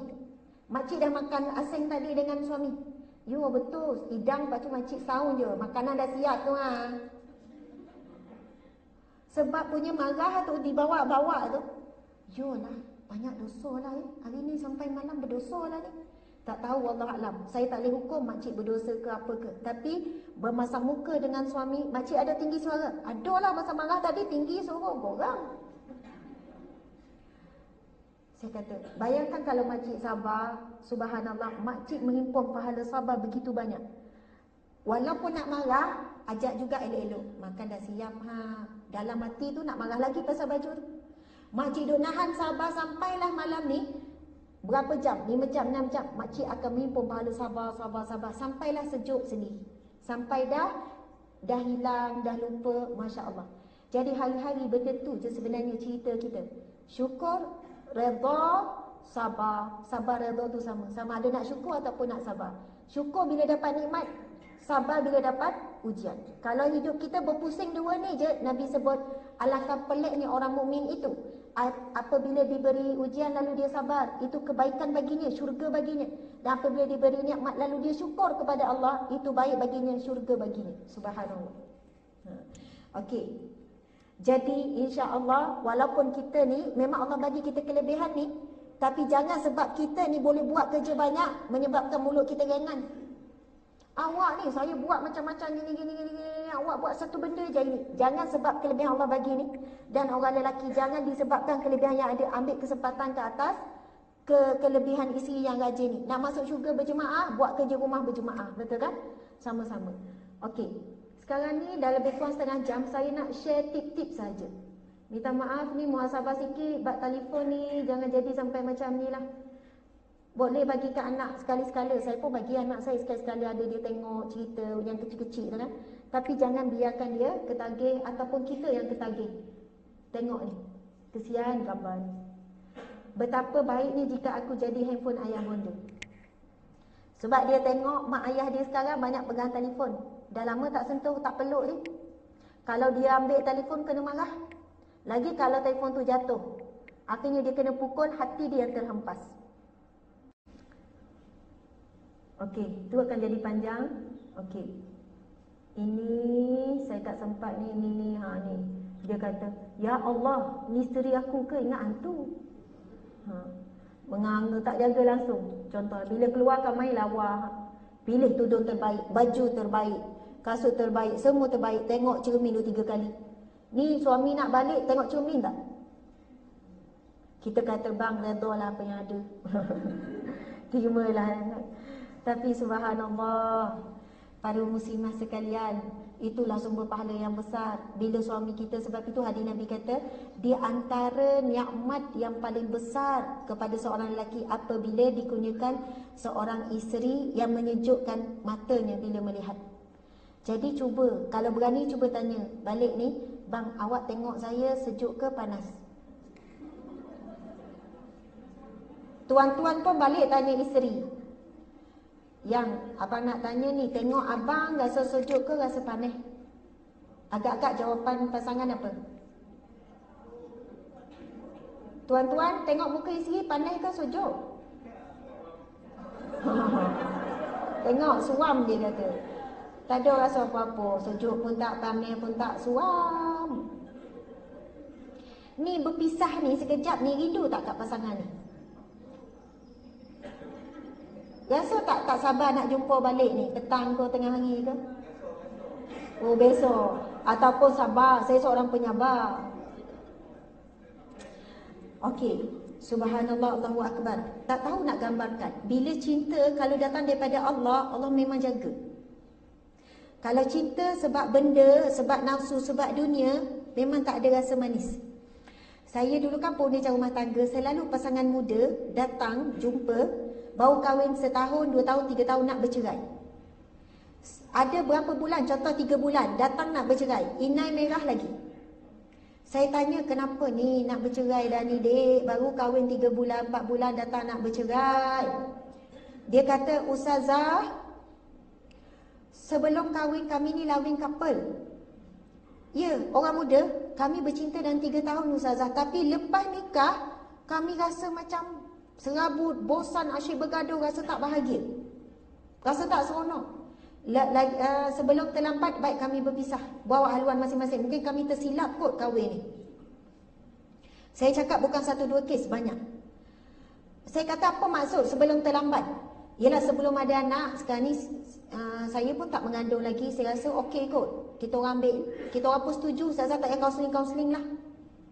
Makcik dah makan asing tadi dengan suami. Yo betul. Hidang lepas tu makcik saung je. Makanan dah siap tu ha. Sebab punya marah tu dibawa-bawa tu. Yolah, banyak dosa lah hari ni sampai malam berdosa lah ni. Tak tahu wallahualam. Saya tak boleh hukum makcik berdosa ke apa ke. Tapi bermasam muka dengan suami, makcik ada tinggi suara. Adalah masa marah tadi tinggi suara korang. Saya kata, bayangkan kalau makcik sabar, subhanallah, makcik mengimpun pahala sabar begitu banyak. Walaupun nak marah, ajak juga elok-elok. Makan dah siap ha. Dalam hati tu nak marah lagi pasal baju tu. Makcik duk nahan sabar sampailah malam ni. Berapa jam? 5 jam, 6 jam. Makcik akan mengimpun pahala sabar. Sampailah sejuk sendiri. Sampai dah hilang, dah lupa. Masya Allah. Jadi hari-hari benda tu je sebenarnya cerita kita. Syukur, redha, sabar. Sabar, redha tu sama. Sama ada nak syukur ataupun nak sabar. Syukur bila dapat nikmat, sabar bila dapat ujian. Kalau hidup kita berpusing dua ni je, Nabi sebut alangkah peliknya orang mukmin itu. Apabila diberi ujian lalu dia sabar, itu kebaikan baginya, syurga baginya. Dan apabila diberi nikmat lalu dia syukur kepada Allah, itu baik baginya, syurga baginya. Subhanallah. Okey. Jadi insya-Allah walaupun kita ni memang Allah bagi kita kelebihan ni, tapi jangan sebab kita ni boleh buat kerja banyak menyebabkan mulut kita ringan. Awak ni saya buat macam-macam gini, awak buat satu benda je ini. Jangan sebab kelebihan Allah bagi ni. Dan orang lelaki jangan disebabkan kelebihan yang ada, ambil kesempatan ke atas kelebihan isteri yang rajin ni. Nak masuk syurga berjemaah, buat kerja rumah berjemaah. Betul kan? Sama-sama. Okey. Sekarang ni dah lebih kurang setengah jam, saya nak share tip-tip saja. Minta maaf ni, muhasabah sikit, bab telefon ni jangan jadi sampai macam ni lah. Boleh bagi ke anak sekali-sekala. Saya pun bagi anak saya sekali-sekala, ada dia tengok cerita yang kecil-kecil tu kan. Tapi jangan biarkan dia ketagih ataupun kita yang ketagih. Tengok ni, kesian gambar ni. Betapa baiknya jika aku jadi handphone ayah bonda. Sebab dia tengok mak ayah dia sekarang banyak pegang telefon. Dah lama tak sentuh, tak peluk ni. Kalau dia ambil telefon kena marah. Lagi kalau telefon tu jatuh, akhirnya dia kena pukul, hati dia yang terhempas. Okey, tu akan jadi panjang. Okey. Ini saya tak sempat ni ni. Dia kata, "Ya Allah, ni isteri aku ke ingat hantu?" Menganga tak jaga langsung. Contoh, bila keluar kan main lawa. Pilih tudung terbaik, baju terbaik, kasut terbaik, semua terbaik. Tengok cermin 2-3 kali. Ni suami nak balik tengok cermin tak? Kita kata bang, redha lah apa yang ada. Terimalah. Tapi subhanallah, para muslimah sekalian, itulah sumber pahala yang besar bila suami kita. Sebab itu hadis Nabi kata, di antara nikmat yang paling besar kepada seorang lelaki apabila dikurniakan seorang isteri yang menyejukkan matanya bila melihat. Jadi cuba, kalau berani cuba tanya balik ni, bang, awak tengok saya sejuk ke panas? Tuan-tuan pun balik tanya isteri. Yang abang nak tanya ni, tengok abang rasa sejuk ke rasa panas? Agak-agak jawapan pasangan apa? Tuan-tuan tengok muka isteri panas ke sejuk? Tengok, suam dia kata. Tak ada rasa apa-apa, sejuk pun tak, panas pun tak, suam. Ni berpisah ni sekejap ni, rindu tak kat pasangan ni? Rasa tak sabar nak jumpa balik ni, petang ke tengah hari ke? Oh, besok. Ataupun sabar, saya seorang penyabar. Okey, subhanallah, Allahu akbar. Tak tahu nak gambarkan. Bila cinta kalau datang daripada Allah, Allah memang jaga. Kalau cinta sebab benda, sebab nafsu, sebab dunia, memang tak ada rasa manis. Saya dulu kan pekerja rumah tangga, selalu pasangan muda datang jumpa, baru kahwin setahun, 2 tahun, 3 tahun nak bercerai. Ada berapa bulan, contoh 3 bulan, datang nak bercerai, inai merah lagi. Saya tanya, kenapa ni nak bercerai dah ni dek, baru kahwin 3 bulan, 4 bulan datang nak bercerai. Dia kata, Ustazah, sebelum kahwin kami ni lawing couple. Ya, orang muda, kami bercinta dalam 3 tahun Ustazah, tapi lepas nikah, kami rasa macam serabut, bosan, asyik bergaduh, rasa tak bahagia, rasa tak seronok. Sebelum terlambat, baik kami berpisah, bawa haluan masing-masing. Mungkin kami tersilap kot kahwin ni. Saya cakap bukan 1-2 kes, banyak. Saya kata, apa maksud sebelum terlambat? Yelah, sebelum ada anak, sekarang ni saya pun tak mengandung lagi. Saya rasa okey kot, kita orang ambil, kita orang pun setuju, saya tak payah kaunseling lah.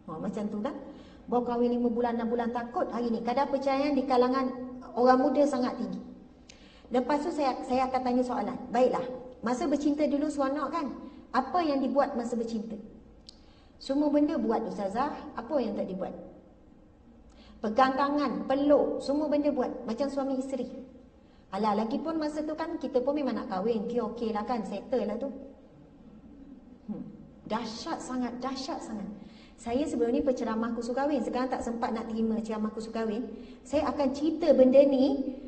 Macam tu lah. Baru kahwin 5 bulan, 6 bulan, takut hari ni. Kadar percayaan di kalangan orang muda sangat tinggi. Lepas tu saya akan tanya soalan. Baiklah, masa bercinta dulu seronok kan? Apa yang dibuat masa bercinta? Semua benda buat Ustazah. Apa yang tak dibuat? Pegang tangan, peluk, semua benda buat. Macam suami isteri. Alah, lagipun masa tu kan kita pun memang nak kahwin. Okey lah kan, settle lah tu. Dahsyat sangat, dahsyat sangat. Saya sebelum ni penceramah kursus kahwin, sekarang tak sempat nak terima ceramah kursus kahwin. Saya akan cerita benda ni,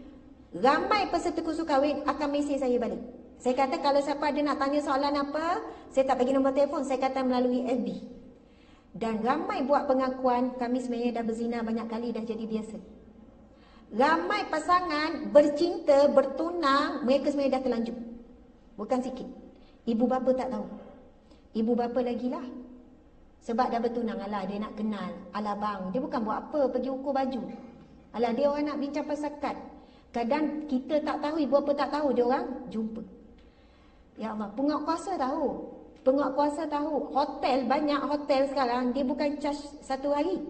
ramai peserta kursus kahwin akan mesej saya balik. Saya kata kalau siapa ada nak tanya soalan apa, saya tak bagi nombor telefon, saya kata melalui FB. Dan ramai buat pengakuan, kami sebenarnya dah berzina banyak kali, dah jadi biasa. Ramai pasangan bercinta, bertunang, mereka sebenarnya dah terlanjur. Bukan sikit. Ibu bapa tak tahu. Ibu bapa lagilah. Sebab dah bertunang, alah dia nak kenal. Alah bang, dia bukan buat apa, pergi ukur baju. Alah dia orang nak bincang pasal kad. Kadang kita tak tahu, ibu bapa tak tahu, dia orang jumpa. Ya Allah, penguatkuasa tahu. Penguatkuasa tahu. Hotel, banyak hotel sekarang, dia bukan charge 1 hari.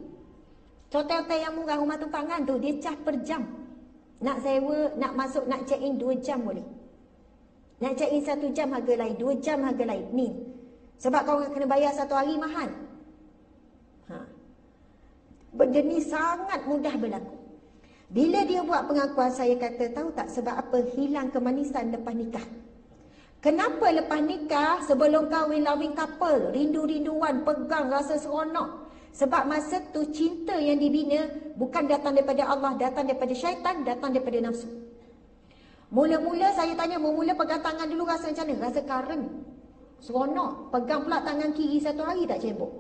Hotel-hotel yang murah, rumah tumpangan tu, dia charge per jam. Nak sewa, nak masuk, nak check in 2 jam boleh. Nak check in 1 jam harga lain, 2 jam harga lain. Ni. Sebab kau kena bayar 1 hari mahal. Benda ni sangat mudah berlaku. Bila dia buat pengakuan, saya kata, tahu tak sebab apa? Hilang kemanisan lepas nikah. Kenapa lepas nikah, sebelum kahwin lawing couple, rindu-rinduan, pegang, rasa seronok? Sebab masa tu cinta yang dibina bukan datang daripada Allah, datang daripada syaitan, datang daripada nafsu. Mula-mula saya tanya, mula pegang tangan dulu rasa macam mana? Rasa karen, seronok. Pegang pula tangan kiri 1 hari tak cebok.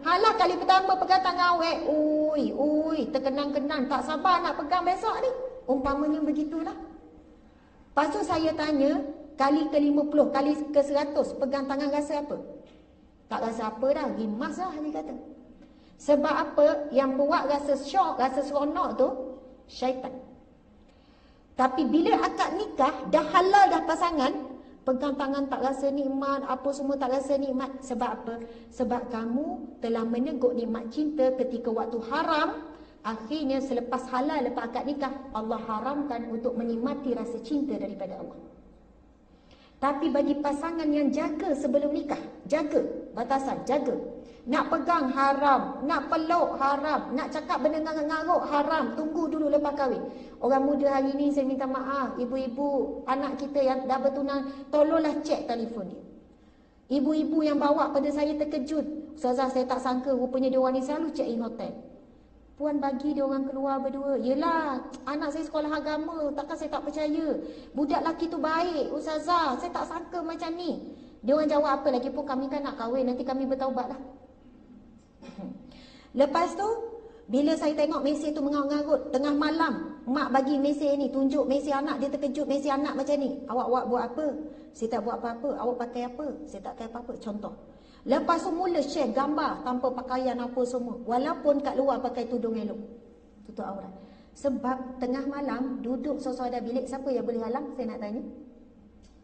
Halah kali pertama pegang tangan awet, ui, terkenang-kenang, tak sabar nak pegang besok ni. Umpamanya begitulah. Lepas tu saya tanya, kali ke-50, kali ke-100, pegang tangan rasa apa? Tak rasa apa dah, rimas lah dia kata. Sebab apa? Yang buat rasa syok, rasa seronok tu, syaitan. Tapi bila akad nikah, dah halal dah pasangan, Pegang tangan tak rasa nikmat, apa semua tak rasa nikmat. Sebab apa? Sebab kamu telah meneguk nikmat cinta ketika waktu haram. Akhirnya selepas halal, lepas akad nikah, Allah haramkan untuk menikmati rasa cinta daripada Allah. Tapi bagi pasangan yang jaga sebelum nikah, jaga batasan, jaga. Nak pegang haram, nak peluk haram, nak cakap benda ngarut haram, tunggu dulu lepas kahwin. Orang muda hari ni saya minta maaf, ibu-ibu anak kita yang dah bertunang, tolonglah cek telefon dia. Ibu-ibu yang bawa pada saya terkejut, Ustazah saya tak sangka rupanya dia orang ni selalu check in hotel. Puan bagi dia orang keluar berdua. Yelah, anak saya sekolah agama, takkan saya tak percaya. Budak lelaki tu baik, Ustazah, saya tak sangka macam ni. Dia orang jawab apa lagi pun, kami kan nak kahwin, nanti kami bertaubat lah. Lepas tu, bila saya tengok mesej tu mengarut-ngarut, tengah malam, mak bagi mesej ni, tunjuk mesej anak, dia terkejut mesej anak macam ni. Awak buat apa? Saya tak buat apa-apa. Awak pakai apa? Saya tak pakai apa-apa. Contoh. Lepas tu mula share gambar tanpa pakaian apa semua. Walaupun kat luar pakai tudung elok, tutup aurat. Sebab tengah malam, duduk sesuai ada bilik, siapa yang boleh halang? Saya nak tanya.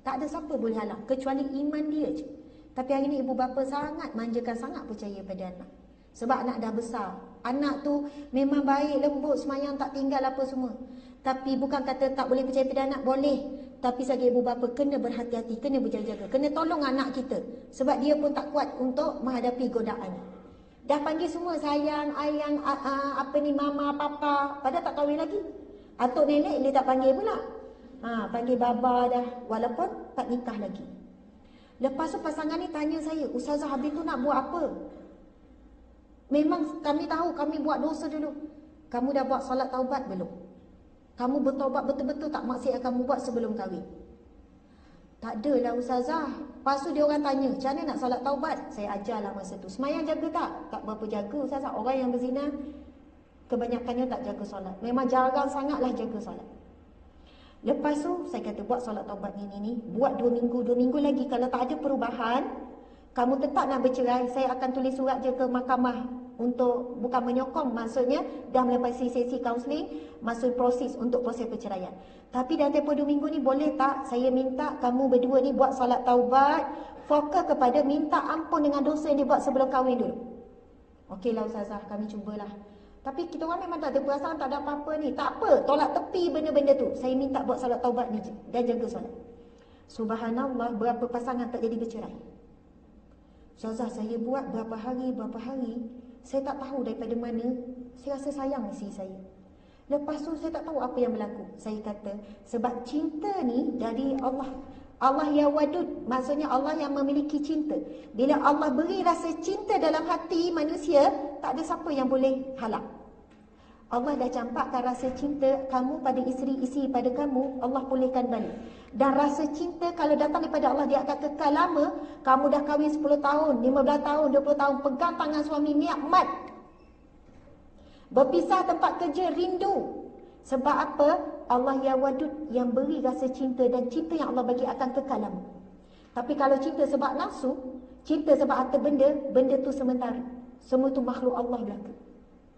Tak ada siapa boleh halang, kecuali iman dia je. Tapi hari ni ibu bapa sangat manjakan, sangat percaya pada anak. Sebab anak dah besar. Anak tu memang baik, lembut, semayang tak tinggal apa semua. Tapi bukan kata tak boleh percaya pada anak, boleh. Tapi sebagai ibu bapa kena berhati-hati, kena berjaga-jaga, kena tolong anak kita. Sebab dia pun tak kuat untuk menghadapi godaan. Dah panggil semua sayang, ayang, mama, papa, padahal tak kahwin lagi. Atuk nenek dia tak panggil pula. Panggil baba dah, walaupun tak nikah lagi. Lepas tu pasangan ni tanya saya, Ustazah habis tu nak buat apa? Memang kami tahu kami buat dosa dulu. Kamu dah buat solat taubat belum? Kamu bertaubat betul-betul tak maksiat yang kamu buat sebelum kahwin? Tak adalah Ustazah. Lepas tu dia orang tanya, macam mana nak solat taubat? Saya ajarlah masa tu. Semayang jaga tak? Tak berapa jaga Ustazah. Orang yang berzina kebanyakannya tak jaga solat. Memang jarang sangatlah jaga solat. Lepas tu saya kata buat solat taubat ni. Buat 2 minggu lagi. Kalau tak ada perubahan, kamu tetap nak bercerai, saya akan tulis surat je ke mahkamah untuk, bukan menyokong, maksudnya dah melepasi sesi kaunseling, masuk proses untuk proses perceraian. Tapi dalam tempoh 2 minggu ni boleh tak saya minta kamu berdua ni buat solat taubat, fokus kepada minta ampun dengan dosa yang dibuat sebelum kahwin dulu. Okeylah Ustazah, kami cubalah. Tapi kita orang memang tak ada perasaan, tak ada apa-apa ni. Tak apa, tolak tepi benda-benda tu. Saya minta buat solat taubat ni je dan jaga solat. Subhanallah, berapa pasangan tak jadi bercerai. Ustazah, saya buat berapa hari, saya tak tahu daripada mana, saya rasa sayang isteri saya. Lepas tu saya tak tahu apa yang berlaku. Saya kata, sebab cinta ni dari Allah. Allah yang wadud, maksudnya Allah yang memiliki cinta. Bila Allah beri rasa cinta dalam hati manusia, tak ada siapa yang boleh halang. Allah dah campakkan rasa cinta kamu pada isteri pada kamu, Allah pulihkan balik. Dan rasa cinta kalau datang daripada Allah, dia akan kekal lama. Kamu dah kahwin 10 tahun, 15 tahun, 20 tahun, pegang tangan suami nikmat. Berpisah tempat kerja rindu. Sebab apa? Allah yang wadud, yang beri rasa cinta, dan cinta yang Allah bagi akan kekal lama. Tapi kalau cinta sebab nafsu, cinta sebab harta benda, benda tu sementara. Semua tu makhluk Allah belaka.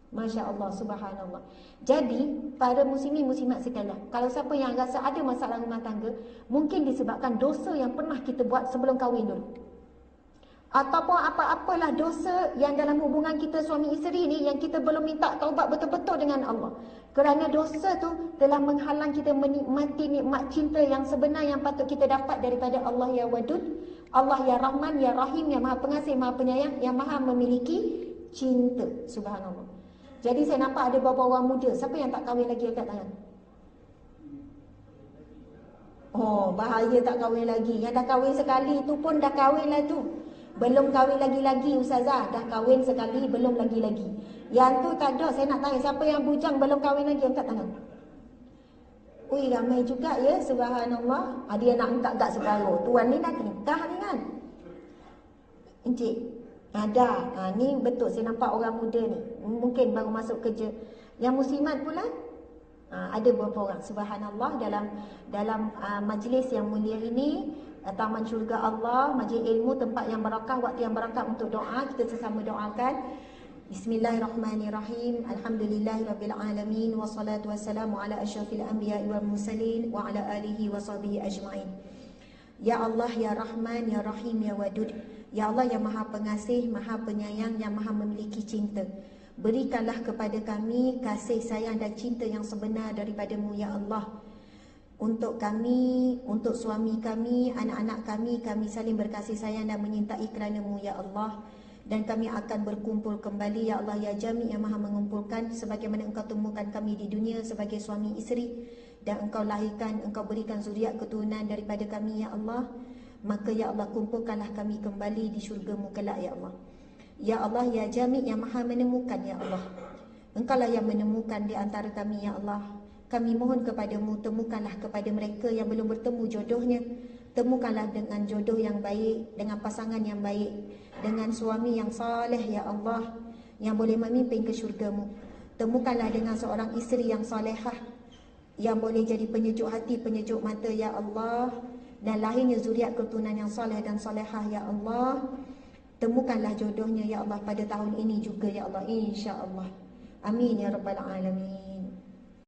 Masya Allah, subhanallah. Jadi, para muslimin muslimat sekalian, kalau siapa yang rasa ada masalah rumah tangga, mungkin disebabkan dosa yang pernah kita buat sebelum kahwin dulu. Ataupun apa-apalah dosa yang dalam hubungan kita suami isteri ni, yang kita belum minta taubat betul-betul dengan Allah. Kerana dosa tu telah menghalang kita menikmati nikmat cinta yang sebenar yang patut kita dapat daripada Allah yang wadud, Allah yang Rahman, yang Rahim, yang Maha Pengasih, Maha Penyayang, yang Maha memiliki cinta. Subhanallah. Jadi saya nampak ada beberapa orang muda. Siapa yang tak kahwin lagi angkat tangan? Oh, bahaya tak kahwin lagi. Yang dah kahwin sekali tu pun dah kahwin lah tu. Belum kahwin lagi-lagi Ustazah. Dah kahwin sekali, belum lagi-lagi. Yang tu tak ada. Saya nak tanya, siapa yang bujang belum kahwin lagi angkat tangan? Ui, ramai juga ya, subhanallah. Dia nak minta gak separuh. Tuan ni dah nikah ni kan? Encik, ada. Ni betul, saya nampak orang muda ni mungkin baru masuk kerja. Yang muslimat pula ada beberapa orang, subhanallah, dalam majlis yang mulia ini, taman syurga Allah, majlis ilmu, tempat yang barakah, waktu yang barakah untuk doa. Kita sesama doakan. Bismillahirrahmanirrahim. Alhamdulillahirabbil alamin, wassalatu wassalamu ala asyrafil anbiya'i wal mursalin wa ala alihi washabihi ajmain. Ya Allah, Ya Rahman, Ya Rahim, Ya Wadud. Ya Allah yang maha pengasih, maha penyayang, yang maha memiliki cinta. Berikanlah kepada kami kasih sayang dan cinta yang sebenar daripada-Mu, Ya Allah. Untuk kami, untuk suami kami, anak-anak kami saling berkasih sayang dan menyintai kerana-Mu, Ya Allah. Dan kami akan berkumpul kembali, Ya Allah, Ya Jami yang maha mengumpulkan, sebagaimana Engkau temukan kami di dunia sebagai suami isteri, dan Engkau lahirkan, Engkau berikan zuriat keturunan daripada kami, Ya Allah. Maka Ya Allah, kumpulkanlah kami kembali di syurga-Mu kelak, Ya Allah. Ya Allah, Ya Jami yang maha menemukan, Ya Allah. Engkaulah yang menemukan di antara kami, Ya Allah. Kami mohon kepada-Mu, temukanlah kepada mereka yang belum bertemu jodohnya. Temukanlah dengan jodoh yang baik, dengan pasangan yang baik, dengan suami yang saleh, Ya Allah, yang boleh memimpin ke syurga-Mu. Temukanlah dengan seorang isteri yang salehah, yang boleh jadi penyejuk hati, penyejuk mata, Ya Allah. Dan lahirnya zuriat keturunan yang saleh dan salehah, Ya Allah. Temukanlah jodohnya, Ya Allah, pada tahun ini juga, Ya Allah, insya-Allah. Amin ya rabbal alamin.